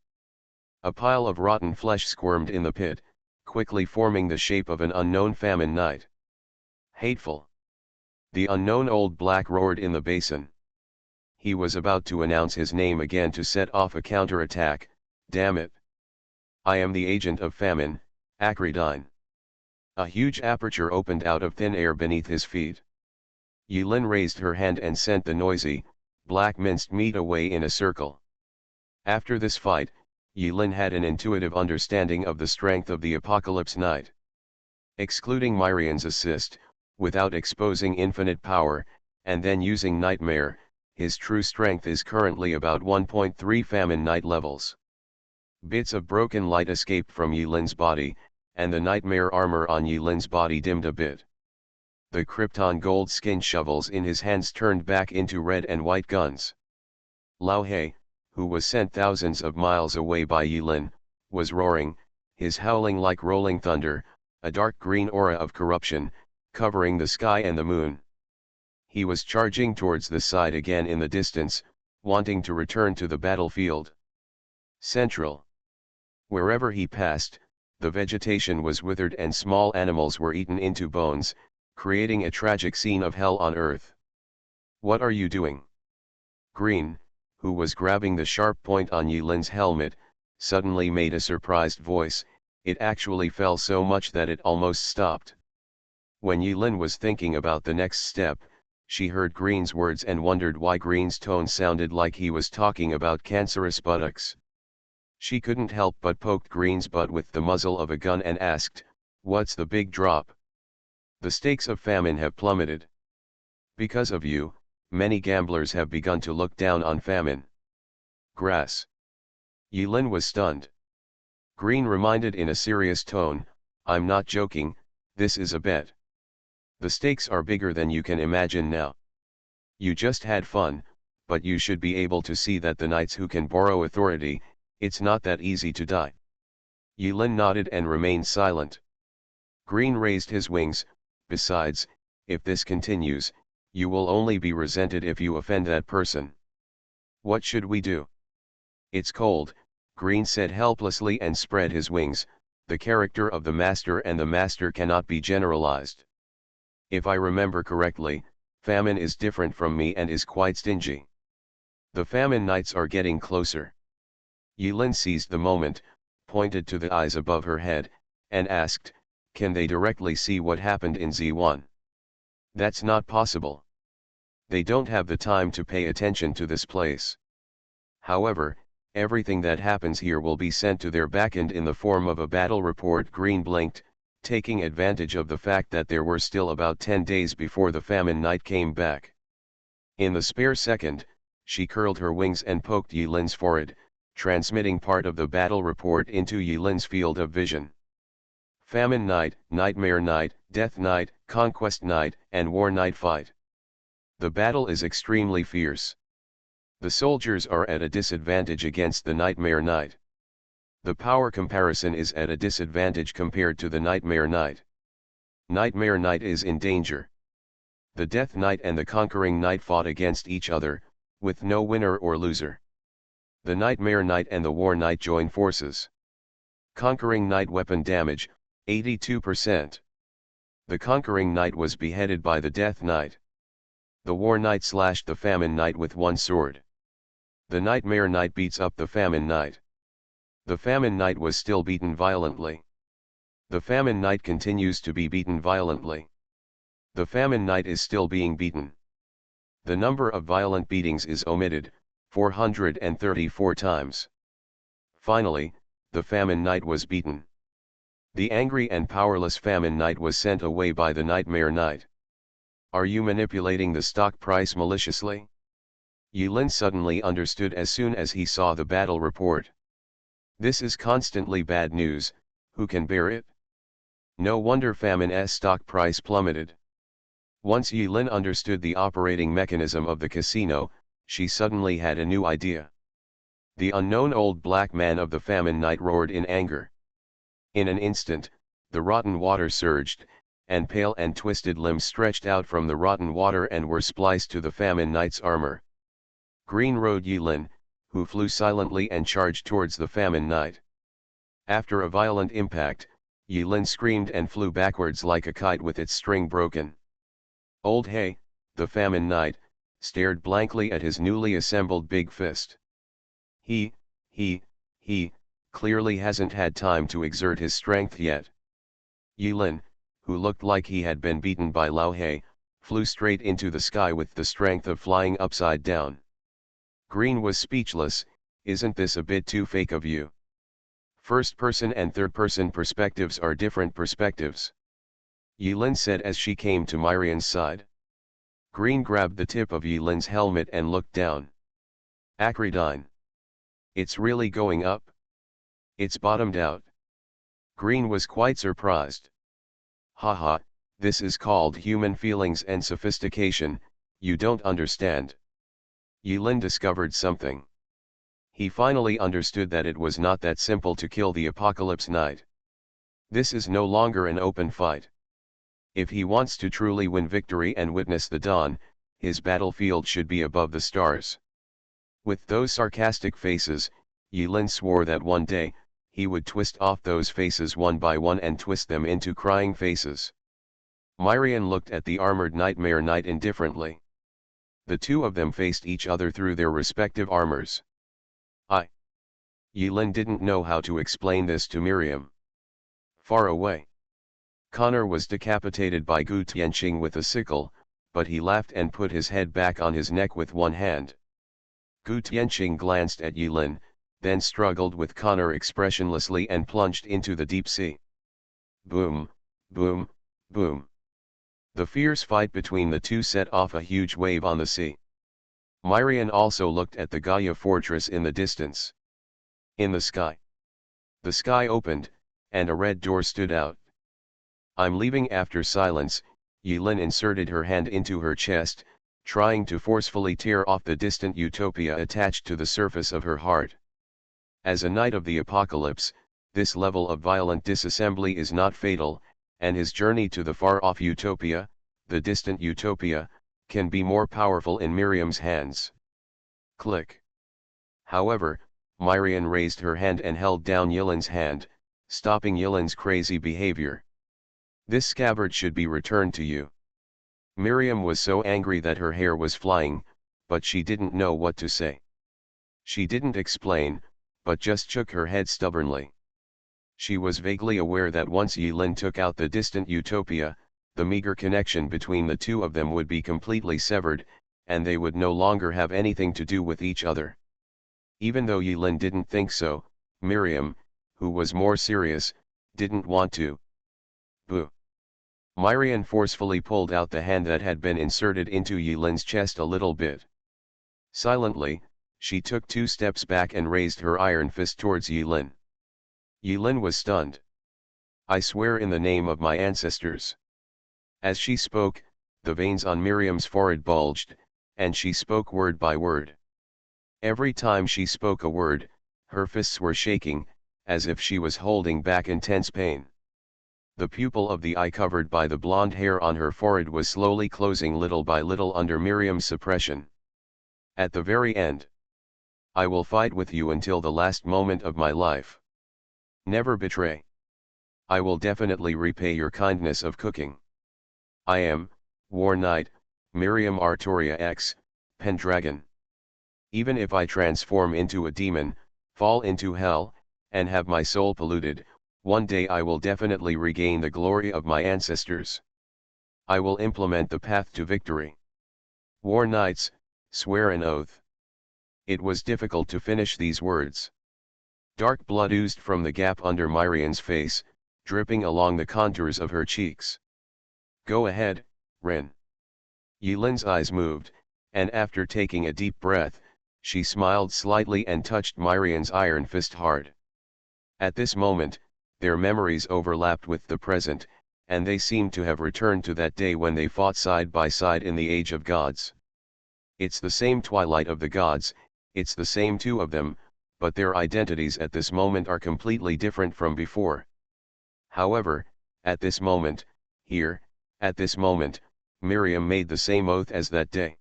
A pile of rotten flesh squirmed in the pit, quickly forming the shape of an unknown Famine Knight. Hateful! The unknown old black roared in the basin. He was about to announce his name again to set off a counterattack. Damn it! I am the agent of famine, Acridine. A huge aperture opened out of thin air beneath his feet. Yilin raised her hand and sent the noisy, black minced meat away in a circle. After this fight, Yilin had an intuitive understanding of the strength of the Apocalypse Knight. Excluding Myrian's assist, without exposing infinite power, and then using Nightmare, his true strength is currently about 1.3 Famine Knight levels. Bits of broken light escaped from Yilin's body, and the Nightmare armor on Yilin's body dimmed a bit. The Krypton gold skin shovels in his hands turned back into red and white guns. Lao He, who was sent thousands of miles away by Yilin, was roaring, his howling like rolling thunder, a dark green aura of corruption, covering the sky and the moon. He was charging towards the side again in the distance, wanting to return to the battlefield. Central. Wherever he passed, the vegetation was withered and small animals were eaten into bones, creating a tragic scene of hell on earth. What are you doing? Green, who was grabbing the sharp point on Yilin's helmet, suddenly made a surprised voice. It actually fell so much that it almost stopped. When Yilin was thinking about the next step, she heard Green's words and wondered why Green's tone sounded like he was talking about cancerous buttocks. She couldn't help but poked Green's butt with the muzzle of a gun and asked, "What's the big drop?" "The stakes of famine have plummeted. Because of you, many gamblers have begun to look down on famine." Grass. Yilin was stunned. Green reminded in a serious tone, "I'm not joking, this is a bet. The stakes are bigger than you can imagine now. You just had fun, but you should be able to see that the knights who can borrow authority, it's not that easy to die." Yilin nodded and remained silent. Green raised his wings. "Besides, if this continues, you will only be resented if you offend that person. What should we do?" "It's cold," Green said helplessly and spread his wings. "The character of the master and the master cannot be generalized. If I remember correctly, famine is different from me and is quite stingy. The famine knights are getting closer." Yilin seized the moment, pointed to the eyes above her head, and asked, "Can they directly see what happened in Z1? "That's not possible. They don't have the time to pay attention to this place. However, everything that happens here will be sent to their backend in the form of a battle report." Green blinked, taking advantage of the fact that there were still about 10 days before the Famine Knight came back. In the spare second, she curled her wings and poked Yilin's forehead, transmitting part of the battle report into Yilin's field of vision. Famine Night, Nightmare Night, Death Night, Conquest Night, and War Night fight. The battle is extremely fierce. The soldiers are at a disadvantage against the Nightmare Night. The power comparison is at a disadvantage compared to the Nightmare Night. Nightmare Night is in danger. The Death Knight and the Conquering Knight fought against each other, with no winner or loser. The Nightmare Knight and the War Knight join forces. Conquering Knight weapon damage, 82%. The Conquering Knight was beheaded by the Death Knight. The War Knight slashed the Famine Knight with one sword. The Nightmare Knight beats up the Famine Knight. The Famine Knight was still beaten violently. The Famine Knight continues to be beaten violently. The Famine Knight is still being beaten. The number of violent beatings is omitted, 434 times. Finally, the Famine Knight was beaten. The angry and powerless Famine Knight was sent away by the Nightmare Knight. Are you manipulating the stock price maliciously? Yilin suddenly understood as soon as he saw the battle report. This is constantly bad news, who can bear it? No wonder Famine's stock price plummeted. Once Yilin understood the operating mechanism of the casino, she suddenly had a new idea. The unknown old black man of the Famine Knight roared in anger. In an instant, the rotten water surged, and pale and twisted limbs stretched out from the rotten water and were spliced to the Famine Knight's armor. Green rode Yilin, who flew silently and charged towards the Famine Knight. After a violent impact, Yilin screamed and flew backwards like a kite with its string broken. Old Hay, the Famine Knight, stared blankly at his newly assembled big fist. He clearly hasn't had time to exert his strength yet. Yilin, who looked like he had been beaten by Lao He, flew straight into the sky with the strength of flying upside down. Green was speechless. Isn't this a bit too fake of you? First-person and third-person perspectives are different perspectives. Yilin said as she came to Myrian's side. Green grabbed the tip of Yilin's helmet and looked down. Acridine. It's really going up? It's bottomed out. Green was quite surprised. Haha, this is called human feelings and sophistication, you don't understand. Yilin discovered something. He finally understood that it was not that simple to kill the Apocalypse Knight. This is no longer an open fight. If he wants to truly win victory and witness the dawn, his battlefield should be above the stars. With those sarcastic faces, Yilin swore that one day, he would twist off those faces one by one and twist them into crying faces. Myrian looked at the armored Nightmare Knight indifferently. The two of them faced each other through their respective armors. Yilin didn't know how to explain this to Miriam. Far away, Connor was decapitated by Gu Tianqing with a sickle, but he laughed and put his head back on his neck with one hand. Gu Tianqing glanced at Yilin, then struggled with Connor expressionlessly and plunged into the deep sea. Boom, boom, boom. The fierce fight between the two set off a huge wave on the sea. Myrian also looked at the Gaia fortress in the distance. In the sky. The sky opened, and a red door stood out. I'm leaving. After silence, Yilin inserted her hand into her chest, trying to forcefully tear off the distant utopia attached to the surface of her heart. As a knight of the apocalypse, this level of violent disassembly is not fatal, and his journey to the far-off utopia, the distant utopia, can be more powerful in Miriam's hands. Click. However, Myrian raised her hand and held down Yilin's hand, stopping Yilin's crazy behavior. This scabbard should be returned to you. Miriam was so angry that her hair was flying, but she didn't know what to say. She didn't explain, but just shook her head stubbornly. She was vaguely aware that once Yilin took out the distant utopia, the meager connection between the two of them would be completely severed, and they would no longer have anything to do with each other. Even though Yilin didn't think so, Miriam, who was more serious, didn't want to. Boo. Myrian forcefully pulled out the hand that had been inserted into Yilin's chest a little bit. Silently, she took 2 steps back and raised her iron fist towards Yilin. Yilin was stunned. "I swear in the name of my ancestors." As she spoke, the veins on Miriam's forehead bulged, and she spoke word by word. Every time she spoke a word, her fists were shaking, as if she was holding back intense pain. The pupil of the eye covered by the blonde hair on her forehead was slowly closing little by little under Miriam's suppression. At the very end. "I will fight with you until the last moment of my life. Never betray. I will definitely repay your kindness of cooking. I am, War Knight, Miriam Artoria X, Pendragon. Even if I transform into a demon, fall into hell, and have my soul polluted, one day I will definitely regain the glory of my ancestors. I will implement the path to victory. War Knights, swear an oath." It was difficult to finish these words. Dark blood oozed from the gap under Myrian's face, dripping along the contours of her cheeks. "Go ahead, Rin." Yilin's eyes moved, and after taking a deep breath, she smiled slightly and touched Myrian's iron fist hard. At this moment, their memories overlapped with the present, and they seemed to have returned to that day when they fought side by side in the Age of Gods. It's the same twilight of the gods, it's the same 2 of them, but their identities at this moment are completely different from before. However, at this moment, here, at this moment, Miriam made the same oath as that day.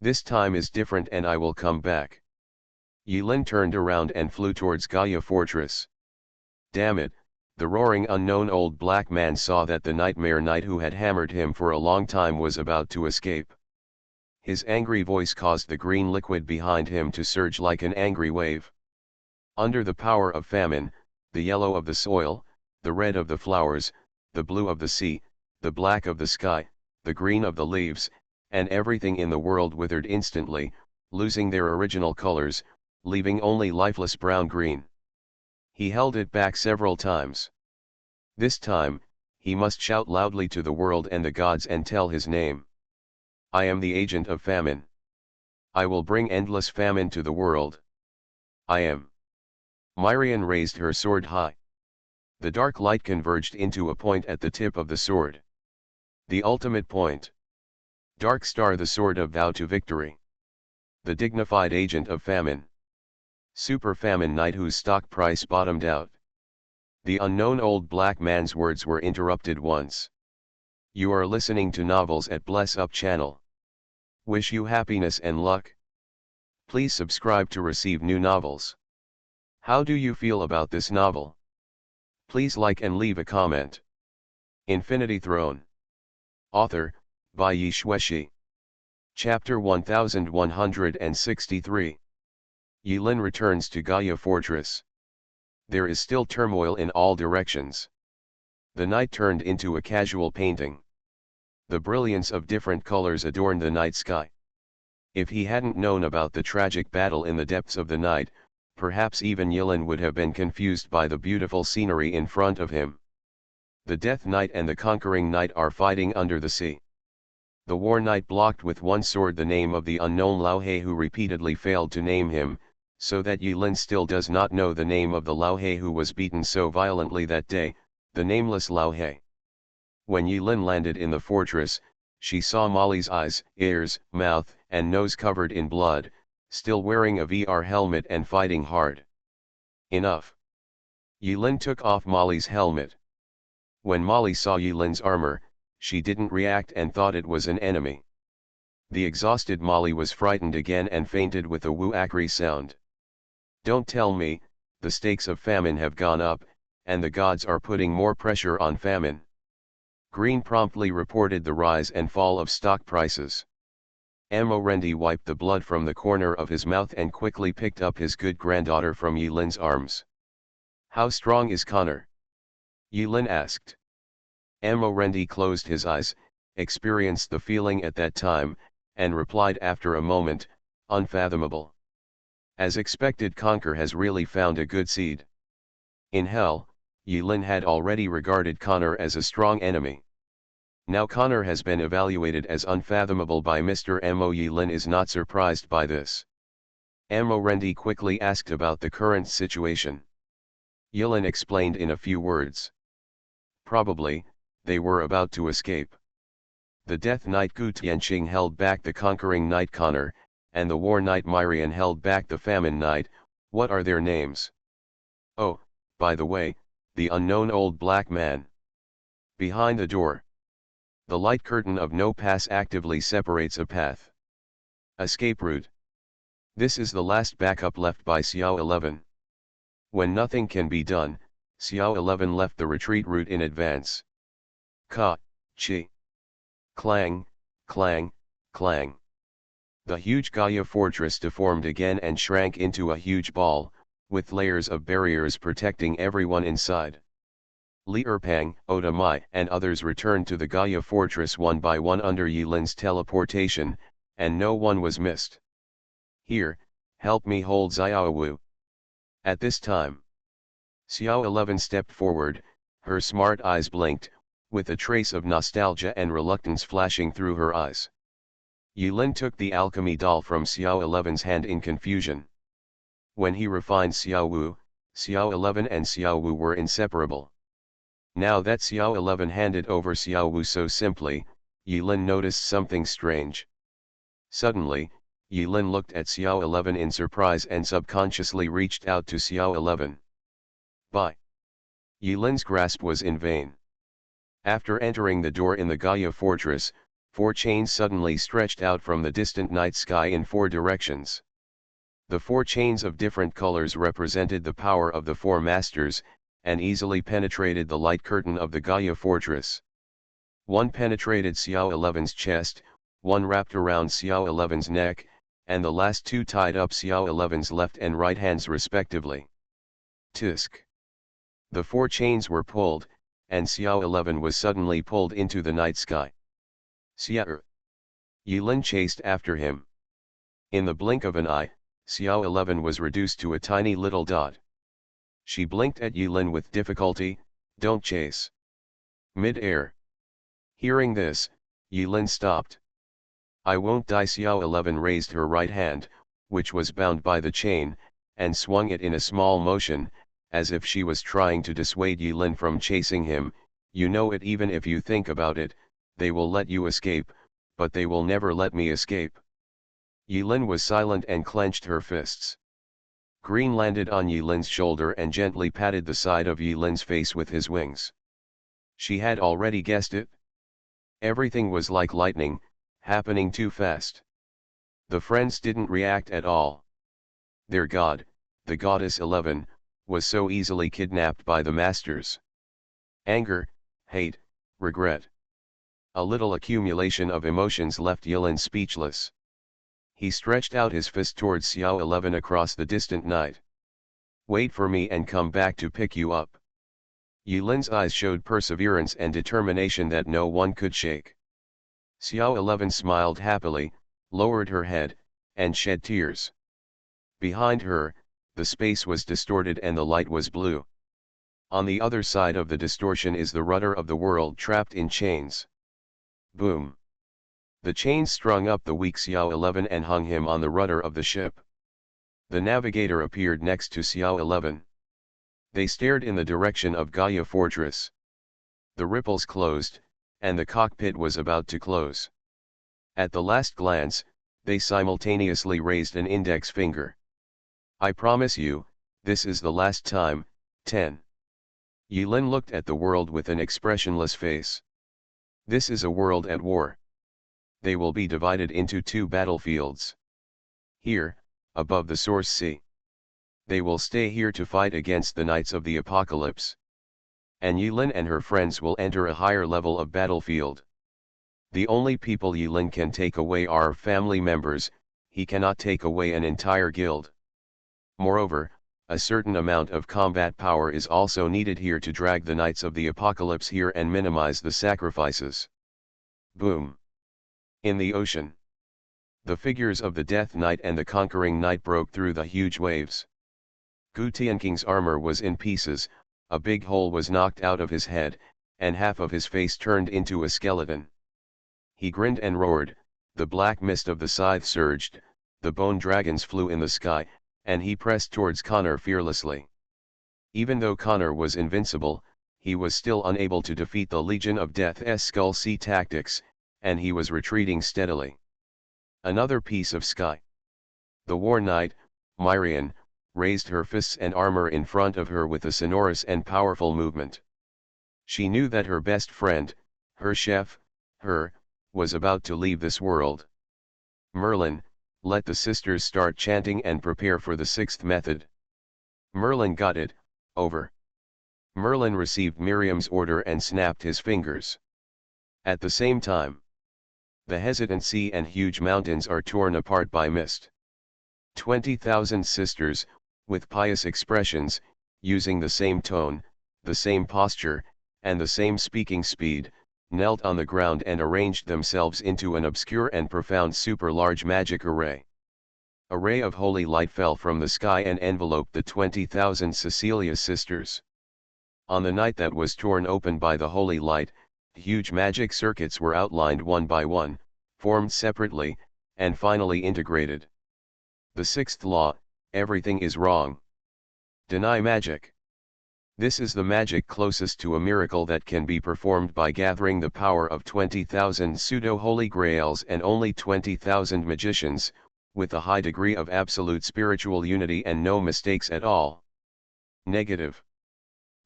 "This time is different and I will come back." Yilin turned around and flew towards Gaia Fortress. Damn it, the roaring unknown old black man saw that the nightmare knight who had hammered him for a long time was about to escape. His angry voice caused the green liquid behind him to surge like an angry wave. Under the power of famine, the yellow of the soil, the red of the flowers, the blue of the sea, the black of the sky, the green of the leaves, and everything in the world withered instantly, losing their original colors, leaving only lifeless brown-green. He held it back several times. This time, he must shout loudly to the world and the gods and tell his name. "I am the agent of famine. I will bring endless famine to the world. I am." Myrian raised her sword high. The dark light converged into a point at the tip of the sword. The ultimate point. Dark Star, the sword of vow to victory. The dignified agent of famine. Super famine knight whose stock price bottomed out. The unknown old black man's words were interrupted once. "You are listening to Novels at Bless Up channel. Wish you happiness and luck. Please subscribe to receive new novels. How do you feel about this novel? Please like and leave a comment." Infinity Throne. Author, Bai Yi Xueshi. Chapter 1163. Yilin returns to Gaia Fortress. There is still turmoil in all directions. The night turned into a casual painting. The brilliance of different colors adorned the night sky. If he hadn't known about the tragic battle in the depths of the night, perhaps even Yilin would have been confused by the beautiful scenery in front of him. The Death Knight and the Conquering Knight are fighting under the sea. The War Knight blocked with one sword the name of the unknown Lao He who repeatedly failed to name him, so that Yilin still does not know the name of the Lao He who was beaten so violently that day, the nameless Lao He. When Yilin landed in the fortress, she saw Molly's eyes, ears, mouth, and nose covered in blood, still wearing a VR helmet and fighting hard. Enough. Yilin took off Molly's helmet. When Molly saw Yilin's armor, she didn't react and thought it was an enemy. The exhausted Molly was frightened again and fainted with a woo-acry sound. Don't tell me, the stakes of famine have gone up, and the gods are putting more pressure on famine. Green promptly reported the rise and fall of stock prices. Amorendi wiped the blood from the corner of his mouth and quickly picked up his good granddaughter from Yilin's arms. "How strong is Connor?" Yilin asked. Amorendi closed his eyes, experienced the feeling at that time, and replied after a moment, "Unfathomable. As expected, Conquer has really found a good seed." In hell, Yilin had already regarded Connor as a strong enemy. Now Connor has been evaluated as unfathomable by Mr. Mo. Yilin is not surprised by this. Mo Rendi quickly asked about the current situation. Yilin explained in a few words. Probably, they were about to escape. The Death Knight Gu Tianqing held back the Conquering Knight Connor, and the War Knight Myrian held back the Famine Knight. What are their names? Oh, by the way, the unknown old black man. Behind the door. The light curtain of no pass actively separates a path. Escape route. This is the last backup left by Xiao 11. When nothing can be done, Xiao 11 left the retreat route in advance. Ka, chi. Clang, clang, clang. The huge Gaia fortress deformed again and shrank into a huge ball, with layers of barriers protecting everyone inside. Li Erpang, Oda Mai and others returned to the Gaia fortress one by one under Yilin's teleportation, and no one was missed. Here, help me hold Xiaowu. At this time, Xiao 11 stepped forward, her smart eyes blinked, with a trace of nostalgia and reluctance flashing through her eyes. Yilin took the alchemy doll from Xiao 11's hand in confusion. When he refined Xiaowu, Xiao 11 and Xiaowu were inseparable. Now that Xiao 11 handed over Xiaowu so simply, Yilin noticed something strange. Suddenly, Yilin looked at Xiao 11 in surprise and subconsciously reached out to Xiao 11. Bye. Yilin's grasp was in vain. After entering the door in the Gaia fortress, 4 chains suddenly stretched out from the distant night sky in 4 directions. The 4 chains of different colors represented the power of the 4 masters, and easily penetrated the light curtain of the Gaia fortress. One penetrated Xiao 11's chest, one wrapped around Xiao 11's neck, and the last 2 tied up Xiao 11's left and right hands respectively. Tisk. The 4 chains were pulled, and Xiao 11 was suddenly pulled into the night sky. Xiao. Yilin chased after him. In the blink of an eye, Xiao 11 was reduced to a tiny little dot. She blinked at Yilin with difficulty. Don't chase. Mid-air. Hearing this, Yilin stopped. I won't die. Xiao 11 raised her right hand, which was bound by the chain, and swung it in a small motion, as if she was trying to dissuade Yilin from chasing him. You know it. Even if you think about it, they will let you escape, but they will never let me escape. Yilin was silent and clenched her fists. Green landed on Yilin's shoulder and gently patted the side of Yilin's face with his wings. She had already guessed it. Everything was like lightning, happening too fast. The friends didn't react at all. Their god, the goddess 11, was so easily kidnapped by the masters. Anger, hate, regret. A little accumulation of emotions left Yilin speechless. He stretched out his fist towards Xiao 11 across the distant night. Wait for me and come back to pick you up. Yilin's eyes showed perseverance and determination that no one could shake. Xiao 11 smiled happily, lowered her head, and shed tears. Behind her, the space was distorted and the light was blue. On the other side of the distortion is the rudder of the world trapped in chains. Boom. The chains strung up the weak Xiao 11 and hung him on the rudder of the ship. The navigator appeared next to Xiao 11. They stared in the direction of Gaia Fortress. The ripples closed, and the cockpit was about to close. At the last glance, they simultaneously raised an index finger. I promise you, this is the last time. 10. Yilin looked at the world with an expressionless face. This is a world at war. They will be divided into 2 battlefields. Here, above the Source Sea. They will stay here to fight against the Knights of the Apocalypse. And Yilin and her friends will enter a higher level of battlefield. The only people Yilin can take away are family members. He cannot take away an entire guild. Moreover, a certain amount of combat power is also needed here to drag the Knights of the Apocalypse here and minimize the sacrifices. Boom. In the ocean. The figures of the Death Knight and the Conquering Knight broke through the huge waves. Gu Tianqing's armor was in pieces, a big hole was knocked out of his head, and half of his face turned into a skeleton. He grinned and roared, the black mist of the scythe surged, the bone dragons flew in the sky, and he pressed towards Connor fearlessly. Even though Connor was invincible, he was still unable to defeat the Legion of Death's Skull Sea tactics, and he was retreating steadily. Another piece of sky. The War Knight, Myrian, raised her fists and armor in front of her with a sonorous and powerful movement. She knew that her best friend, her chef, was about to leave this world. Merlin, let the sisters start chanting and prepare for the sixth method. Merlin got it, over. Merlin received Miriam's order and snapped his fingers. At the same time, the hesitant sea and huge mountains are torn apart by mist. 20,000 sisters, with pious expressions, using the same tone, the same posture, and the same speaking speed, knelt on the ground and arranged themselves into an obscure and profound super-large magic array. A ray of holy light fell from the sky and enveloped the 20,000 Cecilia sisters. On the night that was torn open by the holy light, huge magic circuits were outlined one by one, formed separately, and finally integrated. The sixth law, everything is wrong. Deny magic. This is the magic closest to a miracle that can be performed by gathering the power of 20,000 pseudo-holy grails and only 20,000 magicians, with a high degree of absolute spiritual unity and no mistakes at all. Negative.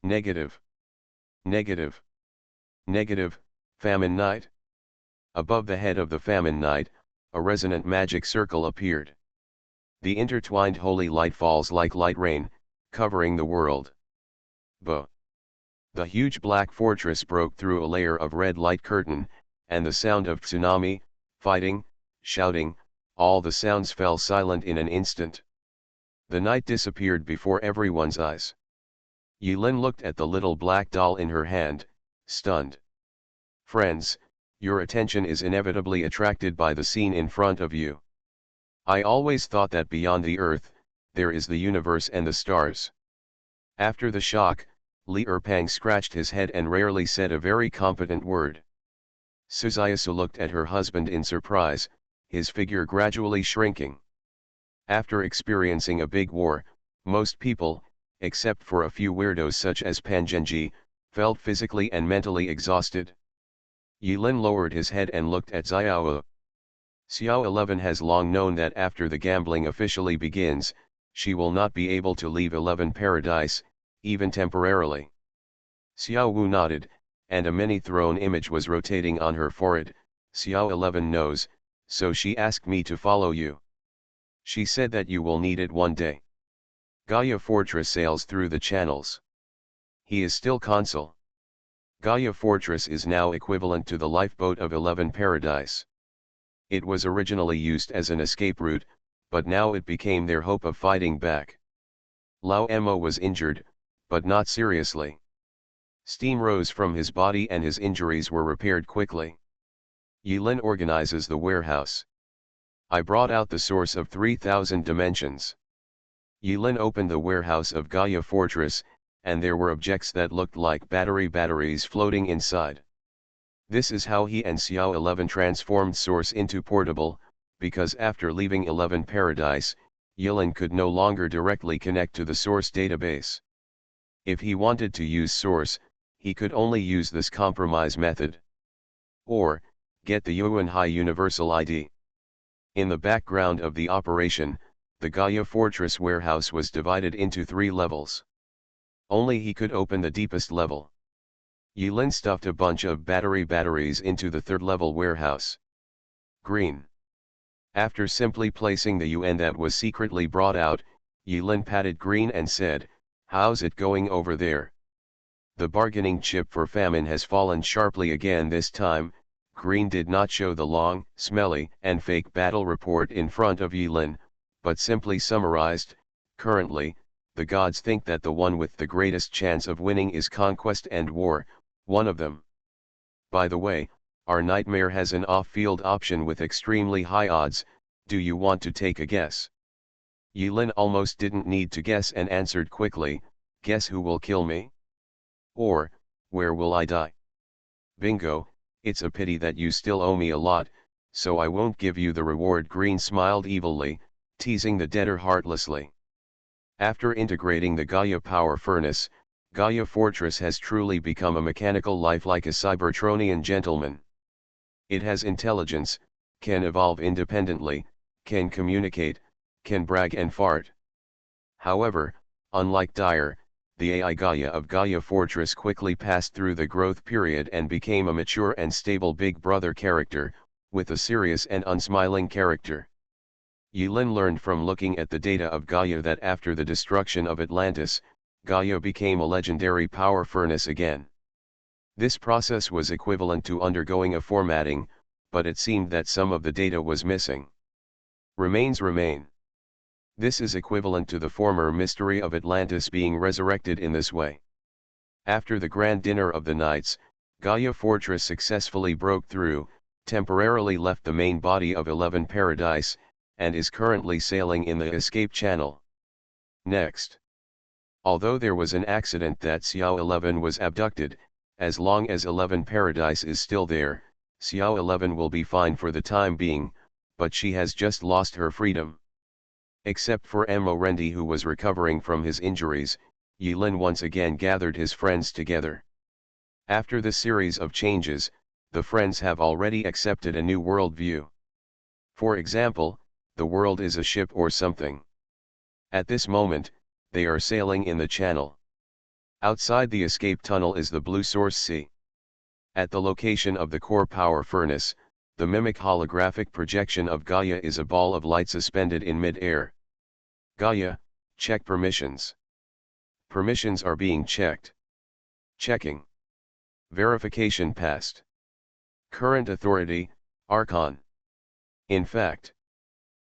Negative. Negative. Negative, Famine Night. Above the head of the Famine Night, a resonant magic circle appeared. The intertwined holy light falls like light rain, covering the world. Bo. The huge black fortress broke through a layer of red light curtain, and the sound of tsunami, fighting, shouting, all the sounds fell silent in an instant. The night disappeared before everyone's eyes. Yilin looked at the little black doll in her hand, stunned. Friends, your attention is inevitably attracted by the scene in front of you. I always thought that beyond the earth, there is the universe and the stars. After the shock, Li Erpang scratched his head and rarely said a very competent word. Suzayasu looked at her husband in surprise, his figure gradually shrinking. After experiencing a big war, most people, except for a few weirdos such as Pangenji, felt physically and mentally exhausted. Yilin lowered his head and looked at Xiao. Xiao 11 has long known that after the gambling officially begins, she will not be able to leave 11 Paradise, even temporarily. Xiao Wu nodded, and a many-thrown image was rotating on her forehead. Xiao 11 knows, so she asked me to follow you. She said that you will need it one day. Gaia Fortress sails through the channels. He is still consul. Gaia Fortress is now equivalent to the lifeboat of 11 Paradise. It was originally used as an escape route, but now it became their hope of fighting back. Lao Emo was injured, but not seriously. Steam rose from his body and his injuries were repaired quickly. Yilin organizes the warehouse. I brought out the source of 3,000 dimensions. Yilin opened the warehouse of Gaia Fortress, and there were objects that looked like batteries floating inside. This is how he and Xiao 11 transformed Source into portable, because after leaving 11 Paradise, Yilin could no longer directly connect to the Source database. If he wanted to use Source, he could only use this compromise method. Or, get the Yuanhai Universal ID. In the background of the operation, the Gaia Fortress warehouse was divided into 3 levels. Only he could open the deepest level. Yilin stuffed a bunch of batteries into the 3rd level warehouse. Green. After simply placing the UN that was secretly brought out, Yilin patted Green and said, "How's it going over there?" The bargaining chip for famine has fallen sharply again this time. Green did not show the long, smelly, and fake battle report in front of Yilin, but simply summarized, "Currently, the gods think that the one with the greatest chance of winning is conquest and war, one of them. By the way, our nightmare has an off-field option with extremely high odds, do you want to take a guess?" Yilin almost didn't need to guess and answered quickly, "Guess who will kill me? Or, where will I die?" Bingo, it's a pity that you still owe me a lot, so I won't give you the reward. Green smiled evilly, teasing the debtor heartlessly. After integrating the Gaia power furnace, Gaia Fortress has truly become a mechanical life like a Cybertronian gentleman. It has intelligence, can evolve independently, can communicate, can brag and fart. However, unlike Dire, the AI Gaia of Gaia Fortress quickly passed through the growth period and became a mature and stable Big Brother character, with a serious and unsmiling character. Yulin learned from looking at the data of Gaia that after the destruction of Atlantis, Gaia became a legendary power furnace again. This process was equivalent to undergoing a formatting, but it seemed that some of the data was missing. Remains remain. This is equivalent to the former mystery of Atlantis being resurrected in this way. After the grand dinner of the knights, Gaia Fortress successfully broke through, temporarily left the main body of 11 Paradise, and is currently sailing in the escape channel. Next. Although there was an accident that Xiao 11 was abducted, as long as 11 Paradise is still there, Xiao 11 will be fine for the time being, but she has just lost her freedom. Except for Mo Rendi, who was recovering from his injuries, Yulin once again gathered his friends together. After the series of changes, the friends have already accepted a new worldview. For example, the world is a ship or something. At this moment, they are sailing in the channel. Outside the escape tunnel is the blue source sea. At the location of the core power furnace, the mimic holographic projection of Gaia is a ball of light suspended in mid-air. Gaia, check permissions. Permissions are being checked. Checking. Verification passed. Current authority, Archon. In fact,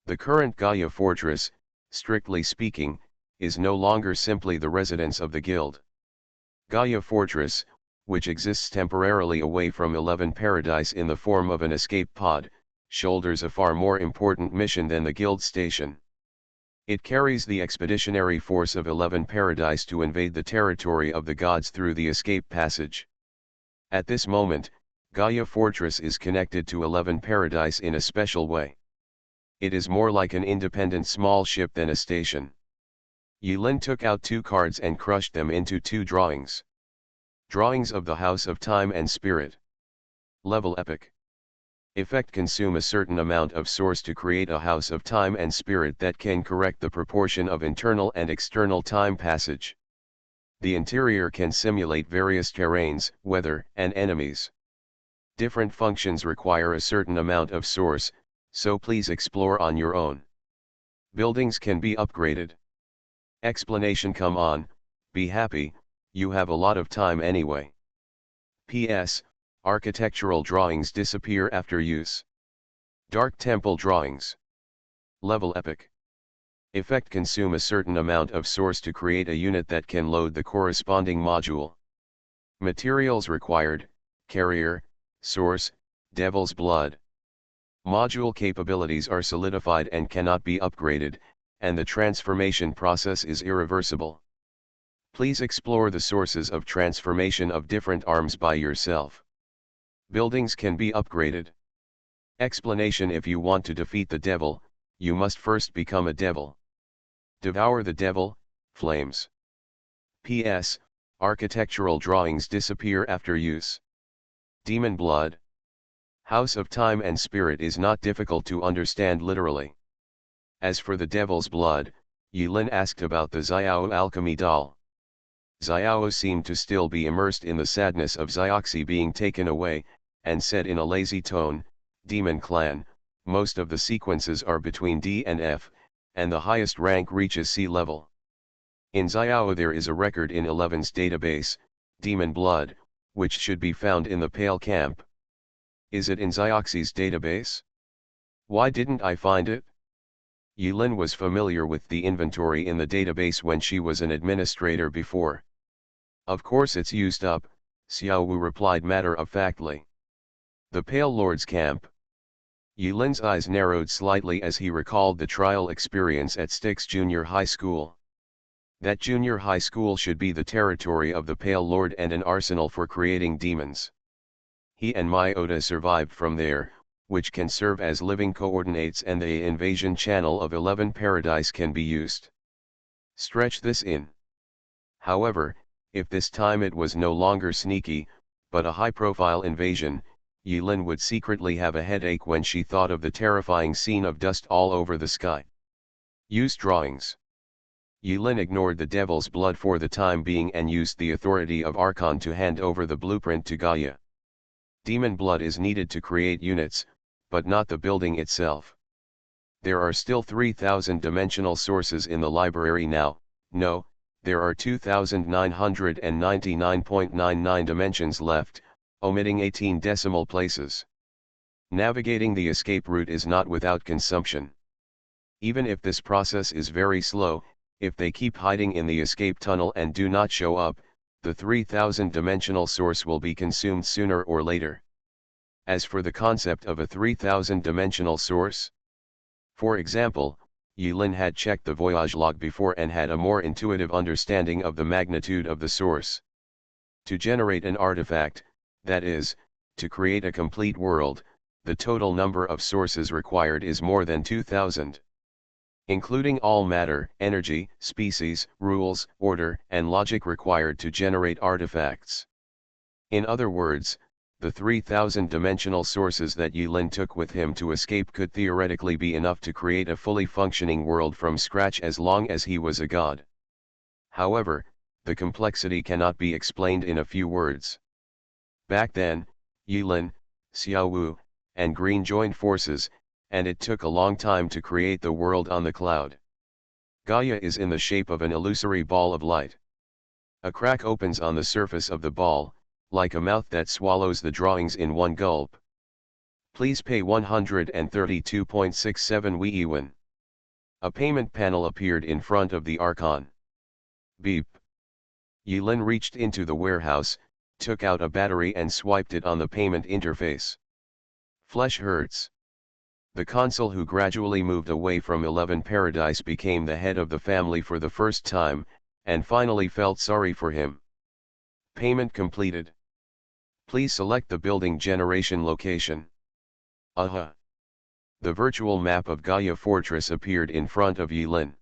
the current Gaia Fortress, strictly speaking, is no longer simply the residence of the Guild. Gaia Fortress, which exists temporarily away from 11 Paradise in the form of an escape pod, shoulders a far more important mission than the Guild station. It carries the expeditionary force of 11 Paradise to invade the territory of the gods through the escape passage. At this moment, Gaia Fortress is connected to 11 Paradise in a special way. It is more like an independent small ship than a station. Yulin took out 2 cards and crushed them into 2 drawings. Drawings of the House of Time and Spirit. Level Epic. Effect: consume a certain amount of source to create a house of time and spirit that can correct the proportion of internal and external time passage. The interior can simulate various terrains, weather, and enemies. Different functions require a certain amount of source, so please explore on your own. Buildings can be upgraded. Explanation: come on, be happy, you have a lot of time anyway. P.S. Architectural drawings disappear after use. Dark Temple drawings. Level Epic. Effect: consume a certain amount of source to create a unit that can load the corresponding module. Materials required: carrier, source, devil's blood. Module capabilities are solidified and cannot be upgraded, and the transformation process is irreversible. Please explore the sources of transformation of different arms by yourself. Buildings can be upgraded. Explanation: if you want to defeat the devil, you must first become a devil. Devour the devil, flames. P.S. Architectural drawings disappear after use. Demon blood. House of Time and Spirit is not difficult to understand literally. As for the devil's blood, Yulin asked about the Xiao alchemy doll. Xiao seemed to still be immersed in the sadness of Xioxi being taken away, and said in a lazy tone, "Demon Clan, most of the sequences are between D and F, and the highest rank reaches C level. In Xiao there is a record in 11's database, Demon Blood, which should be found in the Pale Camp. Is it in Xioxi's database? Why didn't I find it?" Yulin was familiar with the inventory in the database when she was an administrator before. "Of course it's used up," Xiao Wu replied matter-of-factly. "The Pale Lord's camp." Yulin's eyes narrowed slightly as he recalled the trial experience at Styx Junior High School. That junior high school should be the territory of the Pale Lord and an arsenal for creating demons. He and Myota survived from there, which can serve as living coordinates, and the invasion channel of 11 Paradise can be used. Stretch this in. However, if this time it was no longer sneaky, but a high-profile invasion, Yilin would secretly have a headache when she thought of the terrifying scene of dust all over the sky. Use drawings. Yilin ignored the devil's blood for the time being and used the authority of Archon to hand over the blueprint to Gaia. Demon blood is needed to create units, but not the building itself. There are still 3,000 dimensional sources in the library now. No, there are 2,999.99 dimensions left, omitting 18 decimal places. Navigating the escape route is not without consumption. Even if this process is very slow, if they keep hiding in the escape tunnel and do not show up, the 3,000 dimensional source will be consumed sooner or later. As for the concept of a 3,000 dimensional source, for example, Yilin had checked the voyage log before and had a more intuitive understanding of the magnitude of the source. To generate an artifact, that is, to create a complete world, the total number of sources required is more than 2,000. Including all matter, energy, species, rules, order, and logic required to generate artifacts. In other words, the 3,000 dimensional sources that Yilin took with him to escape could theoretically be enough to create a fully functioning world from scratch as long as he was a god. However, the complexity cannot be explained in a few words. Back then, Yilin, Xiaowu, and Green joined forces, and it took a long time to create the world on the cloud. Gaia is in the shape of an illusory ball of light. A crack opens on the surface of the ball, like a mouth that swallows the drawings in one gulp. Please pay 132.67 Wei Yuan. A payment panel appeared in front of the Archon. Beep. Yilin reached into the warehouse, took out a battery and swiped it on the payment interface. Flesh hurts. The consul, who gradually moved away from 11 Paradise, became the head of the family for the first time, and finally felt sorry for him. Payment completed. Please select the building generation location. Aha! The virtual map of Gaia Fortress appeared in front of Yilin.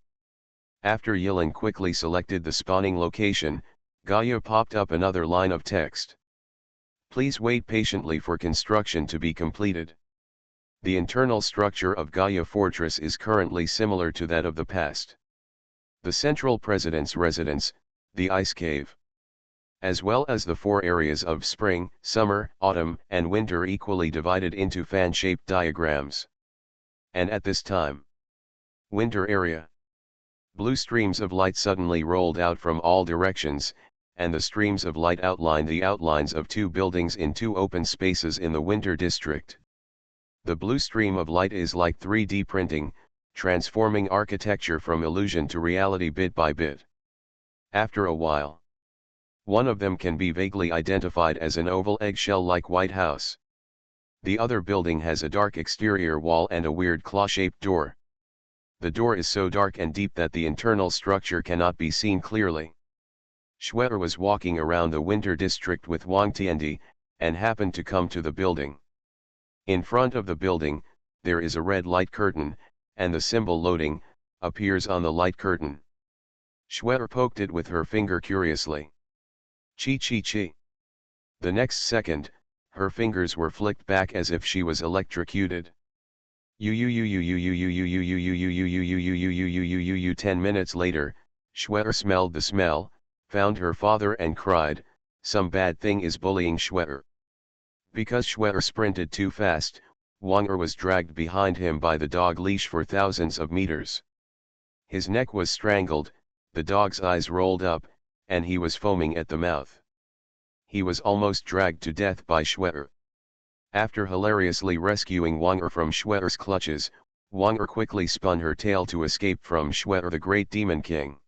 After Yilin quickly selected the spawning location, Gaia popped up another line of text. Please wait patiently for construction to be completed. The internal structure of Gaia Fortress is currently similar to that of the past. The central president's residence, the ice cave, as well as the 4 areas of spring, summer, autumn, and winter, equally divided into fan-shaped diagrams. And at this time, winter area. Blue streams of light suddenly rolled out from all directions, and the streams of light outlined the outlines of 2 buildings in 2 open spaces in the winter district. The blue stream of light is like 3D printing, transforming architecture from illusion to reality bit by bit. After a while, one of them can be vaguely identified as an oval eggshell-like white house. The other building has a dark exterior wall and a weird claw-shaped door. The door is so dark and deep that the internal structure cannot be seen clearly. Schwer was walking around the winter district with Wang Tiandi, and happened to come to the building. In front of the building, there is a red light curtain, and the symbol loading appears on the light curtain. Schwer poked it with her finger curiously. Chi chi chi. The next second, her fingers were flicked back as if she was electrocuted. 10 minutes later, Schwer smelled the smell, found her father and cried, "Some bad thing is bullying Schwer." Because Schwer sprinted too fast, Wanger was dragged behind him by the dog leash for thousands of meters. His neck was strangled, the dog's eyes rolled up, and he was foaming at the mouth. He was almost dragged to death by Schwer. After hilariously rescuing Wanger from Schwer's clutches, Wanger quickly spun her tail to escape from Schwer, the Great Demon King.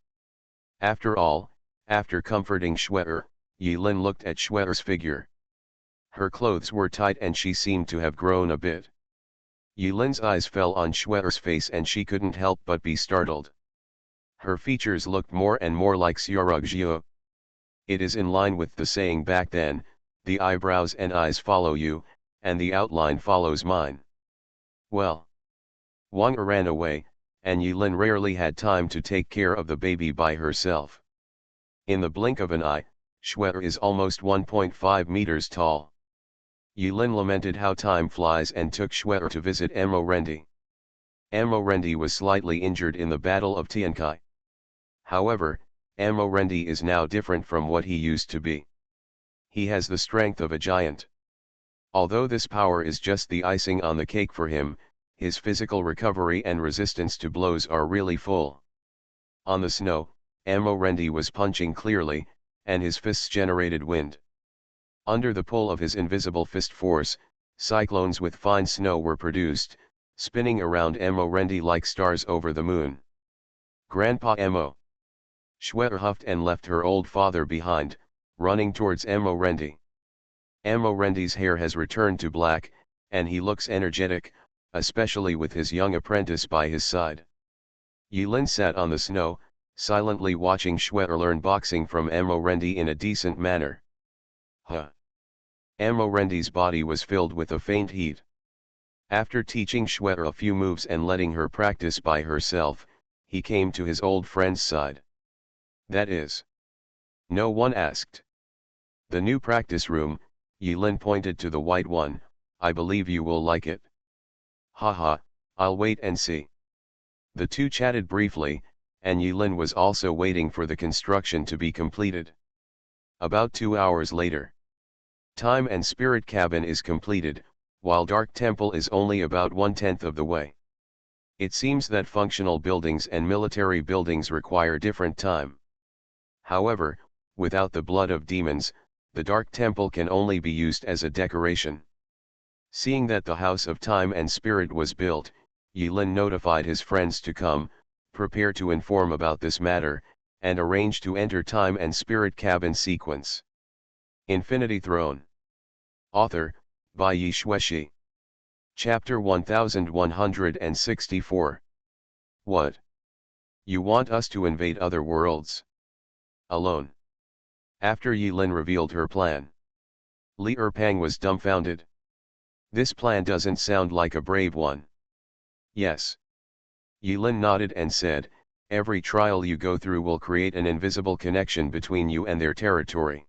After all, after comforting Schwer, Yilin looked at Schwer's figure. Her clothes were tight and she seemed to have grown a bit. Yilin's eyes fell on Schwer's face and she couldn't help but be startled. Her features looked more and more like Xiaorugjiu. It is in line with the saying back then, the eyebrows and eyes follow you, and the outline follows mine. Well. Wang ran away, and Yilin rarely had time to take care of the baby by herself. In the blink of an eye, Xue is almost 1.5 meters tall. Yilin lamented how time flies and took Xue to visit Emo Rendi. Emo Rendi was slightly injured in the Battle of Tiankai. However, Emo Rendi is now different from what he used to be. He has the strength of a giant. Although this power is just the icing on the cake for him, his physical recovery and resistance to blows are really full. On the snow, Emo Rendi was punching clearly, and his fists generated wind. Under the pull of his invisible fist force, cyclones with fine snow were produced, spinning around Emo Rendi like stars over the moon. Grandpa Emo. Xue huffed and left her old father behind, running towards Emo Rendi. Emo Rendi's hair has returned to black, and he looks energetic, especially with his young apprentice by his side. Yilin sat on the snow, silently watching Xue learn boxing from Emo Rendi in a decent manner. Emo Rendi's body was filled with a faint heat. After teaching Xue a few moves and letting her practice by herself, he came to his old friend's side. That is. No one asked. The new practice room, Yilin pointed to the white one. I believe you will like it. Haha, I'll wait and see. The two chatted briefly, and Yilin was also waiting for the construction to be completed. About 2 hours later. Time and Spirit Cabin is completed, while Dark Temple is only about 1/10 of the way. It seems that functional buildings and military buildings require different time. However, without the blood of demons, the Dark Temple can only be used as a decoration. Seeing that the House of Time and Spirit was built, Yilin notified his friends to come, prepare to inform about this matter, and arrange to enter Time and Spirit Cabin sequence. Infinity Throne. Author, by Yi Xueshi. Chapter 1164. What? You want us to invade other worlds? Alone. After Yilin revealed her plan, Li Erpang was dumbfounded. This plan doesn't sound like a brave one. Yes. Yilin nodded and said, every trial you go through will create an invisible connection between you and their territory.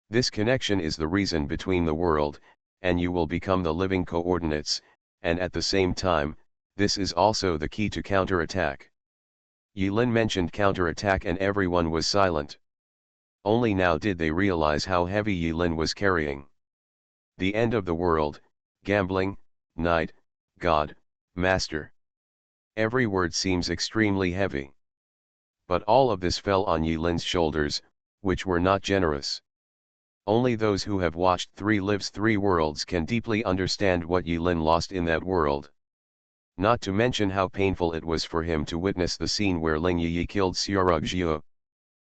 This connection is the reason between the world, and you will become the living coordinates, and at the same time, this is also the key to counterattack. Yilin mentioned counterattack and everyone was silent. Only now did they realize how heavy Yilin was carrying. The end of the world, gambling, knight, god, master. Every word seems extremely heavy. But all of this fell on Yilin's shoulders, which were not generous. Only those who have watched 3 Lives 3 Worlds can deeply understand what Yilin lost in that world. Not to mention how painful it was for him to witness the scene where Ling Yi killed Xiarugjiu.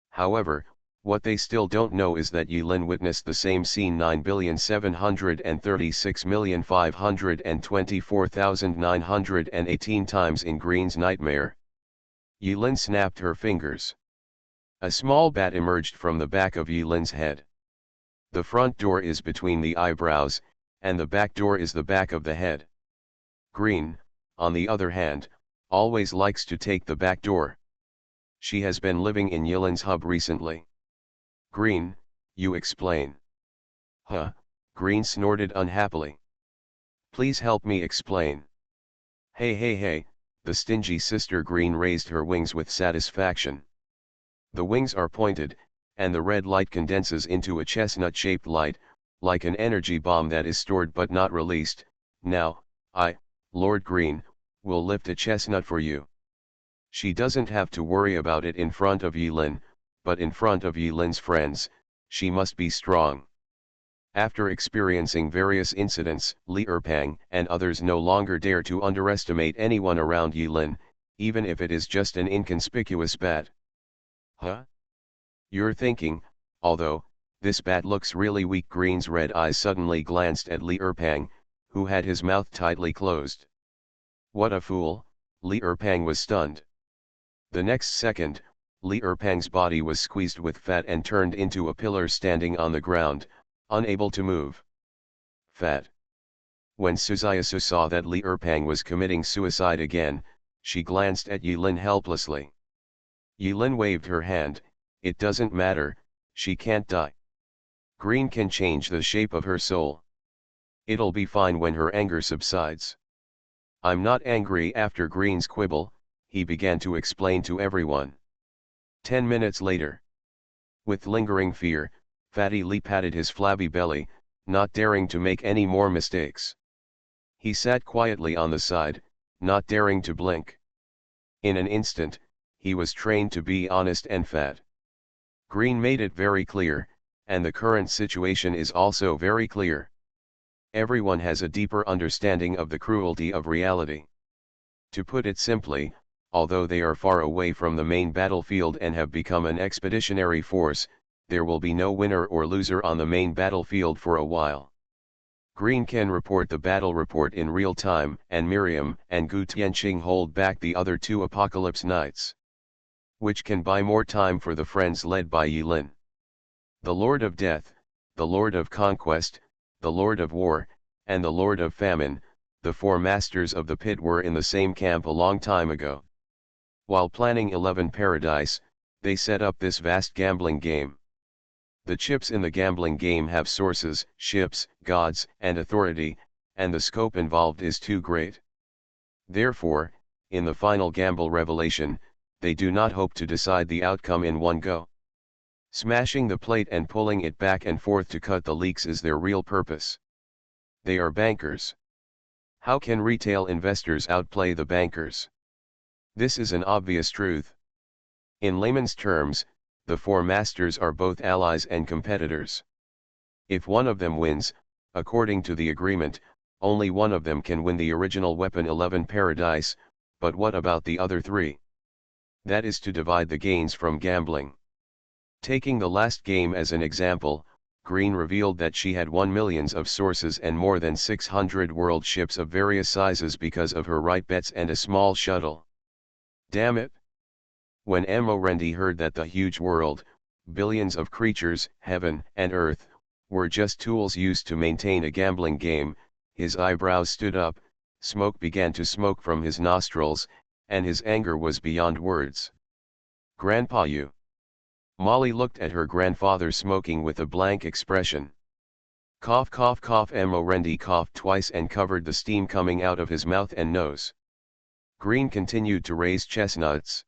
However, what they still don't know is that Yilin witnessed the same scene 9,736,524,918 times in Green's nightmare. Yilin snapped her fingers. A small bat emerged from the back of Yilin's head. The front door is between the eyebrows, and the back door is the back of the head. Green, on the other hand, always likes to take the back door. She has been living in Yilin's hub recently. Green, you explain. Green snorted unhappily. Please help me explain. Hey, the stingy sister Green raised her wings with satisfaction. The wings are pointed, and the red light condenses into a chestnut-shaped light, like an energy bomb that is stored but not released. Now, I, Lord Green, will lift a chestnut for you. She doesn't have to worry about it in front of Yilin, but in front of Yilin's friends, she must be strong. After experiencing various incidents, Li Erpang and others no longer dare to underestimate anyone around Yilin, even if it is just an inconspicuous bat. You're thinking, although, this bat looks really weak. Green's red eyes suddenly glanced at Li Erpang, who had his mouth tightly closed. What a fool, Li Erpang was stunned. The next second, Li Erpang's body was squeezed with fat and turned into a pillar standing on the ground, Unable to move. Fat. When Suzayasu saw that Li Erpang was committing suicide again, she glanced at Yilin helplessly. Yilin waved her hand, "It doesn't matter, she can't die. Green can change the shape of her soul. It'll be fine when her anger subsides." "I'm not angry." After Green's quibble, he began to explain to everyone. 10 minutes later. With lingering fear, Fatty Lee patted his flabby belly, not daring to make any more mistakes. He sat quietly on the side, not daring to blink. In an instant, he was trained to be honest and fat. Green made it very clear, and the current situation is also very clear. Everyone has a deeper understanding of the cruelty of reality. To put it simply, although they are far away from the main battlefield and have become an expeditionary force, there will be no winner or loser on the main battlefield for a while. Green can report the battle report in real time, and Miriam and Gu Tianqing hold back the other two Apocalypse Knights, which can buy more time for the friends led by Yilin. The Lord of Death, the Lord of Conquest, the Lord of War, and the Lord of Famine, the four masters of the pit were in the same camp a long time ago. While planning 11 Paradise, they set up this vast gambling game. The chips in the gambling game have sources, ships, gods, and authority, and the scope involved is too great. Therefore, in the final gamble revelation, they do not hope to decide the outcome in one go. Smashing the plate and pulling it back and forth to cut the leaks is their real purpose. They are bankers. How can retail investors outplay the bankers? This is an obvious truth. In layman's terms, the four masters are both allies and competitors. If one of them wins, according to the agreement, only one of them can win the original weapon 11 Paradise, but what about the other three? That is to divide the gains from gambling. Taking the last game as an example, Green revealed that she had won millions of sources and more than 600 world ships of various sizes because of her right bets and a small shuttle. Damn it! When Amorendi heard that the huge world, billions of creatures, heaven and earth, were just tools used to maintain a gambling game, his eyebrows stood up, smoke began to smoke from his nostrils, and his anger was beyond words. "Grandpa, you!" Molly looked at her grandfather smoking with a blank expression. Cough cough cough. Amorendi coughed twice and covered the steam coming out of his mouth and nose. Green continued to raise chestnuts.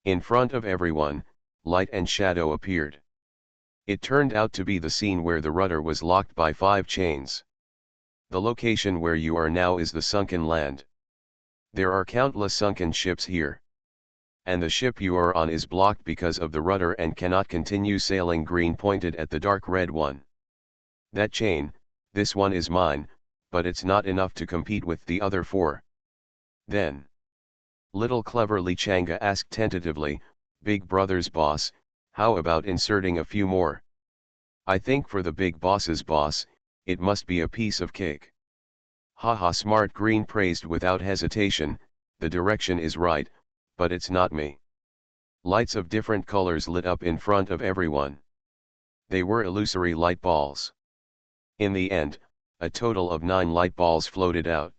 In front of everyone, light and shadow appeared. It turned out to be the scene where the rudder was locked by 5 chains. The location where you are now is the sunken land. There are countless sunken ships here. And the ship you are on is blocked because of the rudder and cannot continue sailing. Green pointed at the dark red one. "That chain, this one is mine, but it's not enough to compete with the other 4. Then, little clever Li Changa asked tentatively, "Big brother's boss, how about inserting a few more? I think for the big boss's boss, it must be a piece of cake." "Haha, smart," Green praised without hesitation, "the direction is right, but it's not me." Lights of different colors lit up in front of everyone. They were illusory light balls. In the end, a total of 9 light balls floated out.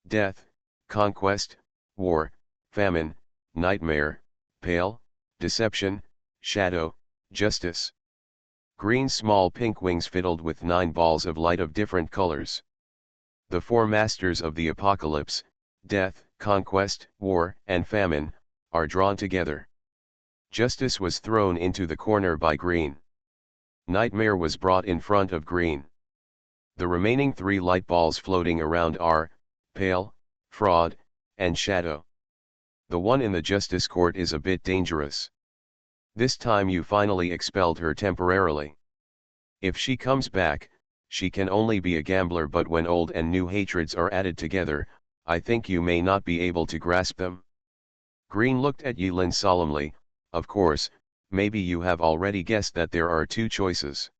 Death, conquest, war, famine, nightmare, pale, deception, shadow, justice. Green's small pink wings fiddled with 9 balls of light of different colors. The 4 masters of the apocalypse, death, conquest, war, and famine, are drawn together. Justice was thrown into the corner by Green. Nightmare was brought in front of Green. The remaining 3 light balls floating around are, pale, fraud, and shadow. The one in the justice court is a bit dangerous. This time you finally expelled her temporarily. If she comes back, she can only be a gambler, but when old and new hatreds are added together, I think you may not be able to grasp them. Green looked at Yilin solemnly. Of course, maybe you have already guessed that there are 2 choices.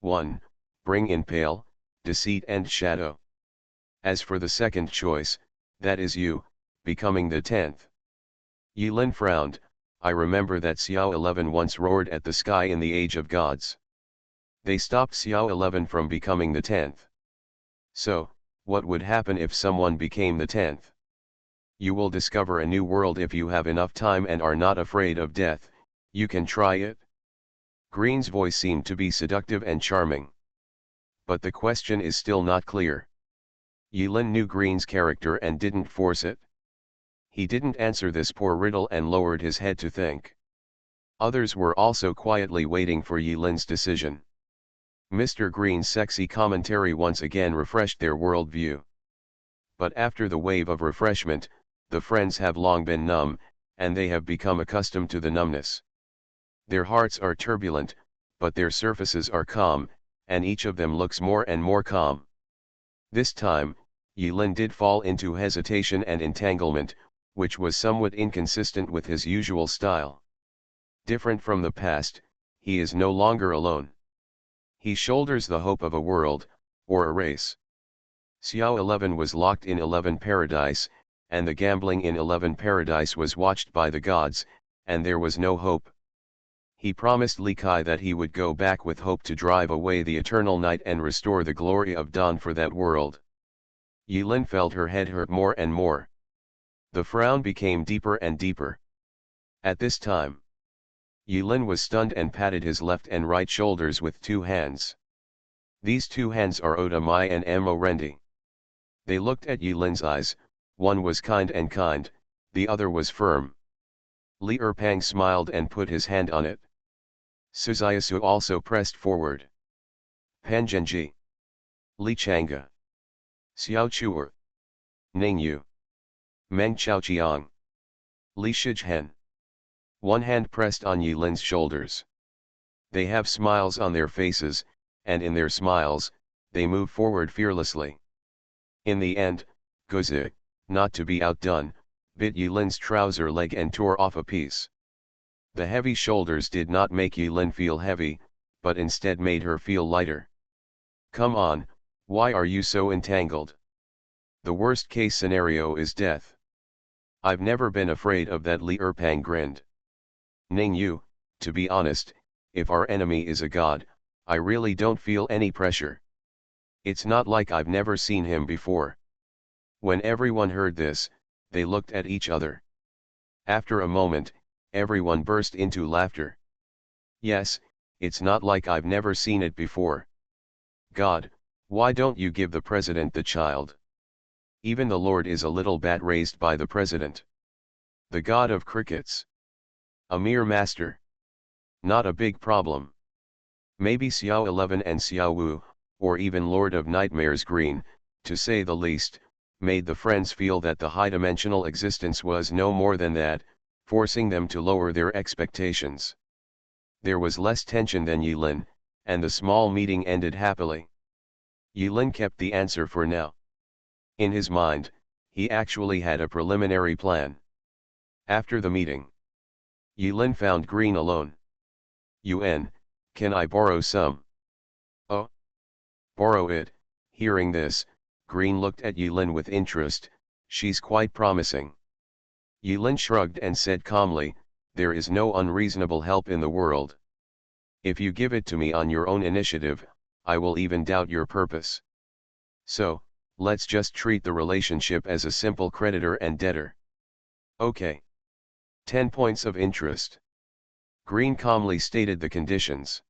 1. Bring in pale, deceit and shadow. As for the second choice, that is you, becoming the 10th. Yilin frowned. I remember that Xiao 11 once roared at the sky in the Age of Gods. They stopped Xiao 11 from becoming the 10th. So, what would happen if someone became the 10th? You will discover a new world if you have enough time and are not afraid of death. You can try it. Green's voice seemed to be seductive and charming. But the question is still not clear. Yilin knew Green's character and didn't force it. He didn't answer this poor riddle and lowered his head to think. Others were also quietly waiting for Yilin's decision. Mr. Green's sexy commentary once again refreshed their worldview. But after the wave of refreshment, the friends have long been numb, and they have become accustomed to the numbness. Their hearts are turbulent, but their surfaces are calm, and each of them looks more and more calm. This time, Yilin did fall into hesitation and entanglement, which was somewhat inconsistent with his usual style. Different from the past, he is no longer alone. He shoulders the hope of a world, or a race. Xiao 11 was locked in 11 Paradise, and the gambling in 11 Paradise was watched by the gods, and there was no hope. He promised Li Kai that he would go back with hope to drive away the eternal night and restore the glory of dawn for that world. Yilin felt her head hurt more and more. The frown became deeper and deeper. At this time, Yilin was stunned and patted his left and right shoulders with 2 hands. These 2 hands are Oda Mai and Mo Rendi. They looked at Yilin's eyes, one was kind, the other was firm. Li Erpang smiled and put his hand on it. Suzayasu also pressed forward. Panzhenji. Li Chang'e. Xiao Chuer. Ningyu. Meng Chaoqiang. Li Shizhen. One hand pressed on Yilin's shoulders. They have smiles on their faces, and in their smiles, they move forward fearlessly. In the end, Gozi, not to be outdone, bit Yilin's trouser leg and tore off a piece. The heavy shoulders did not make Yilin feel heavy, but instead made her feel lighter. Come on, why are you so entangled? The worst case scenario is death. I've never been afraid of that. Li Erpang grinned. Ningyu, to be honest, if our enemy is a god, I really don't feel any pressure. It's not like I've never seen him before. When everyone heard this, they looked at each other. After a moment, everyone burst into laughter. Yes, it's not like I've never seen it before. God, why don't you give the president the child? Even the Lord is a little bat raised by the president. The god of crickets. A mere master. Not a big problem. Maybe Xiao 11 and Xiao Wu, or even Lord of Nightmares Green, to say the least, made the friends feel that the high-dimensional existence was no more than that, forcing them to lower their expectations. There was less tension than Yilin, and the small meeting ended happily. Yilin kept the answer for now. In his mind, he actually had a preliminary plan. After the meeting, Yilin found Green alone. Yuan, can I borrow some? Oh. Borrow it. Hearing this, Green looked at Yilin with interest. She's quite promising. Yilin shrugged and said calmly, there is no unreasonable help in the world. If you give it to me on your own initiative, I will even doubt your purpose. So, let's just treat the relationship as a simple creditor and debtor. Okay. 10 points of interest. Green calmly stated the conditions.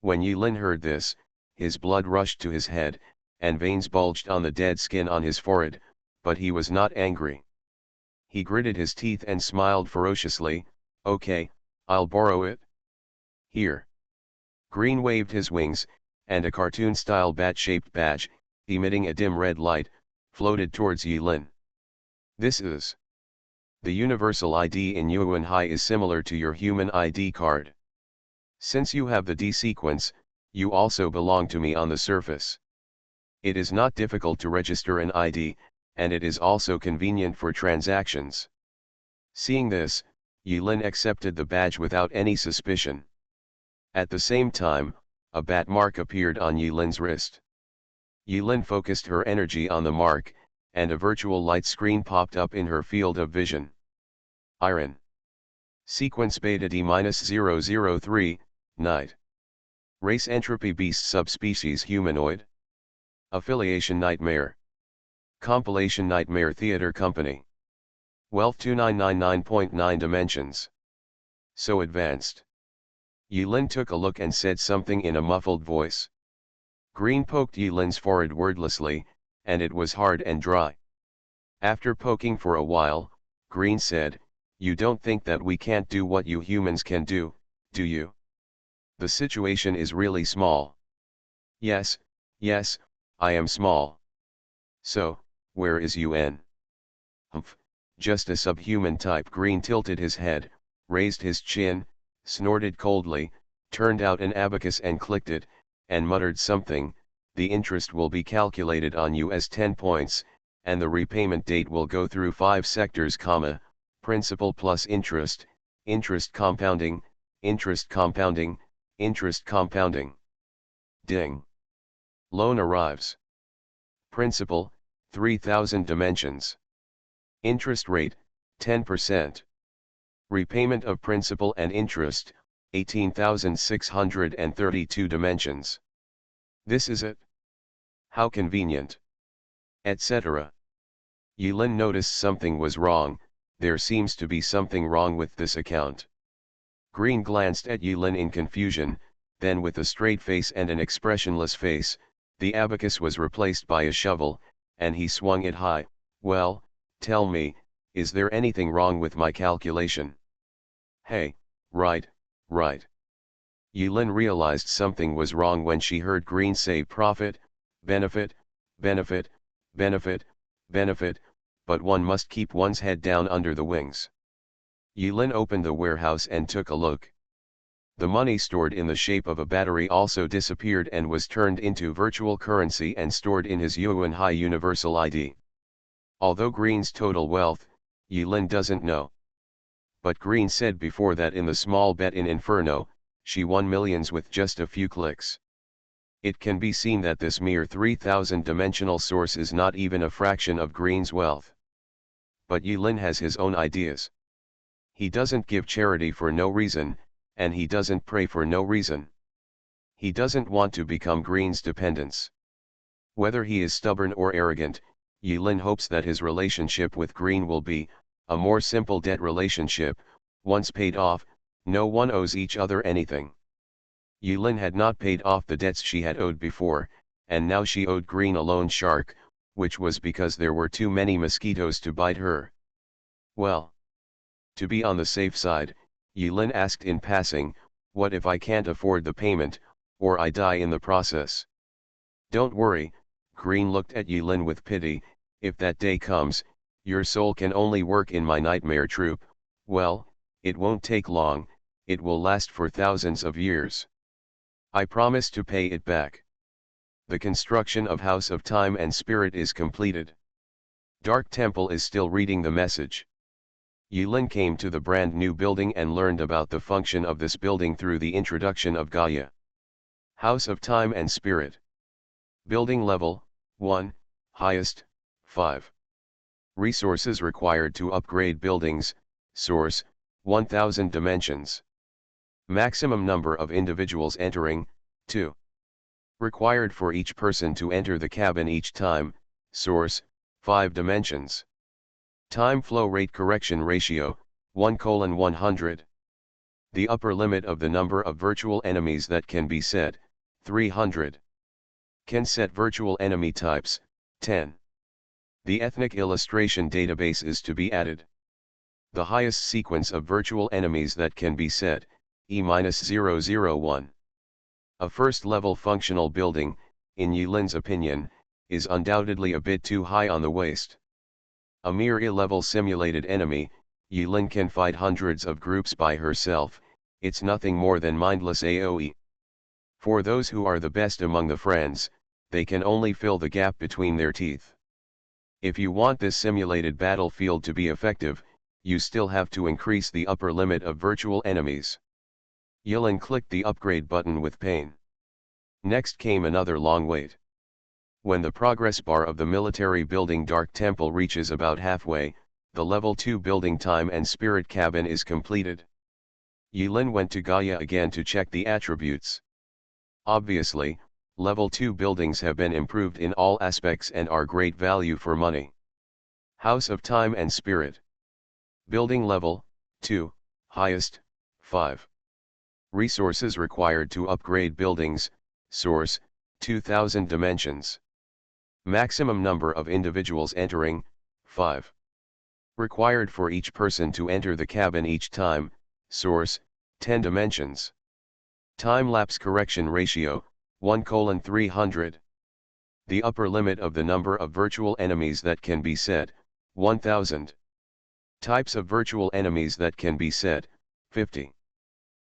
When Yilin heard this, his blood rushed to his head, and veins bulged on the dead skin on his forehead, but he was not angry. He gritted his teeth and smiled ferociously. Okay, I'll borrow it. Here. Green waved his wings, and a cartoon-style bat-shaped badge, emitting a dim red light, floated towards Yilin. This is. The universal ID in Yuan Hai is similar to your human ID card. Since you have the D sequence, you also belong to me on the surface. It is not difficult to register an ID, and it is also convenient for transactions. Seeing this, Yilin accepted the badge without any suspicion. At the same time, a bat mark appeared on Yilin's wrist. Yilin focused her energy on the mark, and a virtual light screen popped up in her field of vision. Iron. Sequence beta D-003, night. Race entropy beast subspecies humanoid. Affiliation nightmare. Compilation nightmare theater company. Wealth 2999.9 dimensions. So advanced. Yulin took a look and said something in a muffled voice. Green poked Yulin's forehead wordlessly, and it was hard and dry. After poking for a while, Green said, "You don't think that we can't do what you humans can do, do you? The situation is really small." Yes, I am small. So, where is UN? Humph, just a subhuman type. Green tilted his head, raised his chin, snorted coldly, turned out an abacus and clicked it, and muttered something. The interest will be calculated on you as 10 points, and the repayment date will go through 5 sectors, principal plus interest, interest compounding, interest compounding, interest compounding. Ding. Loan arrives. Principal, 3000 dimensions. Interest rate, 10%. Repayment of principal and interest, 18,632 dimensions. This is it. How convenient. Etc. Yulin noticed something was wrong. There seems to be something wrong with this account. Green glanced at Yulin in confusion, then with a straight face and an expressionless face, the abacus was replaced by a shovel, and he swung it high. "Well, tell me, is there anything wrong with my calculation?" "Hey, right. Yulin realized something was wrong when she heard Green say profit, benefit, benefit, benefit, benefit, but one must keep one's head down under the wings. Yulin opened the warehouse and took a look. The money stored in the shape of a battery also disappeared and was turned into virtual currency and stored in his Yuan High Universal ID. Although Green's total wealth, Yulin doesn't know. But Green said before that in the small bet in Inferno, she won millions with just a few clicks. It can be seen that this mere 3000 dimensional source is not even a fraction of Green's wealth. But Yulin has his own ideas. He doesn't give charity for no reason, and he doesn't pray for no reason. He doesn't want to become Green's dependence. Whether he is stubborn or arrogant, Yulin hopes that his relationship with Green will be a more simple debt relationship. Once paid off, no one owes each other anything. Yulin had not paid off the debts she had owed before, and now she owed Green a loan shark, which was because there were too many mosquitoes to bite her. Well, to be on the safe side, Yulin asked in passing, "What if I can't afford the payment, or I die in the process?" "Don't worry," Green looked at Yulin with pity, "if that day comes, your soul can only work in my nightmare troupe. Well, it won't take long, it will last for thousands of years. I promise to pay it back. The construction of House of Time and Spirit is completed." Dark Temple is still reading the message. Yulin came to the brand new building and learned about the function of this building through the introduction of Gaia. House of Time and Spirit. Building level, 1, highest, 5. Resources required to upgrade buildings, source, 1000 dimensions. Maximum number of individuals entering, 2. Required for each person to enter the cabin each time, source, 5 dimensions. Time flow rate correction ratio, 1:100. The upper limit of the number of virtual enemies that can be set, 300. Can set virtual enemy types, 10. The ethnic illustration database is to be added. The highest sequence of virtual enemies that can be set, E-001. A first-level functional building, in Yulin's opinion, is undoubtedly a bit too high on the waist. A mere E-level simulated enemy, Yulin can fight hundreds of groups by herself. It's nothing more than mindless AoE. For those who are the best among the friends, they can only fill the gap between their teeth. If you want this simulated battlefield to be effective, you still have to increase the upper limit of virtual enemies. Yulin clicked the upgrade button with pain. Next came another long wait. When the progress bar of the military building Dark Temple reaches about halfway, the level 2 building Time and Spirit cabin is completed. Yulin went to Gaia again to check the attributes. Obviously, level 2 buildings have been improved in all aspects and are great value for money. House of Time and Spirit. Building level 2, highest, 5. Resources required to upgrade buildings, source, 2000 dimensions. Maximum number of individuals entering, 5. Required for each person to enter the cabin each time, source, 10 dimensions. Time-lapse correction ratio, 1:300. The upper limit of the number of virtual enemies that can be set, 1000. Types of virtual enemies that can be set, 50.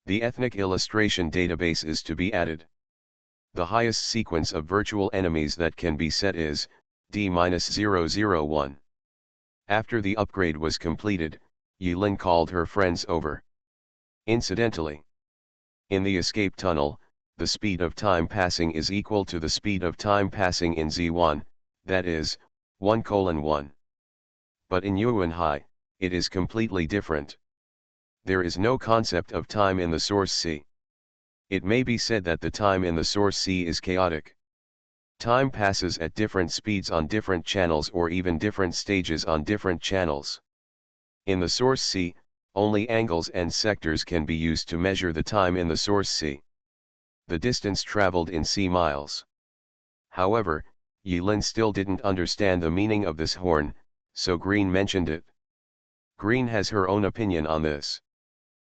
The ethnic illustration database is to be added. The highest sequence of virtual enemies that can be set is, D-001. After the upgrade was completed, Yulin called her friends over. Incidentally, in the escape tunnel, the speed of time passing is equal to the speed of time passing in Z1, that is, 1:1. But in Yuanhai, it is completely different. There is no concept of time in the source C. It may be said that the time in the source C is chaotic. Time passes at different speeds on different channels or even different stages on different channels. In the source C, only angles and sectors can be used to measure the time in the source C. The distance traveled in C miles. However, Yilin still didn't understand the meaning of this horn, so Green mentioned it. Green has her own opinion on this.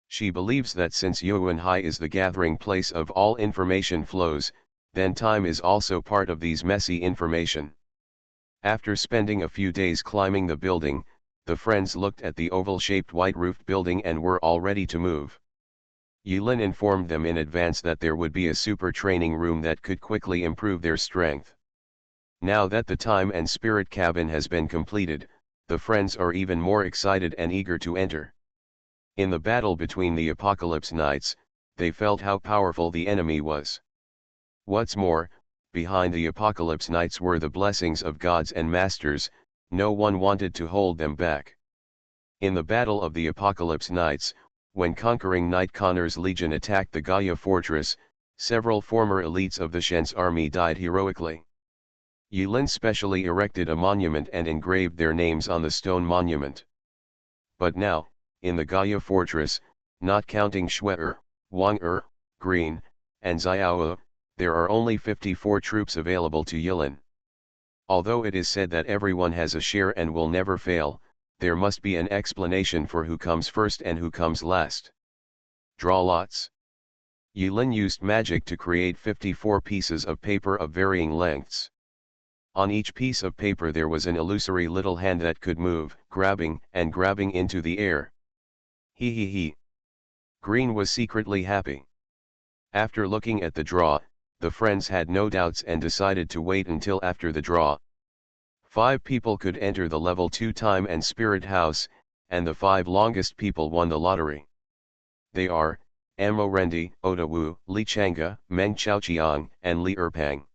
She believes that since Yuanhai is the gathering place of all information flows, then time is also part of these messy information. After spending a few days climbing the building, the friends looked at the oval-shaped white-roofed building and were all ready to move. Yulin informed them in advance that there would be a super training room that could quickly improve their strength. Now that the time and spirit cabin has been completed, the friends are even more excited and eager to enter. In the battle between the Apocalypse Knights, they felt how powerful the enemy was. What's more, behind the Apocalypse Knights were the blessings of gods and masters, no one wanted to hold them back. In the Battle of the Apocalypse Knights, when conquering Knight Connor's legion attacked the Gaia fortress, several former elites of the Shen's army died heroically. Yulin specially erected a monument and engraved their names on the stone monument. But now, in the Gaia fortress, not counting Shue'er, Wang-er, Green, and Xiao, there are only 54 troops available to Yilin. Although it is said that everyone has a share and will never fail, there must be an explanation for who comes first and who comes last. Draw lots. Yulin used magic to create 54 pieces of paper of varying lengths. On each piece of paper there was an illusory little hand that could move, grabbing into the air. He. Green was secretly happy. After looking at the draw, the friends had no doubts and decided to wait until after the draw. 5 people could enter the level 2 time and spirit house, and the 5 longest people won the lottery. They are, Amo Rendi, Oda Wu, Li Chang'e, Meng Chaoqiang, and Li Erpang.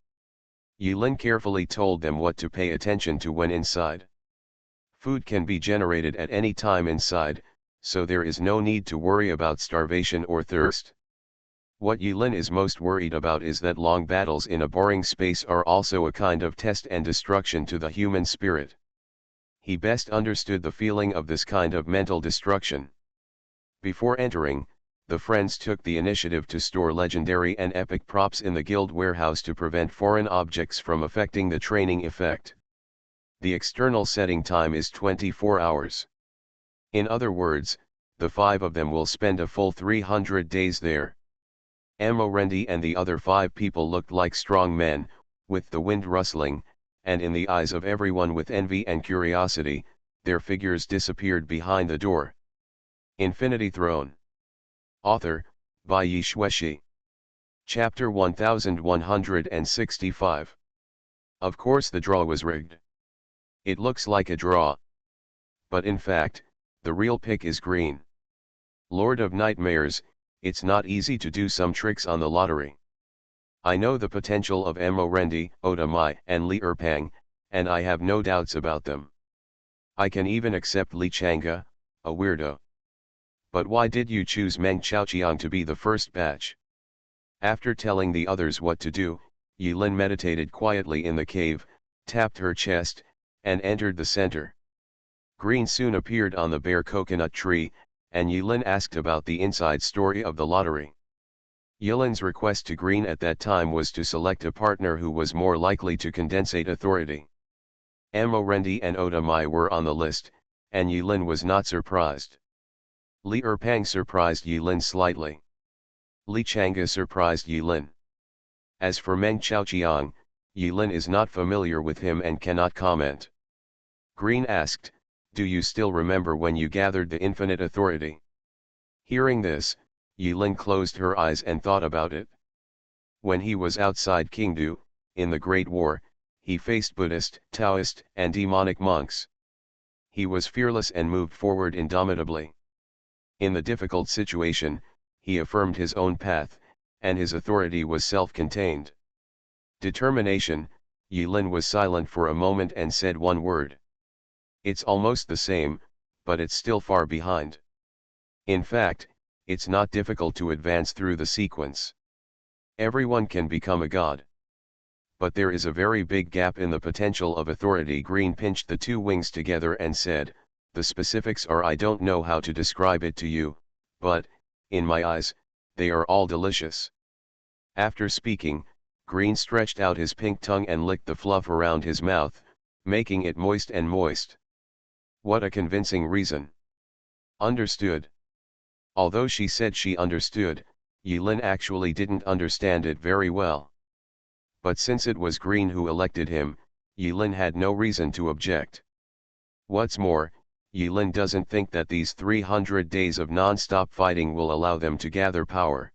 Yulin carefully told them what to pay attention to when inside. Food can be generated at any time inside, so there is no need to worry about starvation or thirst. What Yulin is most worried about is that long battles in a boring space are also a kind of test and destruction to the human spirit. He best understood the feeling of this kind of mental destruction. Before entering, the friends took the initiative to store legendary and epic props in the guild warehouse to prevent foreign objects from affecting the training effect. The external setting time is 24 hours. In other words, the 5 of them will spend a full 300 days there. Amo Rendi and the other 5 people looked like strong men, with the wind rustling, and in the eyes of everyone with envy and curiosity, their figures disappeared behind the door. Infinity Throne. Author, by Yi Shueshi. Chapter 1165. Of course the draw was rigged. It looks like a draw. But in fact, the real pick is Green. Lord of Nightmares, it's not easy to do some tricks on the lottery. I know the potential of Amo Rendi, Oda Mai, and Li Erpang, and I have no doubts about them. I can even accept Li Chang'e, a weirdo. But why did you choose Meng Chaoqiang to be the first batch? After telling the others what to do, Yilin meditated quietly in the cave, tapped her chest, and entered the center. Green soon appeared on the bare coconut tree, and Yilin asked about the inside story of the lottery. Yilin's request to Green at that time was to select a partner who was more likely to condensate authority. Morendi and Otamai were on the list, and Yilin was not surprised. Li Erpang surprised Yilin slightly. Li Chang'e surprised Yilin. As for Meng Chaoqiang, Yilin is not familiar with him and cannot comment. Green asked, "Do you still remember when you gathered the infinite authority?" Hearing this, Yilin closed her eyes and thought about it. When he was outside Qingdu, in the Great War, he faced Buddhist, Taoist, and demonic monks. He was fearless and moved forward indomitably. In the difficult situation, he affirmed his own path, and his authority was self-contained. Determination. Yilin was silent for a moment and said one word. "It's almost the same, but it's still far behind. In fact, it's not difficult to advance through the sequence. Everyone can become a god. But there is a very big gap in the potential of authority." Green pinched the two wings together and said, "The specifics are, I don't know how to describe it to you, but, in my eyes, they are all delicious." After speaking, Green stretched out his pink tongue and licked the fluff around his mouth, making it moist and moist. What a convincing reason. Understood. Although she said she understood, Yilin actually didn't understand it very well. But since it was Green who elected him, Yilin had no reason to object. What's more, Yilin doesn't think that these 300 days of non-stop fighting will allow them to gather power.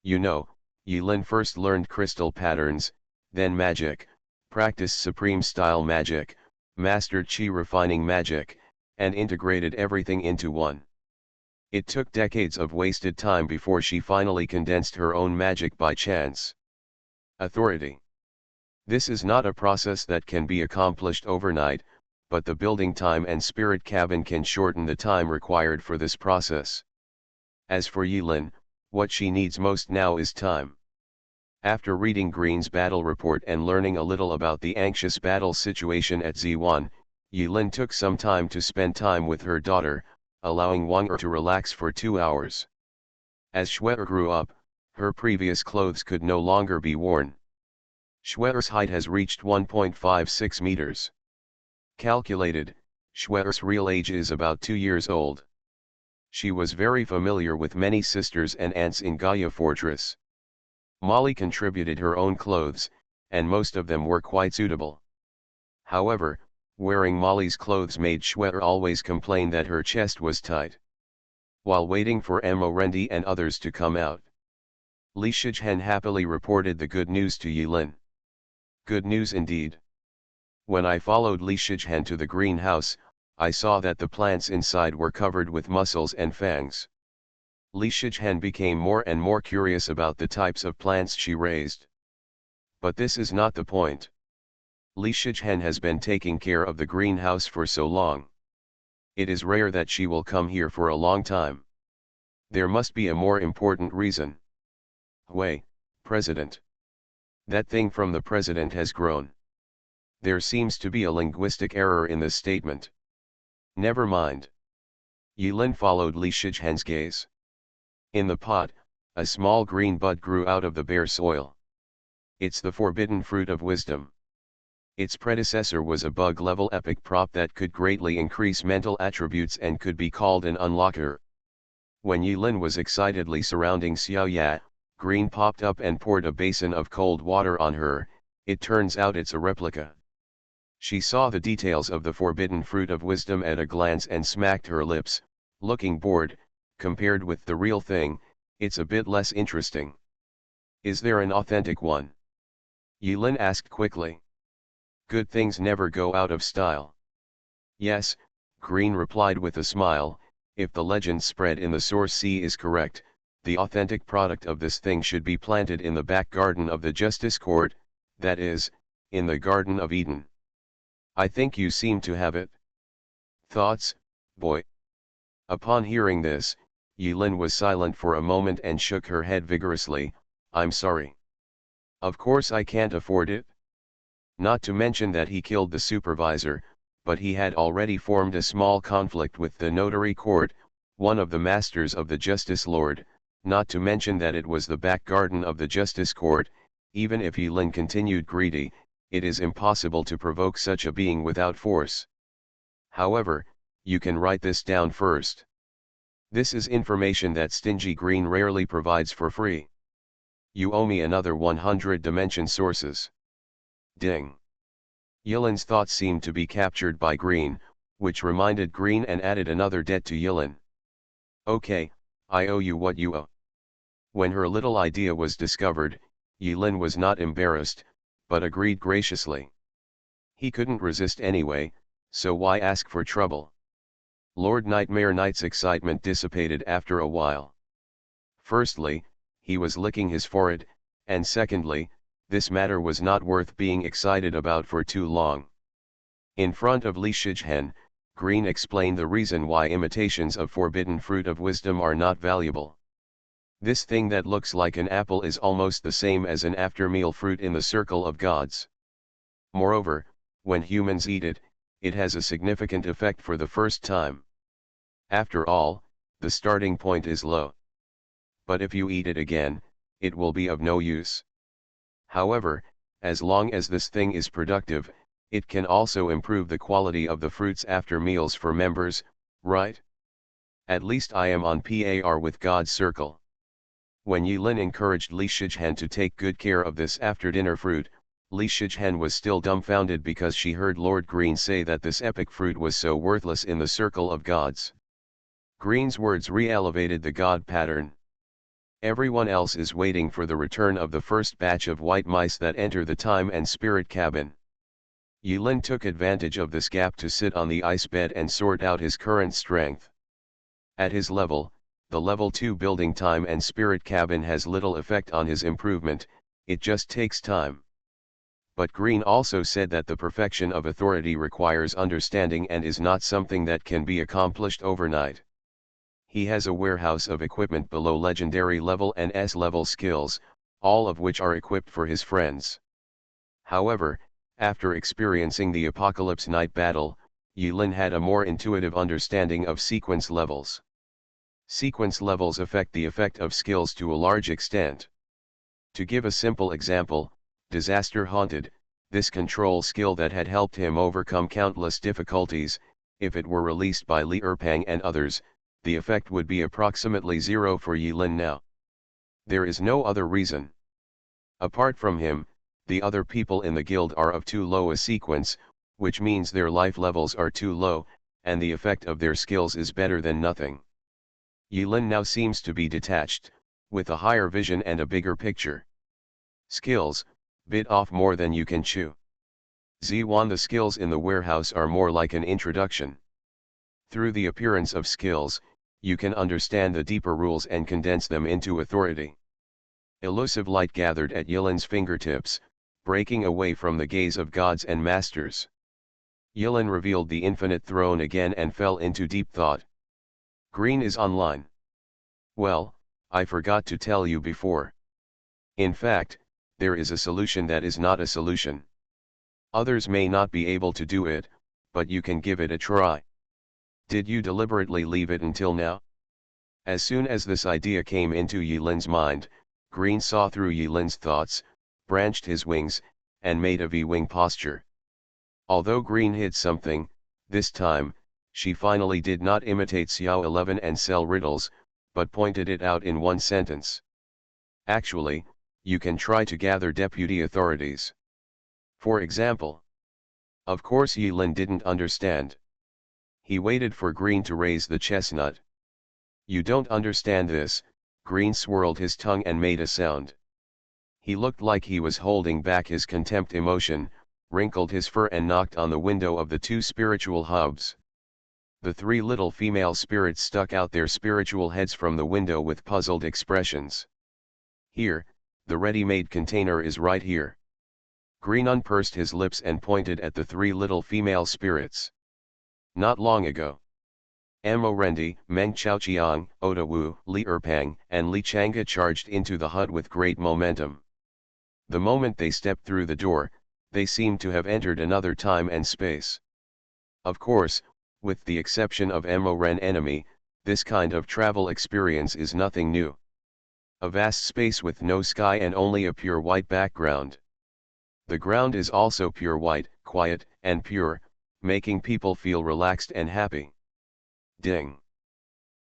You know, Yilin first learned crystal patterns, then magic, practiced supreme style magic, mastered chi refining magic, and integrated everything into one. It took decades of wasted time before she finally condensed her own magic by chance. Authority. This is not a process that can be accomplished overnight, but the building time and spirit cabin can shorten the time required for this process. As for Yilin, what she needs most now is time. After reading Green's battle report and learning a little about the anxious battle situation at Z1, Yilin took some time to spend time with her daughter, allowing Wang Er to relax for 2 hours. As Shue'er grew up, her previous clothes could no longer be worn. Shue'er's height has reached 1.56 meters. Calculated, Shue'er's real age is about 2 years old. She was very familiar with many sisters and aunts in Gaia Fortress. Molly contributed her own clothes, and most of them were quite suitable. However, wearing Molly's clothes made Shue'er always complain that her chest was tight. While waiting for Morendi and others to come out, Li Shizhen happily reported the good news to Yilin. Good news indeed. When I followed Li Shizhen to the greenhouse, I saw that the plants inside were covered with muscles and fangs. Li Shizhen became more and more curious about the types of plants she raised. But this is not the point. Li Shizhen has been taking care of the greenhouse for so long. It is rare that she will come here for a long time. There must be a more important reason. Hui, President. That thing from the President has grown. There seems to be a linguistic error in this statement. Never mind. Yilin followed Li Shizhen's gaze. In the pot, a small green bud grew out of the bare soil. It's the forbidden fruit of wisdom. Its predecessor was a bug-level epic prop that could greatly increase mental attributes and could be called an unlocker. When Yilin was excitedly surrounding Xiaoya, Green popped up and poured a basin of cold water on her. It turns out it's a replica. She saw the details of the forbidden fruit of wisdom at a glance and smacked her lips, looking bored. Compared with the real thing, it's a bit less interesting. Is there an authentic one? Yilin asked quickly. Good things never go out of style. Yes, Green replied with a smile, if the legend spread in the source sea is correct, the authentic product of this thing should be planted in the back garden of the Justice Court, that is, in the Garden of Eden. I think you seem to have it. Thoughts, boy? Upon hearing this, Yilin was silent for a moment and shook her head vigorously. I'm sorry. Of course I can't afford it. Not to mention that he killed the supervisor, but he had already formed a small conflict with the notary court, one of the masters of the justice lord, not to mention that it was the back garden of the justice court. Even if Yulin continued greedy, it is impossible to provoke such a being without force. However, you can write this down first. This is information that stingy Green rarely provides for free. You owe me another 100 dimension sources. Ding. Yilin's thoughts seemed to be captured by Green, which reminded Green and added another debt to Yilin. Okay, I owe you what you owe. When her little idea was discovered, Yilin was not embarrassed, but agreed graciously. He couldn't resist anyway, so why ask for trouble? Lord Nightmare Knight's excitement dissipated after a while. Firstly, he was licking his forehead, and secondly, this matter was not worth being excited about for too long. In front of Li Shizhen, Green explained the reason why imitations of forbidden fruit of wisdom are not valuable. This thing that looks like an apple is almost the same as an after-meal fruit in the circle of gods. Moreover, when humans eat it, it has a significant effect for the first time. After all, the starting point is low. But if you eat it again, it will be of no use. However, as long as this thing is productive, it can also improve the quality of the fruits after meals for members, right? At least I am on par with God's circle. When Yilin encouraged Li Shizhen to take good care of this after-dinner fruit, Li Shizhen was still dumbfounded because she heard Lord Green say that this epic fruit was so worthless in the circle of gods. Green's words re-elevated the god pattern. Everyone else is waiting for the return of the first batch of white mice that enter the time and spirit cabin. Yulin took advantage of this gap to sit on the ice bed and sort out his current strength. At his level, the level 2 building time and spirit cabin has little effect on his improvement, it just takes time. But Green also said that the perfection of authority requires understanding and is not something that can be accomplished overnight. He has a warehouse of equipment below legendary level and S-level skills, all of which are equipped for his friends. However, after experiencing the Apocalypse Night battle, Yulin had a more intuitive understanding of sequence levels. Sequence levels affect the effect of skills to a large extent. To give a simple example, Disaster Haunted, this control skill that had helped him overcome countless difficulties, if it were released by Li Erpang and others, the effect would be approximately 0 for Yilin now. There is no other reason. Apart from him, the other people in the guild are of too low a sequence, which means their life levels are too low, and the effect of their skills is better than nothing. Yilin now seems to be detached, with a higher vision and a bigger picture. Skills, bit off more than you can chew. Z1 The skills in the warehouse are more like an introduction. Through the appearance of skills, you can understand the deeper rules and condense them into authority. Elusive light gathered at Yilin's fingertips, breaking away from the gaze of gods and masters. Yilin revealed the infinite throne again and fell into deep thought. Green is online. Well, I forgot to tell you before. In fact, there is a solution that is not a solution. Others may not be able to do it, but you can give it a try. Did you deliberately leave it until now? As soon as this idea came into Yilin's mind, Green saw through Yilin's thoughts, branched his wings, and made a V-wing posture. Although Green hid something, this time, she finally did not imitate Xiao 11 and sell riddles, but pointed it out in one sentence. Actually, you can try to gather deputy authorities. For example. Of course Yilin didn't understand. He waited for Green to raise the chestnut. You don't understand this, Green swirled his tongue and made a sound. He looked like he was holding back his contempt emotion, wrinkled his fur and knocked on the window of the 2 spiritual hubs. The 3 little female spirits stuck out their spiritual heads from the window with puzzled expressions. Here, the ready-made container is right here. Green unpursed his lips and pointed at the 3 little female spirits. Not long ago. Amo Rendi, Meng Chaoqiang, Oda Wu, Li Erpang, and Li Chang'e charged into the hut with great momentum. The moment they stepped through the door, they seemed to have entered another time and space. Of course, with the exception of Amo Ren enemy, this kind of travel experience is nothing new. A vast space with no sky and only a pure white background. The ground is also pure white, quiet, and pure, making people feel relaxed and happy. Ding.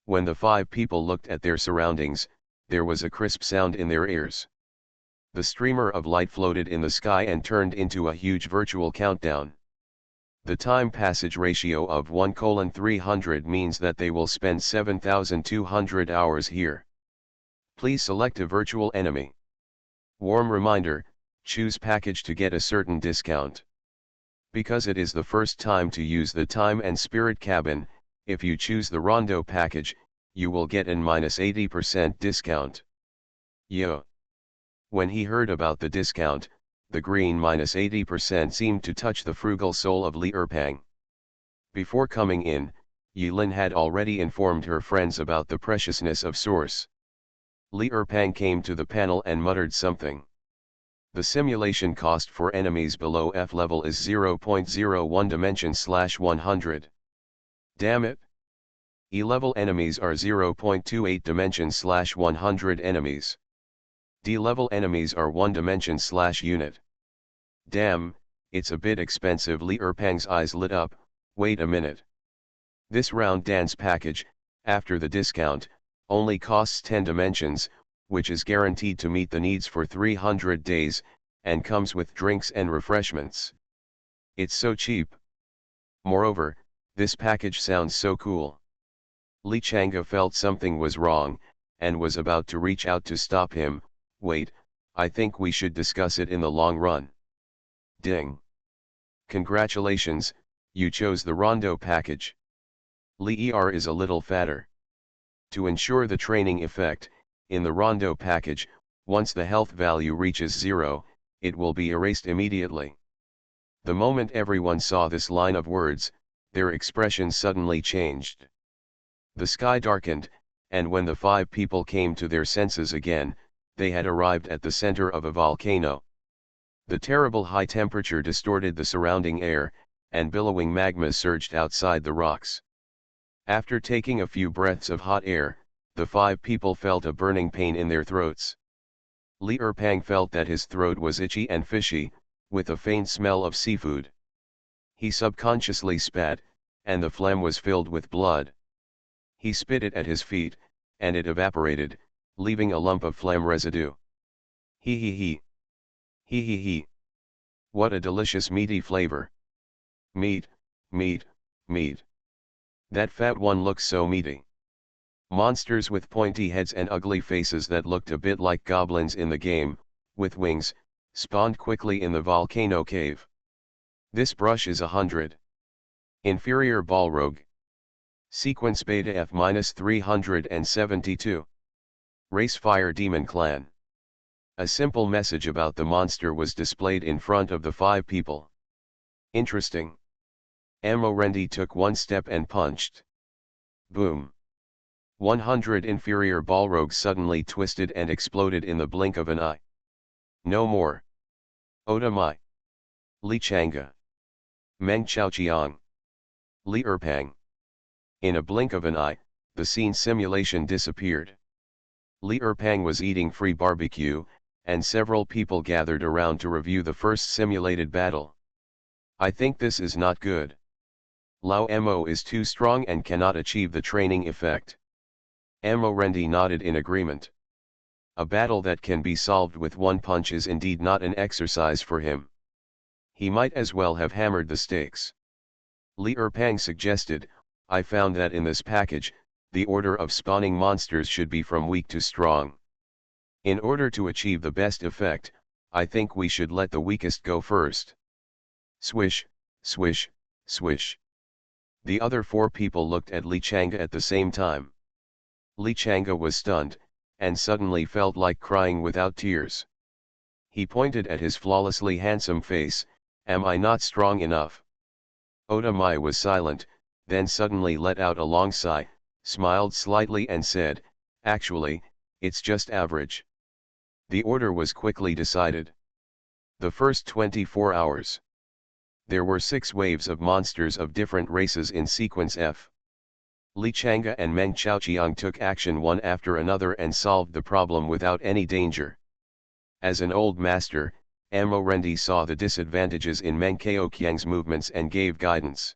When the 5 people looked at their surroundings, there was a crisp sound in their ears. The streamer of light floated in the sky and turned into a huge virtual countdown. The time passage ratio of 1:300 means that they will spend 7,200 hours here. Please select a virtual enemy. Warm reminder, choose package to get a certain discount. Because it is the first time to use the time and spirit cabin, if you choose the Rondo package, you will get an -80% discount. Yo. When he heard about the discount, the green -80% seemed to touch the frugal soul of Li Erpang. Before coming in, Yilin had already informed her friends about the preciousness of source. Li Erpang came to the panel and muttered something. The simulation cost for enemies below F level is 0.01 dimension/100. Damn it! E level enemies are 0.28 dimension/100 enemies. D-level enemies are 1 dimension/unit. Damn, it's a bit expensive. Li Erpang's eyes lit up. Wait a minute. This round dance package, after the discount, only costs 10 dimensions, which is guaranteed to meet the needs for 300 days, and comes with drinks and refreshments. It's so cheap. Moreover, this package sounds so cool. Li Chang'e felt something was wrong, and was about to reach out to stop him. Wait, I think we should discuss it in the long run. Ding. Congratulations, you chose the Rondo package. Li Er is a little fatter. To ensure the training effect, in the Rondo package, once the health value reaches 0, it will be erased immediately. The moment everyone saw this line of words, their expressions suddenly changed. The sky darkened, and when the 5 people came to their senses again, they had arrived at the center of a volcano. The terrible high temperature distorted the surrounding air, and billowing magma surged outside the rocks. After taking a few breaths of hot air, the 5 people felt a burning pain in their throats. Li Erpang felt that his throat was itchy and fishy, with a faint smell of seafood. He subconsciously spat, and the phlegm was filled with blood. He spit it at his feet, and it evaporated, leaving a lump of phlegm residue. Hee hee hee. Hee hee hee. What a delicious meaty flavor. Meat, meat, meat. That fat one looks so meaty. Monsters with pointy heads and ugly faces that looked a bit like goblins in the game, with wings, spawned quickly in the volcano cave. This brush is 100. Inferior Balrog. Sequence Beta F-372. Race Fire Demon Clan. A simple message about the monster was displayed in front of the 5 people. Interesting. Amo Rendi took one step and punched. Boom. 100 inferior Balrogs suddenly twisted and exploded in the blink of an eye. No more. Oda Mai. Li Chang'e. Meng Chaoqiang. Li Erpang. In a blink of an eye, the scene simulation disappeared. Li Erpang was eating free barbecue, and several people gathered around to review the first simulated battle. I think this is not good. Lao Mo is too strong and cannot achieve the training effect. Amo Rendi nodded in agreement. A battle that can be solved with one punch is indeed not an exercise for him. He might as well have hammered the stakes. Li Erpang suggested, I found that in this package, the order of spawning monsters should be from weak to strong. In order to achieve the best effect, I think we should let the weakest go first. Swish, swish, swish. The other 4 people looked at Li Chang'e at the same time. Li Chang'e was stunned, and suddenly felt like crying without tears. He pointed at his flawlessly handsome face, am I not strong enough? Oda Mai was silent, then suddenly let out a long sigh, smiled slightly and said, "Actually, it's just average." The order was quickly decided. The first 24 hours. There were 6 waves of monsters of different races in sequence F. Li Chang'e and Meng Chaoqiang took action one after another and solved the problem without any danger. As an old master, Amo Rendi saw the disadvantages in Meng Chaoqiang's movements and gave guidance.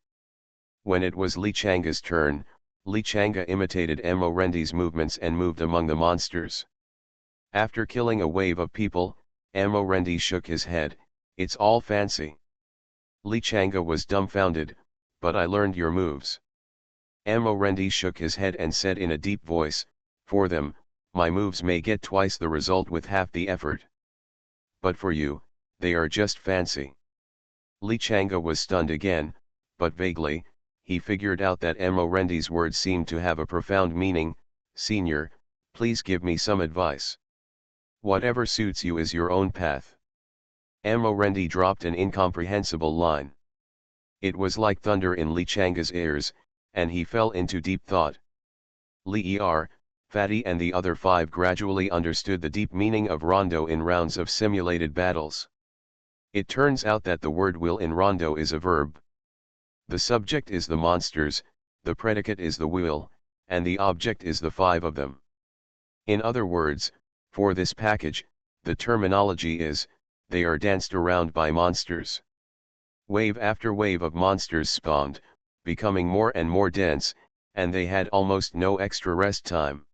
When it was Li Chang'e's turn, Li Chang'e imitated Amo Rendi's movements and moved among the monsters. After killing a wave of people, Amo Rendi shook his head, "It's all fancy." Li Chang'e was dumbfounded, "But I learned your moves." Amo Rendi shook his head and said in a deep voice, "For them, my moves may get twice the result with half the effort. But for you, they are just fancy." Li Chang'e was stunned again, but vaguely, he figured out that Amo Rendi's words seemed to have a profound meaning. "Senior, please give me some advice. Whatever suits you is your own path." Amo Rendi dropped an incomprehensible line. It was like thunder in Li Chang'e's ears, and he fell into deep thought. Li Fatty and the other 5 gradually understood the deep meaning of rondo in rounds of simulated battles. It turns out that the word will in rondo is a verb. The subject is the monsters, the predicate is the will, and the object is the 5 of them. In other words, for this package, the terminology is, they are danced around by monsters. Wave after wave of monsters spawned, becoming more and more dense, and they had almost no extra rest time.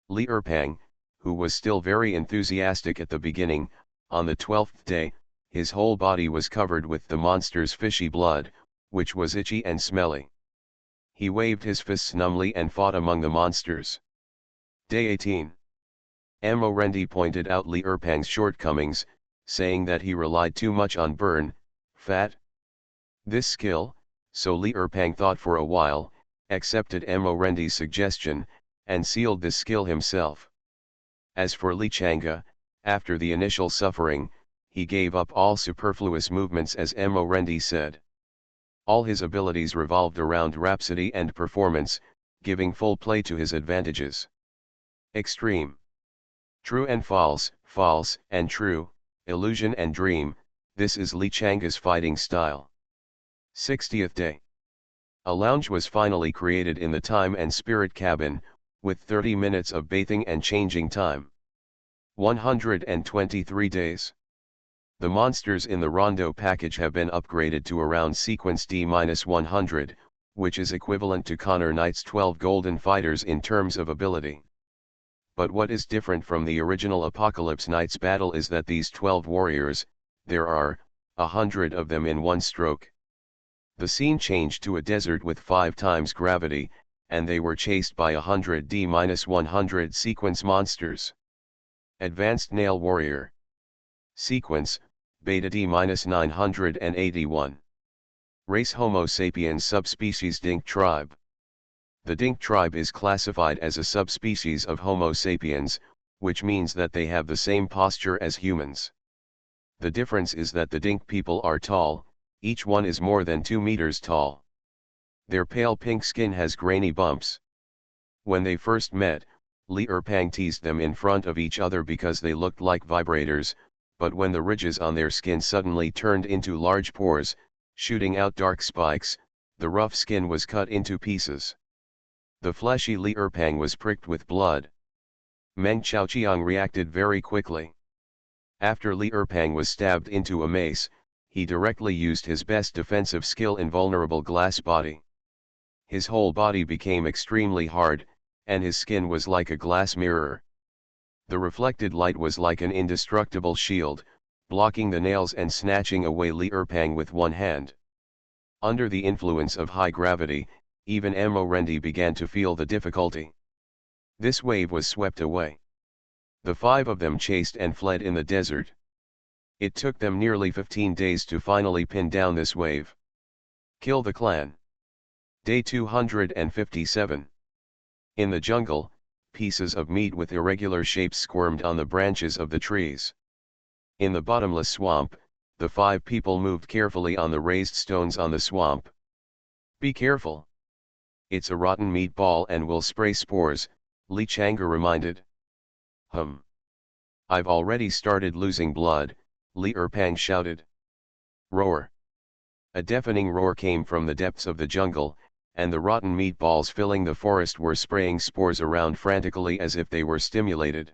Li Erpang, who was still very enthusiastic at the beginning, on the 12th day, his whole body was covered with the monster's fishy blood, which was itchy and smelly. He waved his fists numbly and fought among the monsters. Day 18. Amo Rendi pointed out Li Erpang's shortcomings, saying that he relied too much on burn, fat. This skill, so Li Erpang thought for a while, accepted Amo Rendi's suggestion, and sealed this skill himself. As for Li Chang'e, after the initial suffering, he gave up all superfluous movements as Amo Rendi said. All his abilities revolved around rhapsody and performance, giving full play to his advantages. Extreme. True and false, false and true, illusion and dream, this is Li Chang'e's fighting style. 60th day. A lounge was finally created in the time and spirit cabin, with 30 minutes of bathing and changing time. 123 days. The monsters in the Rondo package have been upgraded to around sequence D-100, which is equivalent to Connor Knight's 12 Golden Fighters in terms of ability. But what is different from the original Apocalypse Knights battle is that these 12 warriors, there are 100 of them in one stroke. The scene changed to a desert with 5 times gravity, and they were chased by 100 D-100 sequence monsters. Advanced Nail Warrior. Sequence, Beta D-981. Race Homo sapiens subspecies Dink tribe. The Dink tribe is classified as a subspecies of Homo sapiens, which means that they have the same posture as humans. The difference is that the Dink people are tall, each one is more than 2 meters tall. Their pale pink skin has grainy bumps. When they first met, Li Erpang teased them in front of each other because they looked like vibrators, but when the ridges on their skin suddenly turned into large pores, shooting out dark spikes, the rough skin was cut into pieces. The fleshy Li Erpang was pricked with blood. Meng Chaoqiang reacted very quickly. After Li Erpang was stabbed into a mace, he directly used his best defensive skill, Invulnerable Glass Body. His whole body became extremely hard, and his skin was like a glass mirror. The reflected light was like an indestructible shield, blocking the nails and snatching away Li Erpang with one hand. Under the influence of high gravity, even Amo Rendi began to feel the difficulty. This wave was swept away. The 5 of them chased and fled in the desert. It took them nearly 15 days to finally pin down this wave. Kill the clan. Day 257. In the jungle, pieces of meat with irregular shapes squirmed on the branches of the trees. In the bottomless swamp, the 5 people moved carefully on the raised stones on the swamp. "Be careful," It's a rotten meatball and will spray spores, Li Chang'e reminded. I've already started losing blood, Li Erpang shouted. Roar. A deafening roar came from the depths of the jungle, and the rotten meatballs filling the forest were spraying spores around frantically as if they were stimulated.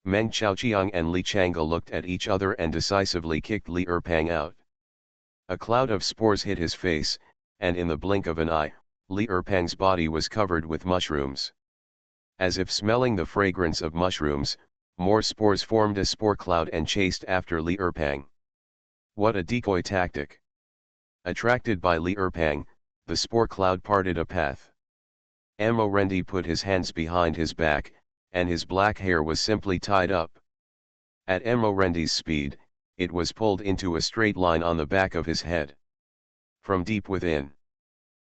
Meng Chaoqiang and Li Chang'e looked at each other and decisively kicked Li Erpang out. A cloud of spores hit his face, and in the blink of an eye, Li Erpang's body was covered with mushrooms. As if smelling the fragrance of mushrooms, more spores formed a spore cloud and chased after Li Erpang. What a decoy tactic! Attracted by Li Erpang, the spore cloud parted a path. Amo Rendi put his hands behind his back, and his black hair was simply tied up. At Amo Rendi's speed, it was pulled into a straight line on the back of his head. From deep within,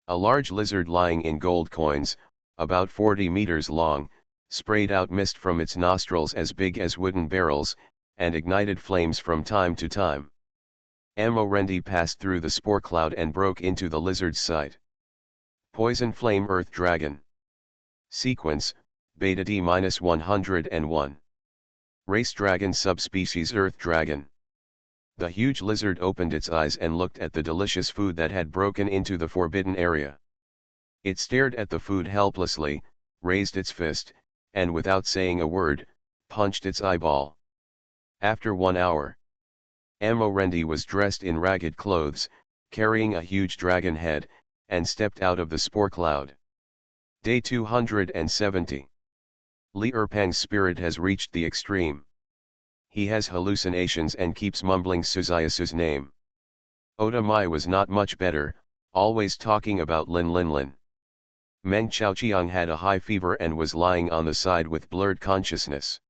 a large lizard lying in gold coins, about 40 meters long, sprayed out mist from its nostrils as big as wooden barrels, and ignited flames from time to time. Amo Rendi passed through the spore cloud and broke into the lizard's sight. Poison Flame Earth Dragon. Sequence, Beta D-101. Race Dragon Subspecies Earth Dragon. The huge lizard opened its eyes and looked at the delicious food that had broken into the forbidden area. It stared at the food helplessly, raised its fist, and without saying a word, punched its eyeball. After 1 hour, Amo Rendi was dressed in ragged clothes, carrying a huge dragon head, and stepped out of the spore cloud. Day 270. Li Erpang's spirit has reached the extreme. He has hallucinations and keeps mumbling Suzaya's name. Oda Mai was not much better, always talking about Lin Lin Lin. Meng Chaoqiang had a high fever and was lying on the side with blurred consciousness.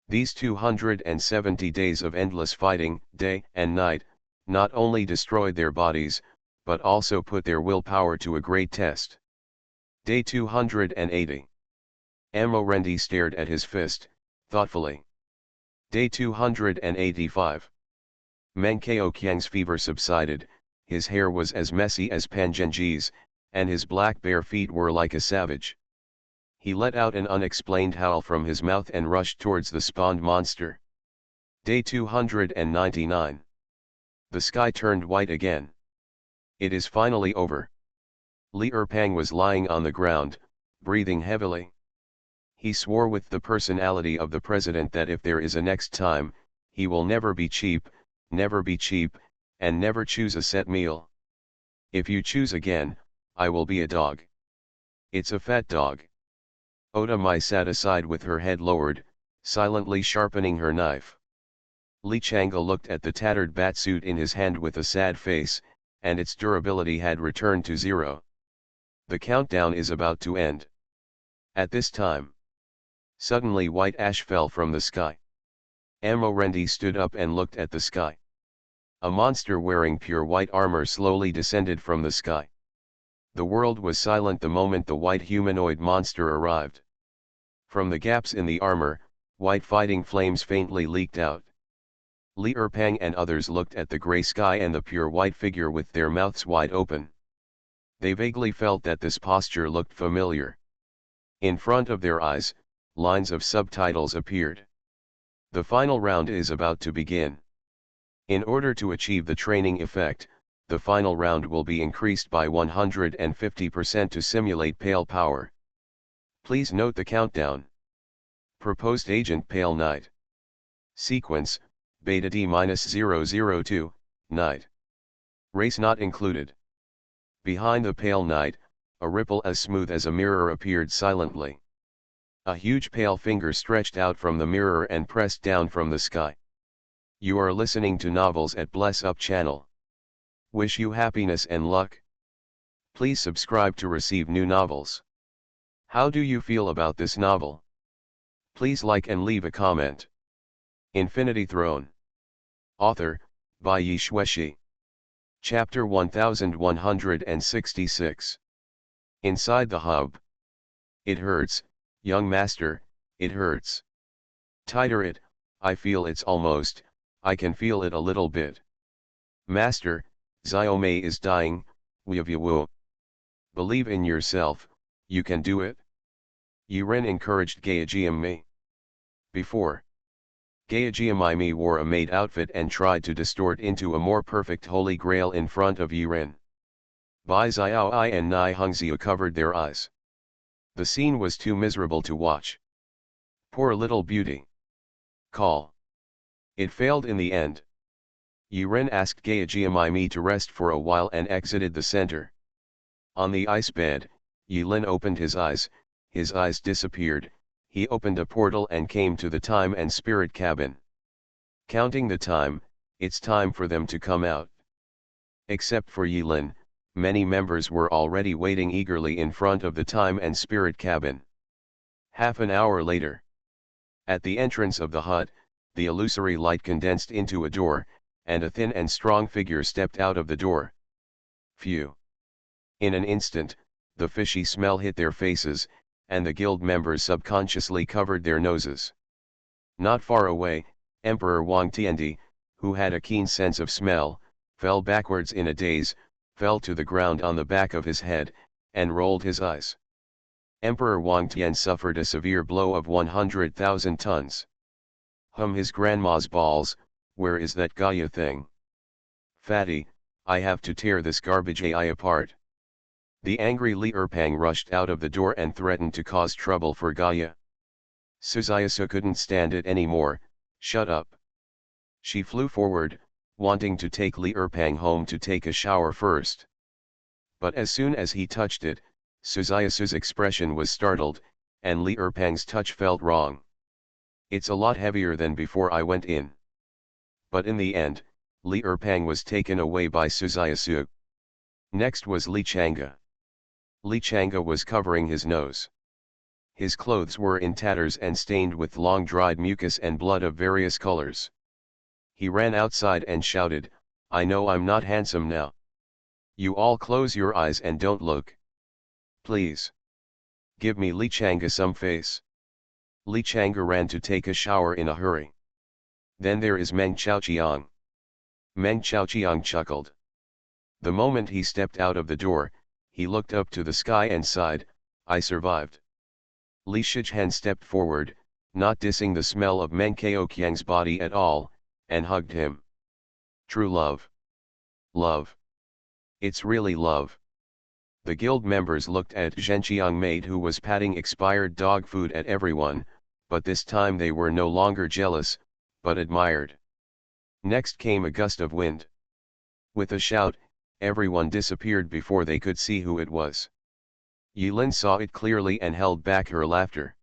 These 270 days of endless fighting, day and night, not only destroyed their bodies, but also put their willpower to a great test. Day 280. Amo Rendi stared at his fist, thoughtfully. Day 285. Meng Chaoqiang's fever subsided, his hair was as messy as Pangenji's, and his black bare feet were like a savage. He let out an unexplained howl from his mouth and rushed towards the spawned monster. Day 299. The sky turned white again. It is finally over. Li Erpang was lying on the ground, breathing heavily. He swore with the personality of the president that if there is a next time, he will never be cheap, and never choose a set meal. If you choose again, I will be a dog. It's a fat dog. Oda Mai sat aside with her head lowered, silently sharpening her knife. Li Chang'e looked at the tattered batsuit in his hand with a sad face, and its durability had returned to 0. The countdown is about to end. At this time, suddenly white ash fell from the sky. Amo Rendi stood up and looked at the sky. A monster wearing pure white armor slowly descended from the sky. The world was silent the moment the white humanoid monster arrived. From the gaps in the armor, white fighting flames faintly leaked out. Li Erpang and others looked at the gray sky and the pure white figure with their mouths wide open. They vaguely felt that this posture looked familiar. In front of their eyes, lines of subtitles appeared. The final round is about to begin. In order to achieve the training effect, the final round will be increased by 150% to simulate Pale Power. Please note the countdown. Proposed Agent Pale Knight. Sequence, Beta D-002, Knight. Race not included. Behind the Pale Knight, a ripple as smooth as a mirror appeared silently. A huge pale finger stretched out from the mirror and pressed down from the sky. You are listening to Novels at Bless Up channel. Wish you happiness and luck. Please subscribe to receive new novels. How do you feel about this novel? Please like and leave a comment. Infinity Throne. Author, Bai Yi Shueshi. Chapter 1166. Inside the hub. It hurts, young master, it hurts. Tighter it, I feel it's almost, I can feel it a little bit. Master, Xiaomei is dying, Wu. Believe in yourself, you can do it. Yuren encouraged Gaejiammi. Before Gaejiammi wore a maid outfit and tried to distort into a more perfect holy grail in front of Yuren. Bai Xiaoi and Nai Hongxiu covered their eyes. The scene was too miserable to watch. Poor little beauty. Call. It failed in the end. Yuren asked Gaejiammi to rest for a while and exited the center. On the ice bed, Yulin opened his eyes disappeared, he opened a portal and came to the time and spirit cabin. Counting the time, it's time for them to come out. Except for Yulin, many members were already waiting eagerly in front of the time and spirit cabin. Half an hour later. At the entrance of the hut, the illusory light condensed into a door, and a thin and strong figure stepped out of the door. Phew! In an instant, the fishy smell hit their faces, and the guild members subconsciously covered their noses. Not far away, Emperor Wang Tiandi, who had a keen sense of smell, fell backwards in a daze, fell to the ground on the back of his head, and rolled his eyes. Emperor Wang Tian suffered a severe blow of 100,000 tons. His grandma's balls, where is that Gaia thing? Fatty, I have to tear this garbage AI apart. The angry Li Erpang rushed out of the door and threatened to cause trouble for Gaia. Suzayasu couldn't stand it anymore, shut up. She flew forward, wanting to take Li Erpang home to take a shower first. But as soon as he touched it, Suzayasu's expression was startled, and Li Erpang's touch felt wrong. It's a lot heavier than before I went in. But in the end, Li Erpang was taken away by Suzayasu. Next was Li Changa. Li Changa was covering his nose. His clothes were in tatters and stained with long-dried mucus and blood of various colors. He ran outside and shouted, I know I'm not handsome now. You all close your eyes and don't look. Please. Give me Li Changa some face. Li Changa ran to take a shower in a hurry. Then there is Meng Chaoqiang. Meng Chaoqiang chuckled. The moment he stepped out of the door, he looked up to the sky and sighed, I survived. Li Shichen stepped forward, not dissing the smell of Meng Chaoqiang's body at all, and hugged him. True love. Love. It's really love. The guild members looked at Zhenqiang maid who was patting expired dog food at everyone, but this time they were no longer jealous, but admired. Next came a gust of wind. With a shout, everyone disappeared before they could see who it was. Yulin saw it clearly and held back her laughter.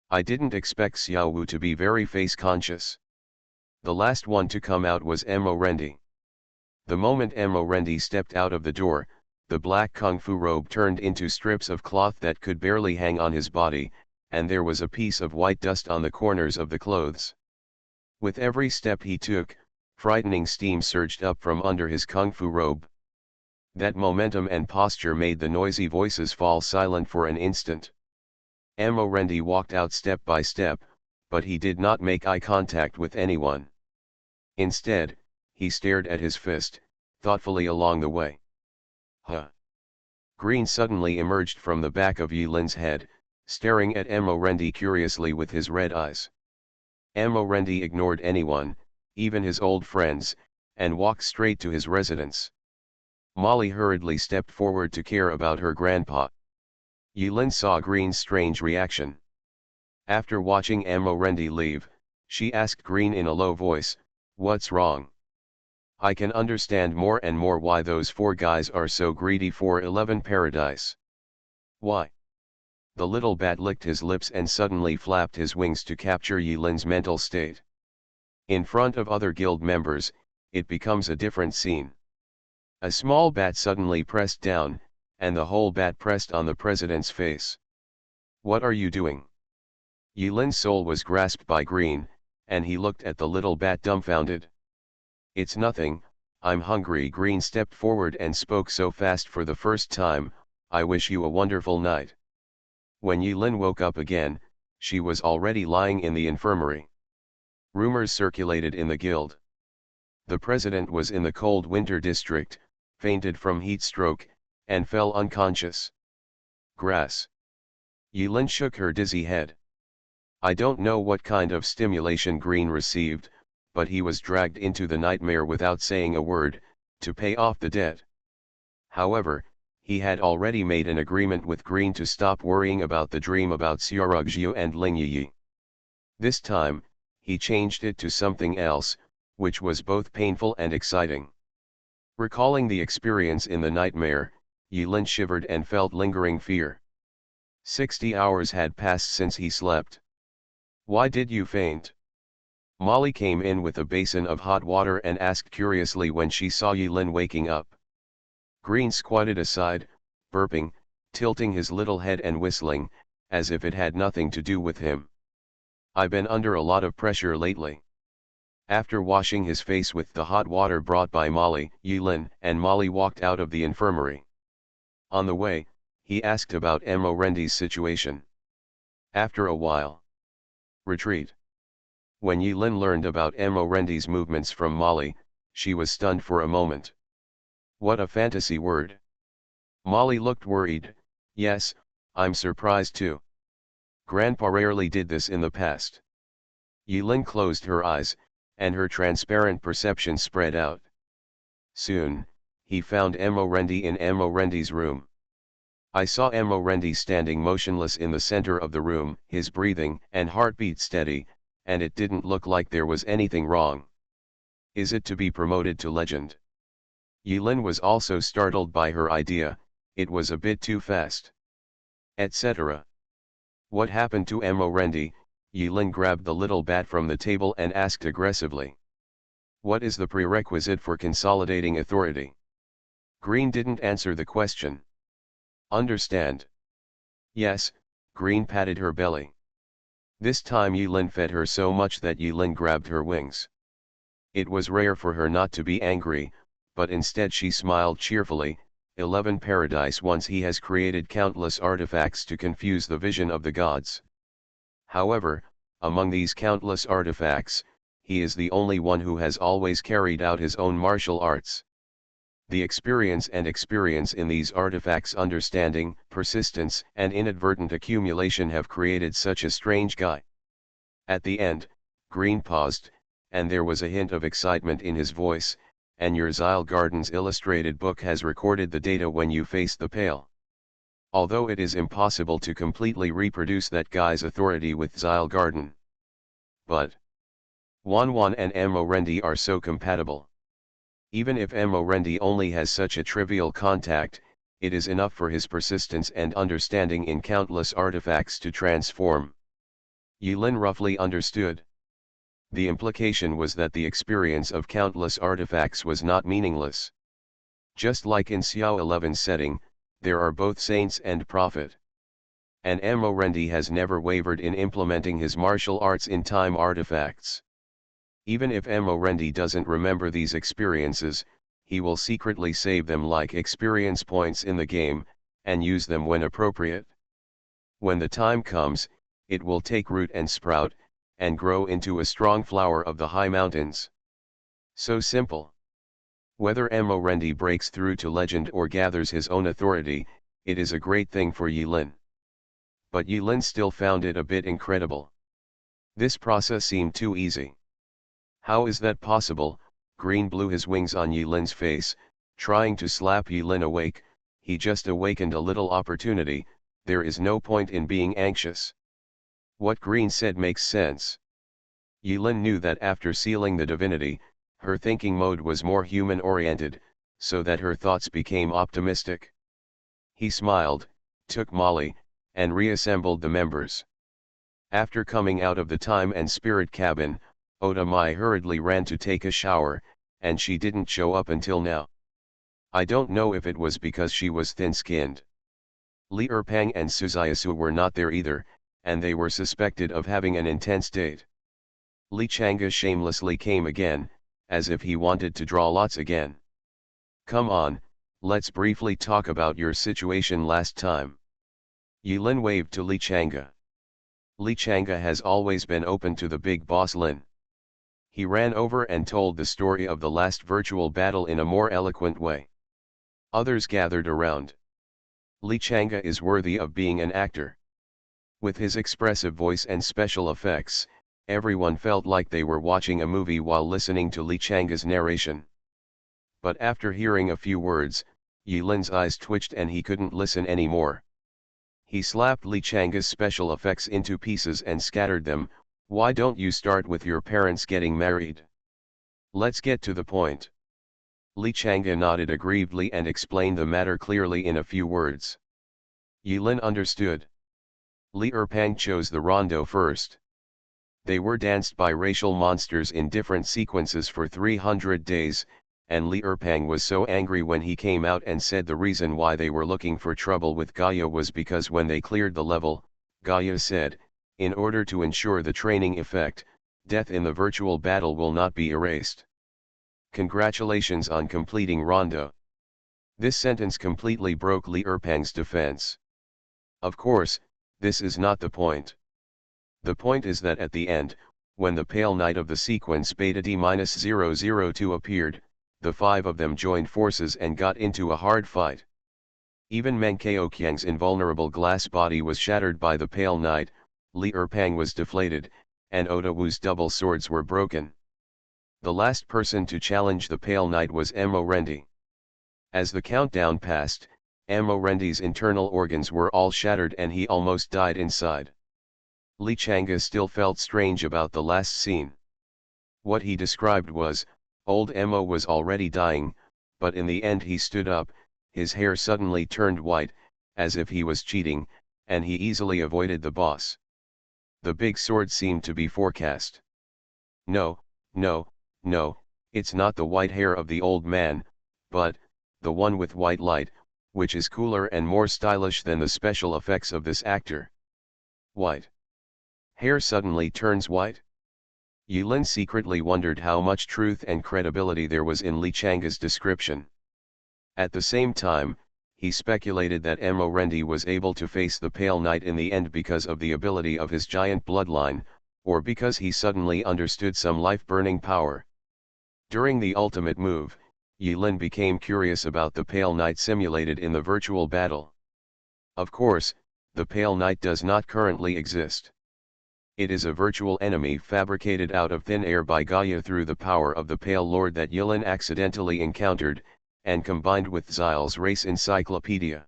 I didn't expect Xiao Wu to be very face-conscious. The last one to come out was Mo Rendi. The moment Mo Rendi stepped out of the door, the black kung fu robe turned into strips of cloth that could barely hang on his body, and there was a piece of white dust on the corners of the clothes. With every step he took, frightening steam surged up from under his kung fu robe. That momentum and posture made the noisy voices fall silent for an instant. Mo Rendi walked out step by step, but he did not make eye contact with anyone. Instead, he stared at his fist, thoughtfully along the way. Huh. Green suddenly emerged from the back of Yulin's head, staring at Mo Rendi curiously with his red eyes. Mo Rendi ignored anyone, even his old friends, and walked straight to his residence. Molly hurriedly stepped forward to care about her grandpa. Yulin saw Green's strange reaction. After watching Mo Rendi leave, she asked Green in a low voice, what's wrong? I can understand more and more why those four guys are so greedy for 11 paradise. Why? The little bat licked his lips and suddenly flapped his wings to capture Yulin's mental state. In front of other guild members, it becomes a different scene. A small bat suddenly pressed down, and the whole bat pressed on the president's face. What are you doing? Yulin's soul was grasped by Green, and he looked at the little bat dumbfounded. It's nothing, I'm hungry. Green stepped forward and spoke so fast for the first time, I wish you a wonderful night. When Yulin woke up again, she was already lying in the infirmary. Rumors circulated in the guild. The president was in the cold winter district, fainted from heat stroke, and fell unconscious. Grass. Yilin shook her dizzy head. I don't know what kind of stimulation Green received, but he was dragged into the nightmare without saying a word, to pay off the debt. However, he had already made an agreement with Green to stop worrying about the dream about Xiaorugjiu and Lingyi. This time, he changed it to something else, which was both painful and exciting. Recalling the experience in the nightmare, Yilin shivered and felt lingering fear. 60 hours had passed since he slept. Why did you faint? Molly came in with a basin of hot water and asked curiously when she saw Yilin waking up. Green squatted aside, burping, tilting his little head and whistling, as if it had nothing to do with him. I've been under a lot of pressure lately. After washing his face with the hot water brought by Molly, Yilin and Molly walked out of the infirmary. On the way, he asked about Rendi's situation. After a while. Retreat. When Yilin learned about Rendi's movements from Molly, she was stunned for a moment. What a fantasy word. Molly looked worried. Yes, I'm surprised too. Grandpa rarely did this in the past. Yilin closed her eyes, and her transparent perception spread out. Soon, he found Rendi in Rendi's room. I saw Rendi standing motionless in the center of the room, his breathing and heartbeat steady, and it didn't look like there was anything wrong. Is it to be promoted to legend? Yilin was also startled by her idea, it was a bit too fast. Etc. What happened to Rendi? Yilin grabbed the little bat from the table and asked aggressively. What is the prerequisite for consolidating authority? Green didn't answer the question. Understand? Yes, Green patted her belly. This time Yilin fed her so much that Yilin grabbed her wings. It was rare for her not to be angry, but instead she smiled cheerfully. 11 Paradise. Once he has created countless artifacts to confuse the vision of the gods. However, among these countless artifacts, he is the only one who has always carried out his own martial arts. The experience in these artifacts, understanding, persistence, and inadvertent accumulation have created such a strange guy. At the end, Green paused, and there was a hint of excitement in his voice, and your Zyle Garden's illustrated book has recorded the data when you face the pale. Although it is impossible to completely reproduce that guy's authority with Zyle Garden. But Wanwan and Rendi are so compatible. Even if Rendi only has such a trivial contact, it is enough for his persistence and understanding in countless artifacts to transform. Yilin roughly understood. The implication was that the experience of countless artifacts was not meaningless. Just like in Xiao 11's setting, there are both saints and prophet. And Rendi has never wavered in implementing his martial arts in time artifacts. Even if Rendi doesn't remember these experiences, he will secretly save them like experience points in the game, and use them when appropriate. When the time comes, it will take root and sprout, and grow into a strong flower of the high mountains. So simple. Whether Rendi breaks through to legend or gathers his own authority, it is a great thing for Yilin. But Yilin still found it a bit incredible. This process seemed too easy. How is that possible? Green blew his wings on Yilin's face, trying to slap Yilin awake. He just awakened a little opportunity, there is no point in being anxious. What Green said makes sense. Yilin knew that after sealing the divinity, her thinking mode was more human-oriented, so that her thoughts became optimistic. He smiled, took Molly, and reassembled the members. After coming out of the time and spirit cabin, Oda Mai hurriedly ran to take a shower, and she didn't show up until now. I don't know if it was because she was thin-skinned. Li Erpang and Suzayasu were not there either, and they were suspected of having an intense date. Li Changa shamelessly came again, as if he wanted to draw lots again. Come on, let's briefly talk about your situation last time. Yilin waved to Li Changa. Li Changa has always been open to the big boss Lin. He ran over and told the story of the last virtual battle in a more eloquent way. Others gathered around. Li Chang'e is worthy of being an actor. With his expressive voice and special effects, everyone felt like they were watching a movie while listening to Li Chang'e's narration. But after hearing a few words, Yi Lin's eyes twitched and he couldn't listen anymore. He slapped Li Chang'e's special effects into pieces and scattered them. Why don't you start with your parents getting married? Let's get to the point. Li Chang'e nodded aggrievedly and explained the matter clearly in a few words. Yi Lin understood. Li Erpang chose the rondo first. They were danced by racial monsters in different sequences for 300 days, and Li Erpang was so angry when he came out and said the reason why they were looking for trouble with Gaia was because when they cleared the level, Gaia said, in order to ensure the training effect, death in the virtual battle will not be erased. Congratulations on completing Rondo. This sentence completely broke Li Erpang's defense. Of course, this is not the point. The point is that at the end, when the pale knight of the sequence Beta D-002 appeared, the five of them joined forces and got into a hard fight. Even Meng Qiang's invulnerable glass body was shattered by the pale knight, Li Erpang was deflated, and Oda Wu's double swords were broken. The last person to challenge the pale knight was Mo Rendi. As the countdown passed, Mo Rendi's internal organs were all shattered and he almost died inside. Li Chang'e still felt strange about the last scene. What he described was, old Mo was already dying, but in the end he stood up, his hair suddenly turned white, as if he was cheating, and he easily avoided the boss. The big sword seemed to be forecast. No, no, no, it's not the white hair of the old man, but, the one with white light, which is cooler and more stylish than the special effects of this actor. White hair suddenly turns white? Yi Lin secretly wondered how much truth and credibility there was in Li Chang'e's description. At the same time, he speculated that Mo Rendi was able to face the Pale Knight in the end because of the ability of his giant bloodline, or because he suddenly understood some life-burning power. During the ultimate move, Yi Lin became curious about the Pale Knight simulated in the virtual battle. Of course, the Pale Knight does not currently exist. It is a virtual enemy fabricated out of thin air by Gaia through the power of the Pale Lord that Yi Lin accidentally encountered, and combined with Xile's race encyclopedia.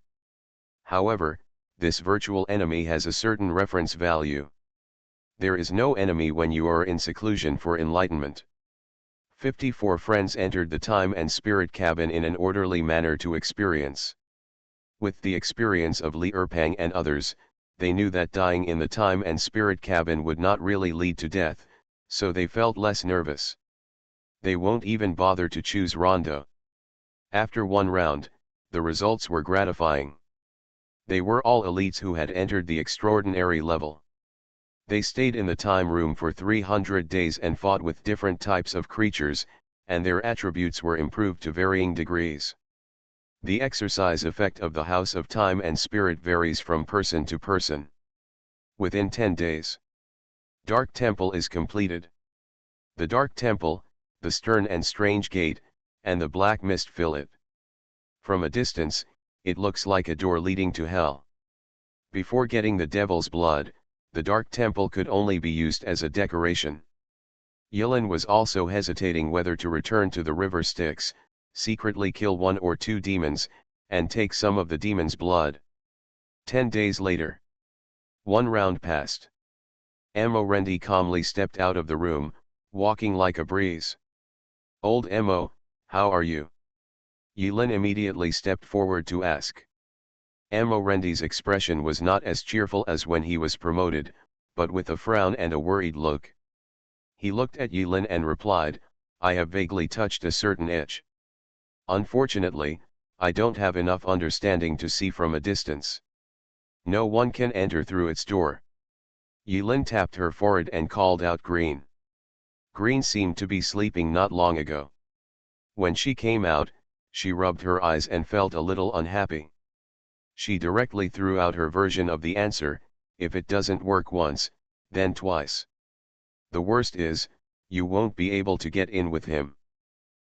However, this virtual enemy has a certain reference value. There is no enemy when you are in seclusion for enlightenment. 54 friends entered the time and spirit cabin in an orderly manner to experience. With the experience of Li Erpang and others, they knew that dying in the time and spirit cabin would not really lead to death, so they felt less nervous. They won't even bother to choose Rondo. After one round, the results were gratifying. They were all elites who had entered the extraordinary level. They stayed in the time room for 300 days and fought with different types of creatures, and their attributes were improved to varying degrees. The exercise effect of the House of Time and Spirit varies from person to person. Within 10 days, Dark Temple is completed. The Dark Temple, the stern and strange gate, and the black mist fill it. From a distance, it looks like a door leading to hell. Before getting the devil's blood, the Dark Temple could only be used as a decoration. Yi Lin was also hesitating whether to return to the river Styx, secretly kill 1 or 2 demons, and take some of the demons' blood. 10 days later. One round passed. Mo Rendi calmly stepped out of the room, walking like a breeze. Old Mo, how are you? Yi Lin immediately stepped forward to ask. Mo Rendi's expression was not as cheerful as when he was promoted, but with a frown and a worried look. He looked at Yi Lin and replied, I have vaguely touched a certain itch. Unfortunately, I don't have enough understanding to see from a distance. No one can enter through its door. Yi Lin tapped her forehead and called out Green. Green seemed to be sleeping not long ago. When she came out, she rubbed her eyes and felt a little unhappy. She directly threw out her version of the answer, if it doesn't work once, then twice. The worst is, you won't be able to get in with him.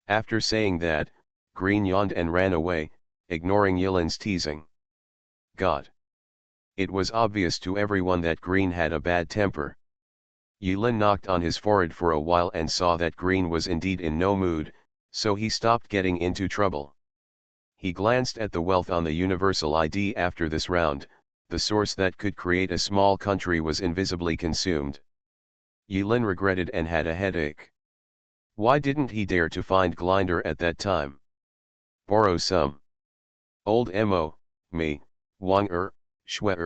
After saying that, Green yawned and ran away, ignoring Yilin's teasing. God. It was obvious to everyone that Green had a bad temper. Yilin knocked on his forehead for a while and saw that Green was indeed in no mood, so he stopped getting into trouble. He glanced at the wealth on the Universal ID after this round. The source that could create a small country was invisibly consumed. Yilin regretted and had a headache. Why didn't he dare to find Glinder at that time? Borrow some. Old Mo, me, Wang Shui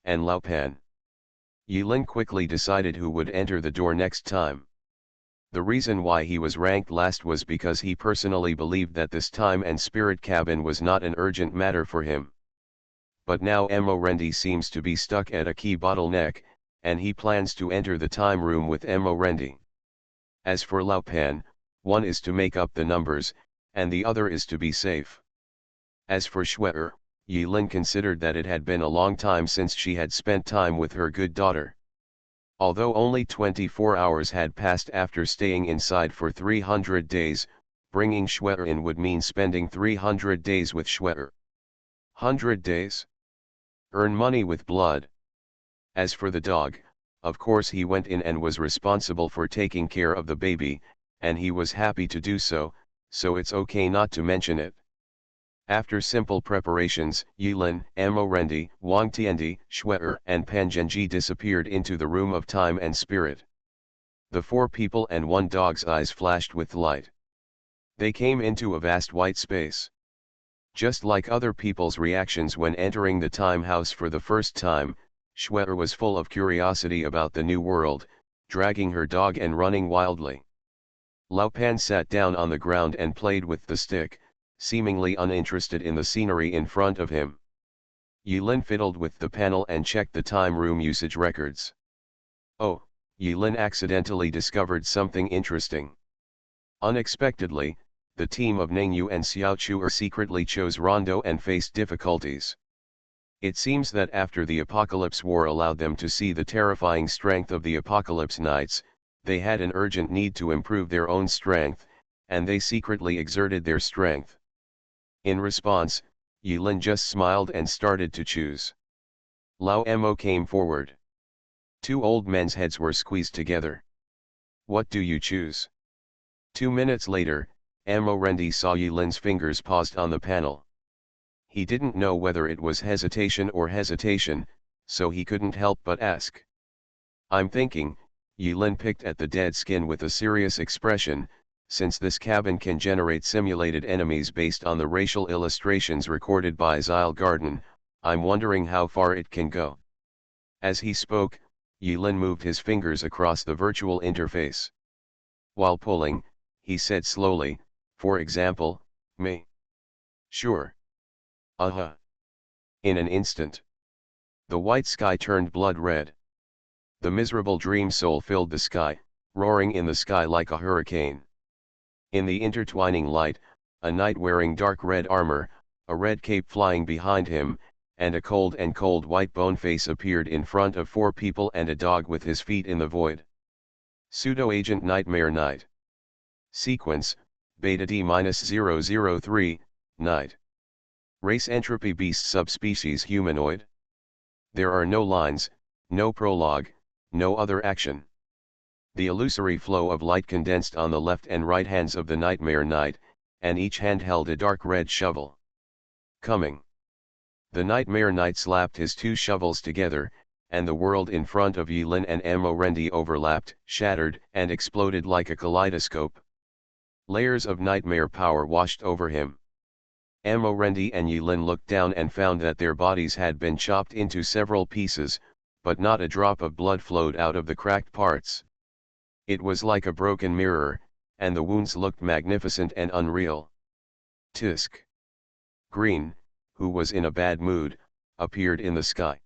and Lao Pan. Yilin quickly decided who would enter the door next time. The reason why he was ranked last was because he personally believed that this time and spirit cabin was not an urgent matter for him. But now Mo Rendi seems to be stuck at a key bottleneck, and he plans to enter the time room with Mo Rendi. As for Lao Pan, one is to make up the numbers, and the other is to be safe. As for Shui, Yilin considered that it had been a long time since she had spent time with her good daughter. Although only 24 hours had passed after staying inside for 300 days, bringing Shui in would mean spending 300 days with Shui. 100 days? Earn money with blood. As for the dog, of course he went in and was responsible for taking care of the baby, and he was happy to do so, so it's okay not to mention it. After simple preparations, Yilin, Mo Rendi, Wang Tiendi, Shui and Pan Zhenji disappeared into the room of time and spirit. The 4 people and 1 dog's eyes flashed with light. They came into a vast white space. Just like other people's reactions when entering the time house for the first time, Shui was full of curiosity about the new world, dragging her dog and running wildly. Lao Pan sat down on the ground and played with the stick, seemingly uninterested in the scenery in front of him. Yilin fiddled with the panel and checked the time room usage records. Oh, Yilin accidentally discovered something interesting. Unexpectedly, the team of Ningyu and Xiao Chu secretly chose Rondo and faced difficulties. It seems that after the Apocalypse War allowed them to see the terrifying strength of the Apocalypse Knights, they had an urgent need to improve their own strength, and they secretly exerted their strength. In response, Yilin just smiled and started to choose. Lao Mo came forward. 2 old men's heads were squeezed together. What do you choose? 2 minutes later, Mo Rendi saw Yilin's fingers paused on the panel. He didn't know whether it was hesitation or hesitation, so he couldn't help but ask. I'm thinking, Yilin picked at the dead skin with a serious expression, since this cabin can generate simulated enemies based on the racial illustrations recorded by Zyle Garden, I'm wondering how far it can go. As he spoke, Yilin moved his fingers across the virtual interface. While pulling, he said slowly, for example, me. Sure. In an instant, the white sky turned blood red. The miserable dream soul filled the sky, roaring in the sky like a hurricane. In the intertwining light, a knight wearing dark red armor, a red cape flying behind him, and a cold white bone face appeared in front of 4 people and a dog with his feet in the void. Pseudo-agent Nightmare Knight. Sequence, Beta D-003, Knight. Race Entropy Beast Subspecies Humanoid. There are no lines, no prologue, no other action. The illusory flow of light condensed on the left and right hands of the Nightmare Knight, and each hand held a dark red shovel. Coming. The Nightmare Knight slapped his 2 shovels together, and the world in front of Yilin and Mo Rendi overlapped, shattered, and exploded like a kaleidoscope. Layers of nightmare power washed over him. Mo Rendi and Yilin looked down and found that their bodies had been chopped into several pieces, but not a drop of blood flowed out of the cracked parts. It was like a broken mirror, and the wounds looked magnificent and unreal. Tisk. Green, who was in a bad mood, appeared in the sky.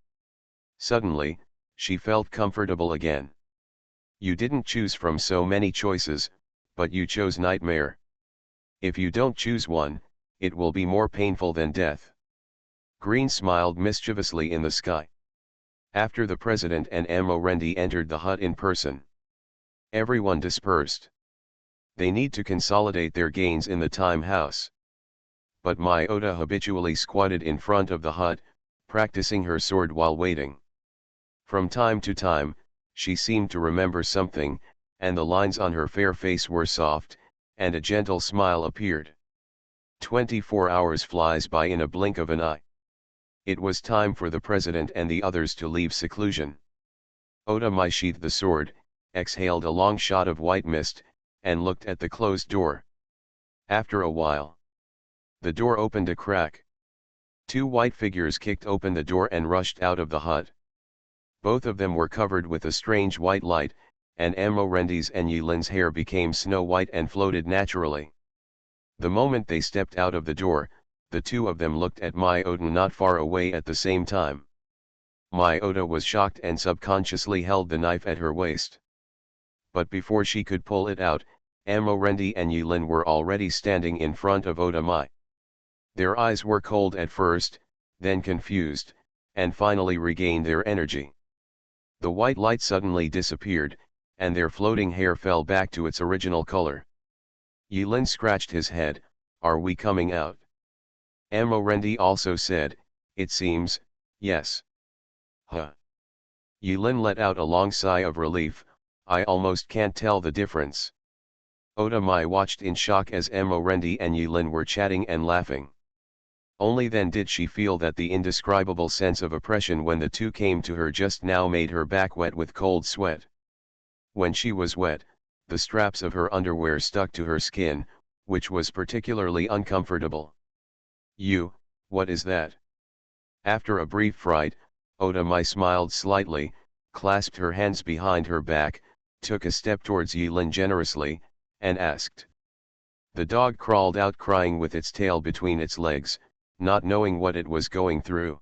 Suddenly, she felt comfortable again. You didn't choose from so many choices, but you chose nightmare. If you don't choose one, it will be more painful than death. Green smiled mischievously in the sky. After the president and Mo Rendi entered the hut in person, everyone dispersed. They need to consolidate their gains in the time house. but my Oda habitually squatted in front of the hut, practicing her sword while waiting. From time to time, she seemed to remember something, and the lines on her fair face were soft, and a gentle smile appeared. 24 hours flies by in a blink of an eye. It was time for the president and the others to leave seclusion. Oda Mai sheathed the sword, exhaled a long shot of white mist, and looked at the closed door. After a while, the door opened a crack. Two white figures kicked open the door and rushed out of the hut. Both of them were covered with a strange white light, and Amorendi's and Yilin's hair became snow white and floated naturally. The moment they stepped out of the door, the two of them looked at my Oda not far away at the same time. My Oda was shocked and subconsciously held the knife at her waist. But before she could pull it out, Amorendi and Yilin were already standing in front of Oda Mai. Their eyes were cold at first, then confused, and finally regained their energy. The white light suddenly disappeared, and their floating hair fell back to its original color. Yilin scratched his head. "Are we coming out?" Amorendi also said, "It seems, yes." Huh. Yilin let out a long sigh of relief. "I almost can't tell the difference." Oda Mai watched in shock as Amorendi and Yilin were chatting and laughing. Only then did she feel that the indescribable sense of oppression when the two came to her just now made her back wet with cold sweat. When she was wet, the straps of her underwear stuck to her skin, which was particularly uncomfortable. What is that?" After a brief fright, Oda Mai smiled slightly, clasped her hands behind her back, took a step towards Yilin generously, and asked. The dog crawled out crying with its tail between its legs, not knowing what it was going through.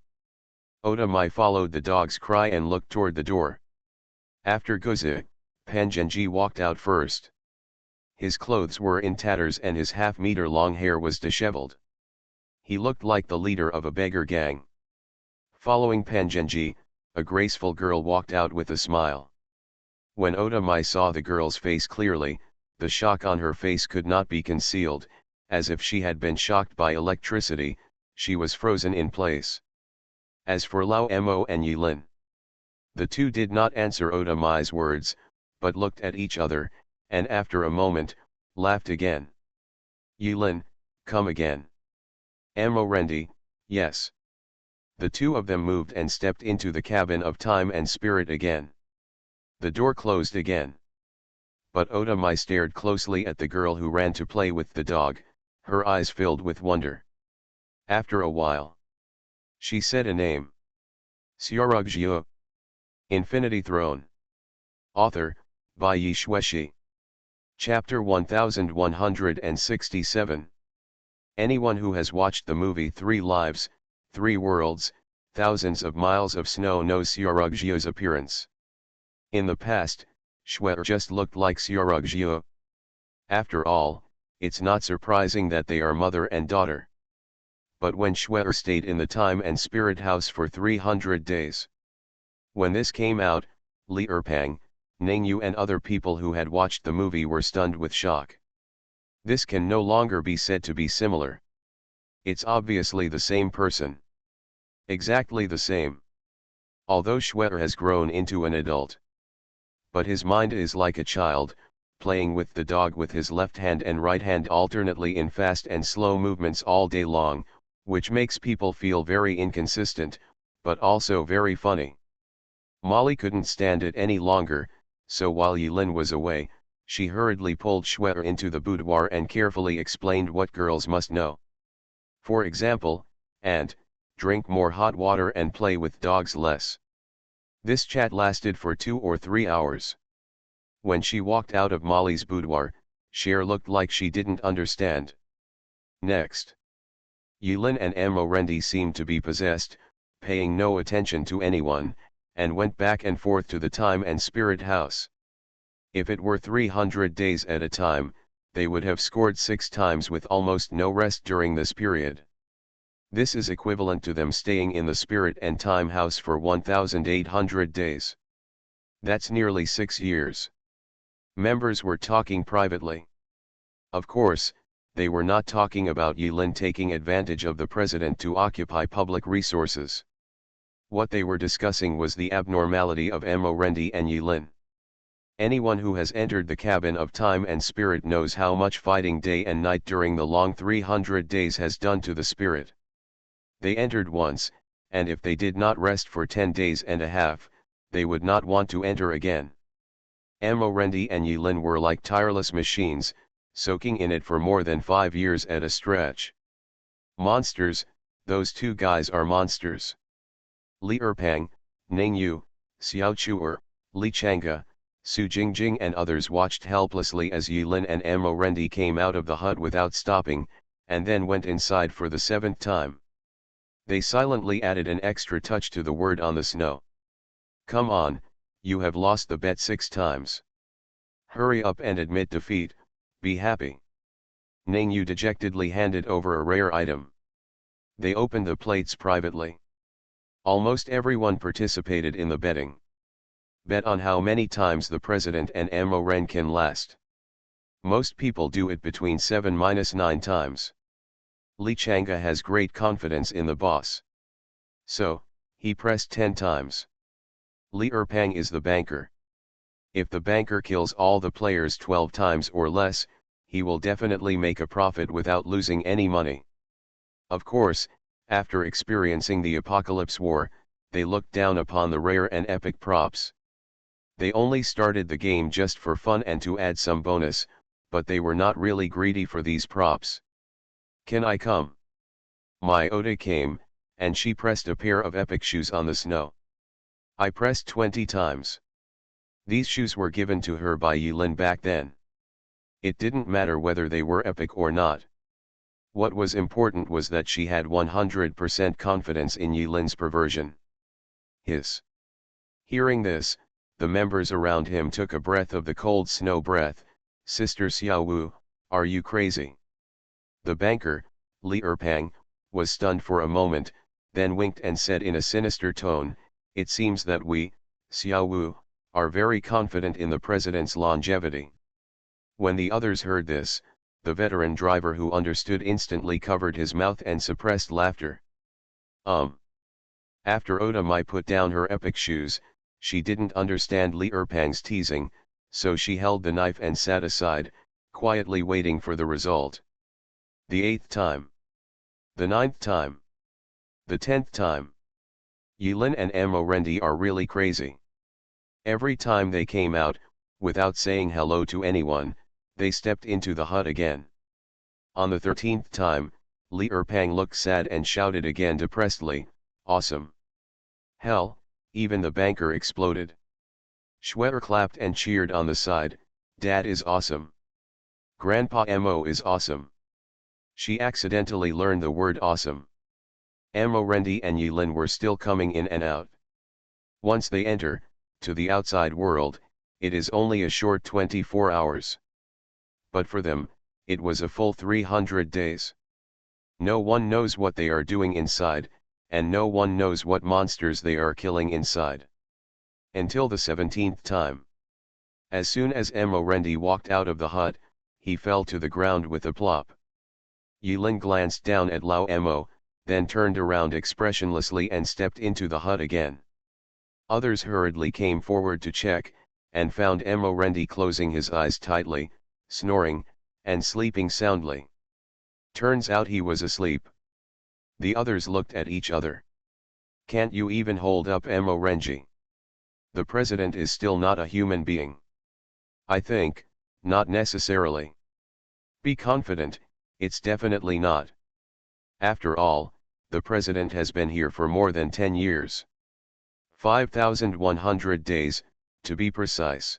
Oda Mai followed the dog's cry and looked toward the door. After Guzi, Pangenji walked out first. His clothes were in tatters and his half-meter-long hair was disheveled. He looked like the leader of a beggar gang. Following Pangenji, a graceful girl walked out with a smile. When Oda Mai saw the girl's face clearly, the shock on her face could not be concealed. As if she had been shocked by electricity, she was frozen in place. As for Lao Mo and Yilin, the two did not answer Oda Mai's words, but looked at each other, and after a moment, laughed again. "Yilin, come again." Amorendi, "Yes." The two of them moved and stepped into the cabin of time and spirit again. The door closed again. But Oda Mai stared closely at the girl who ran to play with the dog, her eyes filled with wonder. After a while, she said a name. Xiaorugjiu. Infinity Throne. Author, Bai Yi Shueshi. Chapter 1167. Anyone who has watched the movie Three Lives, Three Worlds, Thousands of Miles of Snow knows Xiaorugjiu's appearance. In the past, Shuer just looked like Xiaorugjiu. After all, it's not surprising that they are mother and daughter. But when Shuer stayed in the time and spirit house for 300 days. When this came out, Li Erpang, Ningyu and other people who had watched the movie were stunned with shock. This can no longer be said to be similar. It's obviously the same person. Exactly the same. Although Shuer has grown into an adult. But his mind is like a child, playing with the dog with his left hand and right hand alternately in fast and slow movements all day long, which makes people feel very inconsistent, but also very funny. Molly couldn't stand it any longer, so while Yilin was away, she hurriedly pulled Shuer into the boudoir and carefully explained what girls must know. For example, drink more hot water and play with dogs less. This chat lasted for 2 or 3 hours. When she walked out of Molly's boudoir, Cher looked like she didn't understand. Next, Yilin and Amorendi seemed to be possessed, paying no attention to anyone, and went back and forth to the time and spirit house. If it were 300 days at a time, they would have scored 6 times with almost no rest during this period. This is equivalent to them staying in the spirit and time house for 1,800 days. That's nearly 6 years. Members were talking privately. Of course, they were not talking about Yilin taking advantage of the president to occupy public resources. What they were discussing was the abnormality of Morendi and Yilin. Anyone who has entered the cabin of time and spirit knows how much fighting day and night during the long 300 days has done to the spirit. They entered once, and if they did not rest for 10 days and a half, they would not want to enter again. Morendi and Yilin were like tireless machines, soaking in it for more than 5 years at a stretch. Monsters, those two guys are monsters. Li Erpang, Ning Yu, Xiao Chuer, Li Chang'e, Su Jingjing and others watched helplessly as Yilin and Morendi came out of the hut without stopping, and then went inside for the 7th time. They silently added an extra touch to the word on the snow. Come on, you have lost the bet 6 times. Hurry up and admit defeat, be happy. Ning Yu dejectedly handed over a rare item. They opened the plates privately. Almost everyone participated in the betting. Bet on how many times the president and Moren can last. Most people do it between 7-9 times. Li Chang'e has great confidence in the boss. So, he pressed 10 times. Li Erpang is the banker. If the banker kills all the players 12 times or less, he will definitely make a profit without losing any money. Of course, after experiencing the Apocalypse War, they looked down upon the rare and epic props. They only started the game just for fun and to add some bonus, but they were not really greedy for these props. Can I come? My Oda came, and she pressed a pair of epic shoes on the snow. I pressed 20 times. These shoes were given to her by Yilin back then. It didn't matter whether they were epic or not. What was important was that she had 100% confidence in Yilin's perversion. Hiss. Hearing this, the members around him took a breath of the cold snow breath. Sister Xiaowu, are you crazy? The banker, Li Erpang, was stunned for a moment, then winked and said in a sinister tone, it seems that we, Xiaowu, are very confident in the president's longevity. When the others heard this, the veteran driver who understood instantly covered his mouth and suppressed laughter. After Oda Mai put down her epic shoes, she didn't understand Li Erpang's teasing, so she held the knife and sat aside, quietly waiting for the result. The 8th time. The 9th time. The 10th time. Yilin and Morendi are really crazy. Every time they came out, without saying hello to anyone, they stepped into the hut again. On the 13th time, Li Erpang looked sad and shouted again depressedly, awesome. Hell, even the banker exploded. Schwer clapped and cheered on the side, Dad is awesome. Grandpa Mo is awesome. She accidentally learned the word awesome. Morendi and Yilin were still coming in and out. Once they enter, to the outside world, it is only a short 24 hours. But for them, it was a full 300 days. No one knows what they are doing inside, and no one knows what monsters they are killing inside. Until the 17th time. As soon as Morendi walked out of the hut, he fell to the ground with a plop. Yilin glanced down at Lao Mo, then turned around expressionlessly and stepped into the hut again. Others hurriedly came forward to check, and found Morendi closing his eyes tightly, snoring, and sleeping soundly. Turns out he was asleep. The others looked at each other. Can't you even hold up Morendi? The president is still not a human being. I think, not necessarily. Be confident, it's definitely not. After all, the president has been here for more than 10 years. 5,100 days, to be precise.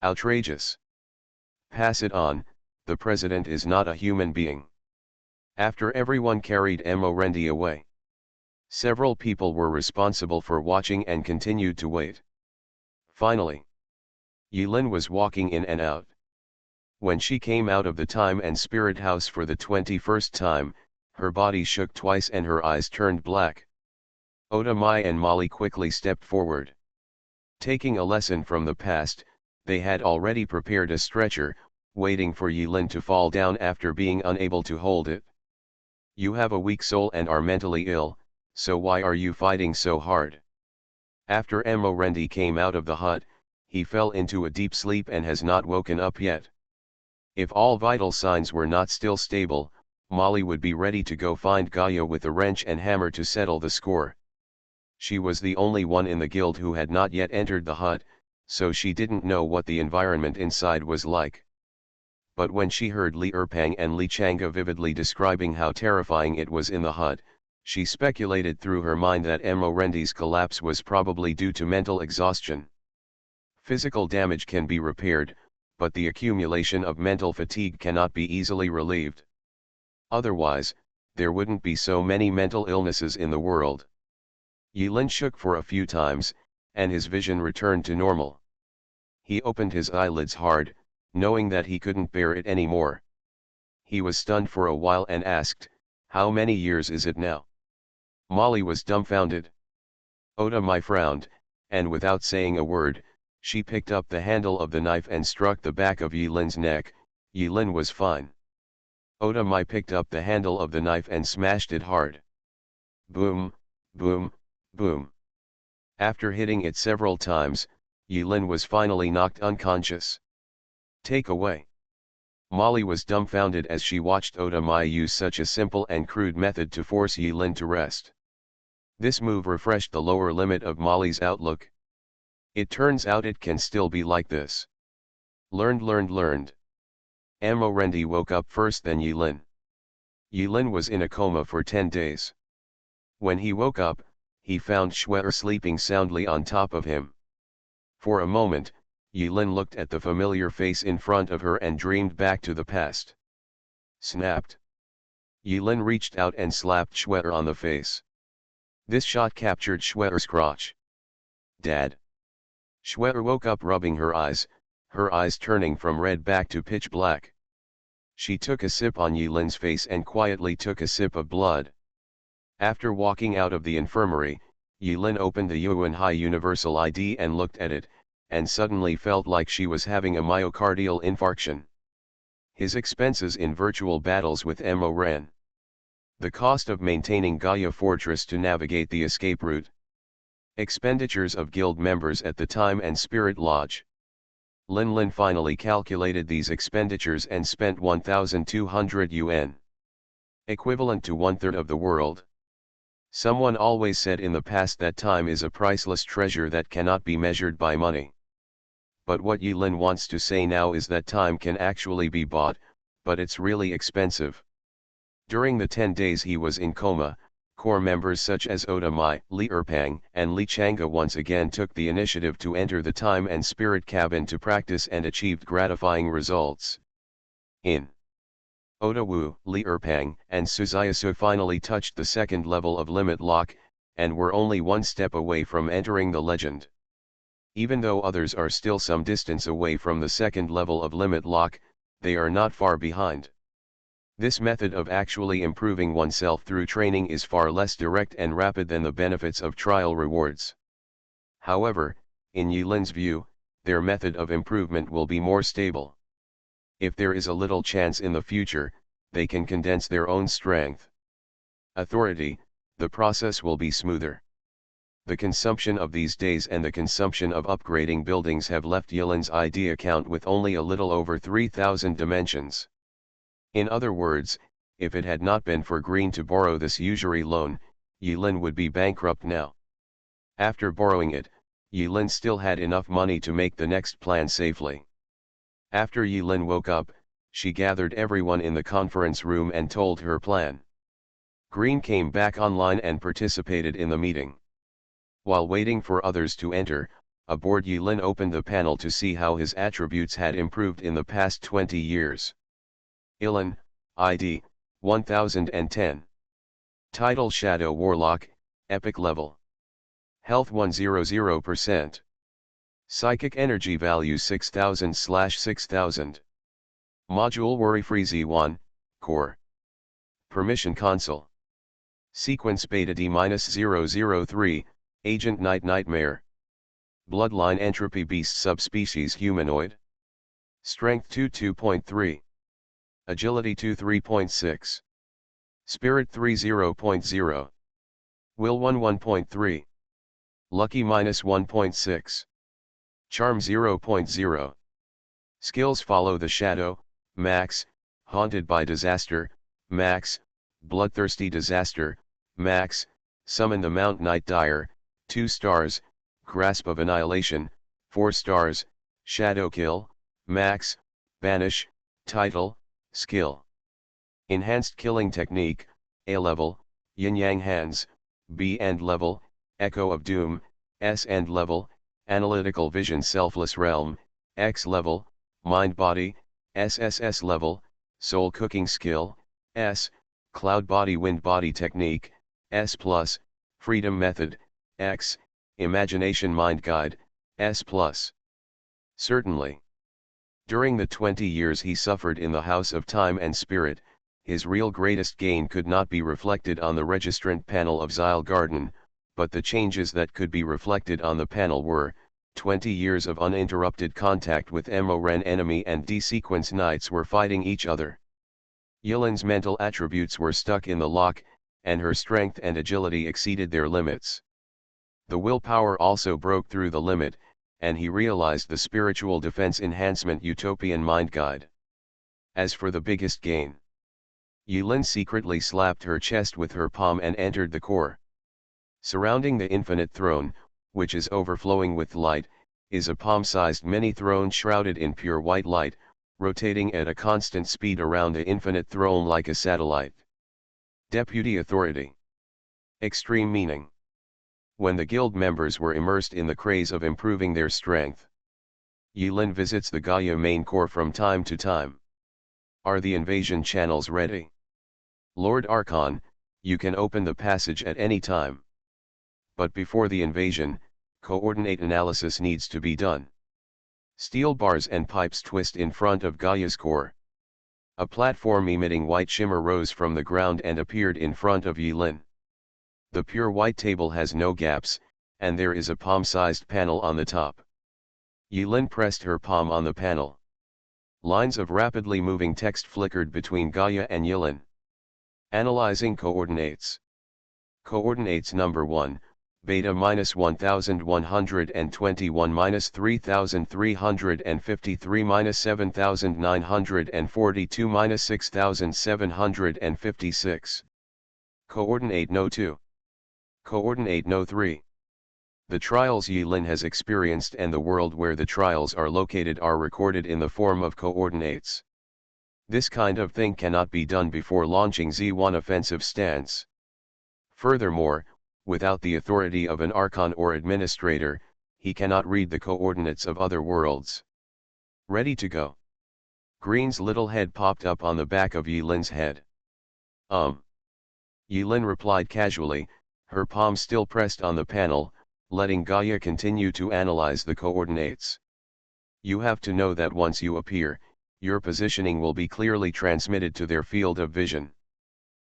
Outrageous. Pass it on, the president is not a human being. After everyone carried Morendi away, several people were responsible for watching and continued to wait. Finally, Yilin was walking in and out. When she came out of the time and spirit house for the 21st time, her body shook twice and her eyes turned black. Oda Mai and Molly quickly stepped forward. Taking a lesson from the past, they had already prepared a stretcher, waiting for Yilin to fall down after being unable to hold it. You have a weak soul and are mentally ill, so why are you fighting so hard? After Rendi came out of the hut, he fell into a deep sleep and has not woken up yet. If all vital signs were not still stable, Molly would be ready to go find Gaia with a wrench and hammer to settle the score. She was the only one in the guild who had not yet entered the hut, so she didn't know what the environment inside was like. But when she heard Li Erpang and Li Chang'e vividly describing how terrifying it was in the hut, she speculated through her mind that Rendi's collapse was probably due to mental exhaustion. Physical damage can be repaired, but the accumulation of mental fatigue cannot be easily relieved. Otherwise, there wouldn't be so many mental illnesses in the world. Yilin shook for a few times, and his vision returned to normal. He opened his eyelids hard, knowing that he couldn't bear it anymore. He was stunned for a while and asked, "How many years is it now?" Molly was dumbfounded. Oda Mai frowned, and without saying a word, she picked up the handle of the knife and struck the back of Yilin's neck. Yilin was fine. Oda Mai picked up the handle of the knife and smashed it hard. Boom, boom, boom. After hitting it several times, Yilin was finally knocked unconscious. Take away. Molly was dumbfounded as she watched Oda Mai use such a simple and crude method to force Yilin to rest. This move refreshed the lower limit of Molly's outlook. It turns out it can still be like this. Learned. Rendi woke up first, then Yilin. Yilin was in a coma for 10 days. When he woke up, he found Xuer sleeping soundly on top of him. For a moment, Yilin looked at the familiar face in front of her and dreamed back to the past. Snapped. Yilin reached out and slapped Xuer on the face. This shot captured Xuer's crotch. Dad. Xuer woke up rubbing her eyes turning from red back to pitch black. She took a sip on Yilin's face and quietly took a sip of blood. After walking out of the infirmary, Yilin opened the Yuanhai Universal ID and looked at it, and suddenly felt like she was having a myocardial infarction. His expenses in virtual battles with Ren. The cost of maintaining Gaia Fortress to navigate the escape route. Expenditures of guild members at the time and Spirit Lodge. Lin finally calculated these expenditures and spent 1,200 yuan. Equivalent to 1/3 of the world. Someone always said in the past that time is a priceless treasure that cannot be measured by money. But what Yilin wants to say now is that time can actually be bought, but it's really expensive. During the 10 days he was in coma, core members such as Oda Mai, Li Erpang, and Li Chang'e once again took the initiative to enter the time and spirit cabin to practice and achieved gratifying results. In Oda Wu, Li Erpang, and Suzayasu finally touched the second level of limit lock, and were only one step away from entering the legend. Even though others are still some distance away from the second level of limit lock, they are not far behind. This method of actually improving oneself through training is far less direct and rapid than the benefits of trial rewards. However, in Yilin's view, their method of improvement will be more stable. If there is a little chance in the future, they can condense their own strength. Authority, the process will be smoother. The consumption of these days and the consumption of upgrading buildings have left Yilin's ID account with only a little over 3,000 dimensions. In other words, if it had not been for Green to borrow this usury loan, Yilin would be bankrupt now. After borrowing it, Yilin still had enough money to make the next plan safely. After Yilin woke up, she gathered everyone in the conference room and told her plan. Green came back online and participated in the meeting. While waiting for others to enter, aboard Yilin opened the panel to see how his attributes had improved in the past 20 years. Yilin, ID, 1010. Title Shadow Warlock, Epic Level. Health 100%. Psychic Energy Value 6000/6000. Module Worry Free Z1, Core. Permission Console. Sequence Beta D-003, Agent Night Nightmare. Bloodline Entropy Beast Subspecies Humanoid. Strength 2 2.3. Agility 2 3.6. Spirit 3 0.0. Will 1 1.3. Lucky minus 1.6. Charm 0.0. Skills follow the shadow, max, haunted by disaster, max, bloodthirsty disaster, max, summon the Mount Night Dire, 2 stars, grasp of annihilation, 4 stars, shadow kill, max, banish, title, skill. Enhanced killing technique, A level, yin yang hands, B end level, echo of doom, S end level, analytical vision selfless realm, X level, mind body, SSS level, soul cooking skill, S, cloud body wind body technique, S plus, freedom method, X, imagination mind guide, S plus. Certainly. During the 20 years he suffered in the house of time and spirit, his real greatest gain could not be reflected on the registrant panel of Zyle Garden, but the changes that could be reflected on the panel were, 20 years of uninterrupted contact with Mo-Ren enemy and D-sequence knights were fighting each other. Yilin's mental attributes were stuck in the lock, and her strength and agility exceeded their limits. The willpower also broke through the limit, and he realized the spiritual defense enhancement utopian mind guide. As for the biggest gain, Yilin secretly slapped her chest with her palm and entered the core. Surrounding the infinite throne, which is overflowing with light, is a palm-sized mini-throne shrouded in pure white light, rotating at a constant speed around the infinite throne like a satellite. Deputy authority. Extreme meaning. When the guild members were immersed in the craze of improving their strength, Yilin visits the Gaia main core from time to time. Are the invasion channels ready? Lord Archon, you can open the passage at any time. But before the invasion, coordinate analysis needs to be done. Steel bars and pipes twist in front of Gaia's core. A platform emitting white shimmer rose from the ground and appeared in front of Yilin. The pure white table has no gaps, and there is a palm-sized panel on the top. Yilin pressed her palm on the panel. Lines of rapidly moving text flickered between Gaia and Yilin. Analyzing coordinates. Coordinates number 1, beta minus 1121 minus 3353 minus 7942 minus 6756. Coordinate no 2. Coordinate no 3. The trials Yilin has experienced and the world where the trials are located are recorded in the form of coordinates. This kind of thing cannot be done before launching Z1 offensive stance. Furthermore, without the authority of an Archon or administrator, he cannot read the coordinates of other worlds. Ready to go. Green's little head popped up on the back of Yilin's head. Yilin replied casually, her palm still pressed on the panel, letting Gaia continue to analyze the coordinates. You have to know that once you appear, your positioning will be clearly transmitted to their field of vision.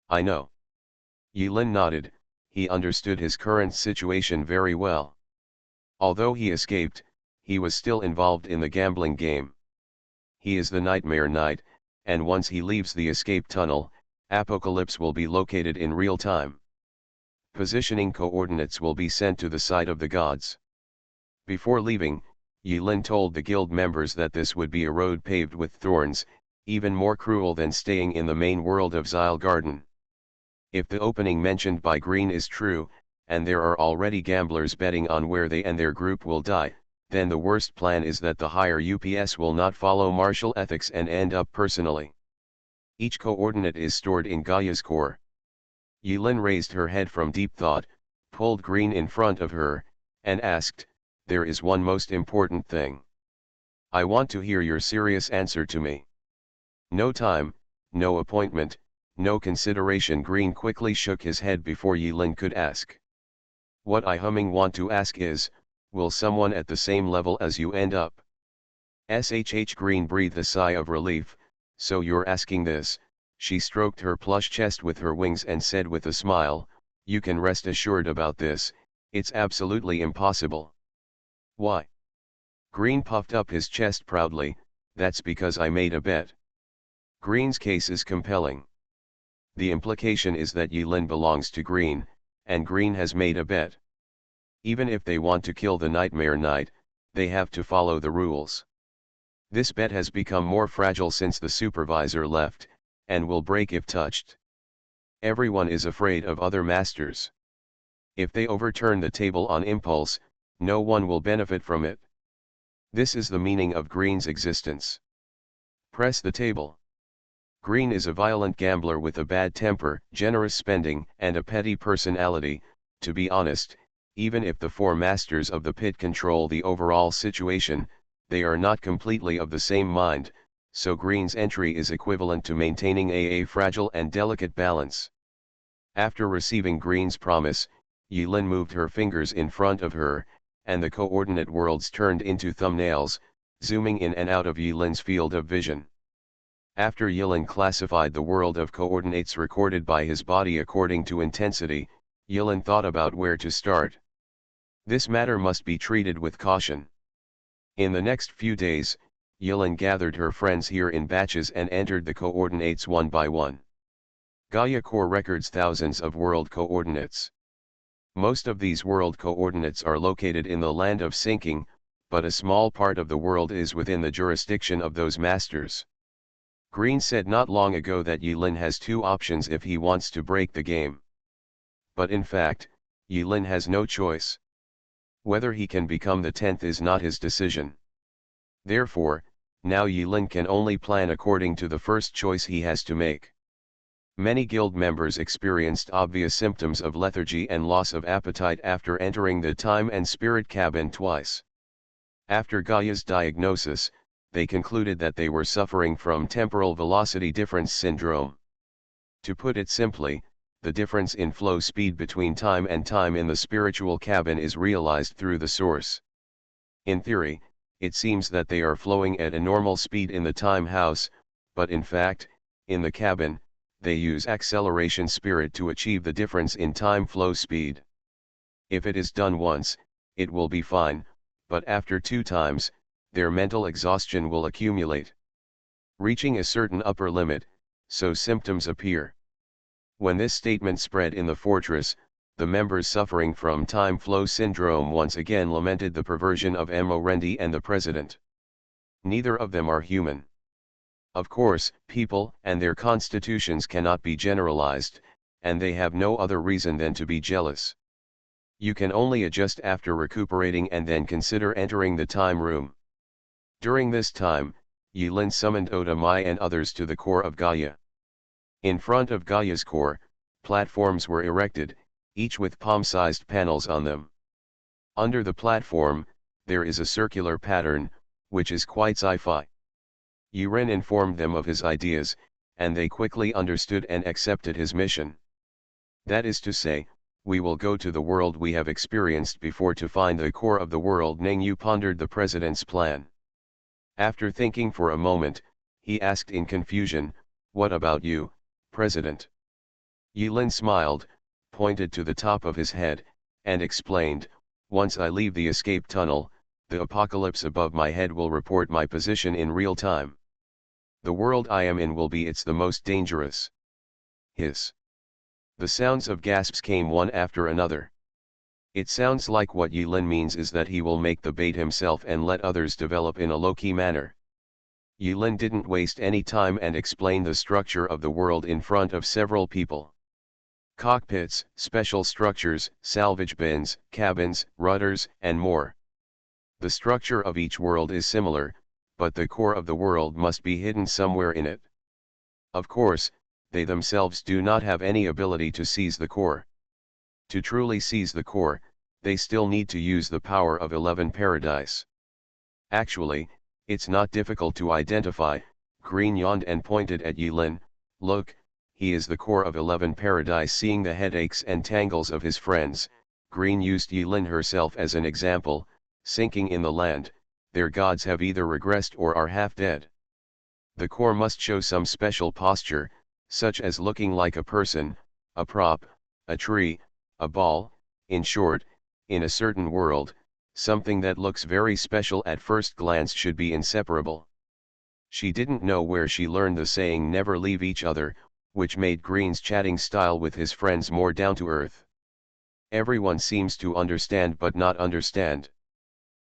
I know. Yilin nodded, he understood his current situation very well. Although he escaped, he was still involved in the gambling game. He is the Nightmare Knight, and once he leaves the escape tunnel, Apocalypse will be located in real time. Positioning coordinates will be sent to the site of the gods. Before leaving, Yilin told the guild members that this would be a road paved with thorns, even more cruel than staying in the main world of Zyle Garden. If the opening mentioned by Green is true, and there are already gamblers betting on where they and their group will die, then the worst plan is that the higher UPS will not follow martial ethics and end up personally. Each coordinate is stored in Gaia's core. Yilin raised her head from deep thought, pulled Green in front of her, and asked, "There is one most important thing. I want to hear your serious answer to me." "No time, no appointment, no consideration." Green quickly shook his head before Yilin could ask. "What I want to ask is, will someone at the same level as you end up?" Green breathed a sigh of relief. "So you're asking this?" She stroked her plush chest with her wings and said with a smile, "You can rest assured about this, it's absolutely impossible." "Why?" Green puffed up his chest proudly, That's because I made a bet. Green's case is compelling. The implication is that Yulin belongs to Green, and Green has made a bet. Even if they want to kill the Nightmare Knight, they have to follow the rules. This bet has become more fragile since the supervisor left, and will break if touched. Everyone is afraid of other masters. If they overturn the table on impulse, no one will benefit from it. This is the meaning of Green's existence. Press the table. Green is a violent gambler with a bad temper, generous spending, and a petty personality. To be honest, even if the four masters of the pit control the overall situation, they are not completely of the same mind, so Green's entry is equivalent to maintaining a fragile and delicate balance. After receiving Green's promise, Yulin moved her fingers in front of her, and the coordinate worlds turned into thumbnails, zooming in and out of Yulin's field of vision. After Yulin classified the world of coordinates recorded by his body according to intensity, Yulin thought about where to start. This matter must be treated with caution. In the next few days, Yulin gathered her friends here in batches and entered the coordinates one by one. Gaia Core records thousands of world coordinates. Most of these world coordinates are located in the land of sinking, but a small part of the world is within the jurisdiction of those masters. Green said not long ago that Yulin has two options if he wants to break the game. But in fact, Yulin has no choice. Whether he can become the 10th is not his decision. Therefore, now Yulin can only plan according to the first choice he has to make. Many guild members experienced obvious symptoms of lethargy and loss of appetite after entering the time and spirit cabin twice. After Gaia's diagnosis, they concluded that they were suffering from temporal velocity difference syndrome. To put it simply, the difference in flow speed between time and time in the spiritual cabin is realized through the source. In theory, it seems that they are flowing at a normal speed in the time house, but in fact, in the cabin, they use acceleration spirit to achieve the difference in time flow speed. If it is done once, it will be fine, but after 2 times, their mental exhaustion will accumulate. Reaching a certain upper limit, so symptoms appear. When this statement spread in the fortress, the members suffering from time flow syndrome once again lamented the perversion of Morendi and the president. Neither of them are human. Of course, people and their constitutions cannot be generalized, and they have no other reason than to be jealous. You can only adjust after recuperating and then consider entering the time room. During this time, Yulin summoned Oda Mai and others to the core of Gaia. In front of Gaia's core, platforms were erected, each with palm-sized panels on them. Under the platform, there is a circular pattern, which is quite sci-fi. Yuren informed them of his ideas, and they quickly understood and accepted his mission. That is to say, we will go to the world we have experienced before to find the core of the world. Nengyu pondered the president's plan. After thinking for a moment, he asked in confusion, "What about you, President?" Yulin smiled, pointed to the top of his head, and explained, "Once I leave the escape tunnel, the apocalypse above my head will report my position in real time. The world I am in will be the most dangerous." Hiss. The sounds of gasps came one after another. It sounds like what Yulin means is that he will make the bait himself and let others develop in a low-key manner. Yulin didn't waste any time and explained the structure of the world in front of several people. Cockpits, special structures, salvage bins, cabins, rudders, and more. The structure of each world is similar, but the core of the world must be hidden somewhere in it. Of course, they themselves do not have any ability to seize the core. To truly seize the core, they still need to use the power of 11 Paradise. Actually, it's not difficult to identify. Green yawned and pointed at Yulin. "Look, he is the core of 11 Paradise." Seeing the headaches and tangles of his friends, Green used Yulin herself as an example. Sinking in the land, their gods have either regressed or are half dead. The core must show some special posture, such as looking like a person, a prop, a tree, a ball. In short, in a certain world, something that looks very special at first glance should be inseparable. She didn't know where she learned the saying never leave each other, which made Green's chatting style with his friends more down to earth. Everyone seems to understand but not understand.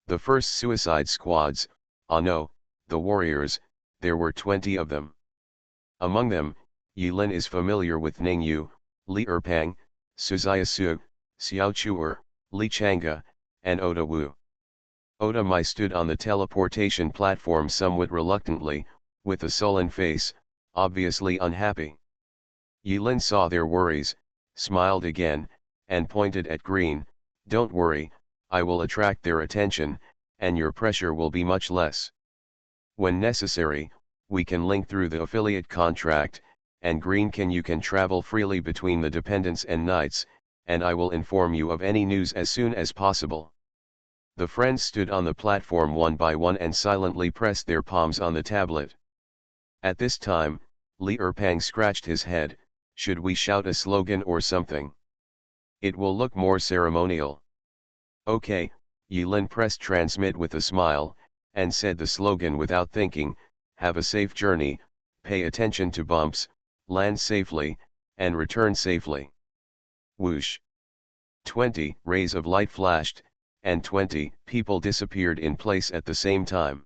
The first suicide squads, no, the warriors, there were 20 of them. Among them, Yilin is familiar with Ningyu, Li Erpang, Suzayasu, Xiao Chuer, Li Chang'e, and Oda Wu. Oda Mai stood on the teleportation platform somewhat reluctantly, with a sullen face, obviously unhappy. Yilin saw their worries, smiled again, and pointed at Green. Don't worry, I will attract their attention, and your pressure will be much less. When necessary, we can link through the affiliate contract, and Green you can travel freely between the dependents and knights, and I will inform you of any news as soon as possible. The friends stood on the platform one by one and silently pressed their palms on the tablet. At this time, Li Erpang scratched his head. Should we shout a slogan or something? It will look more ceremonial. Okay, Yilin pressed transmit with a smile, and said the slogan without thinking, have a safe journey, pay attention to bumps, land safely, and return safely. Whoosh. 20 rays of light flashed, and 20 people disappeared in place at the same time.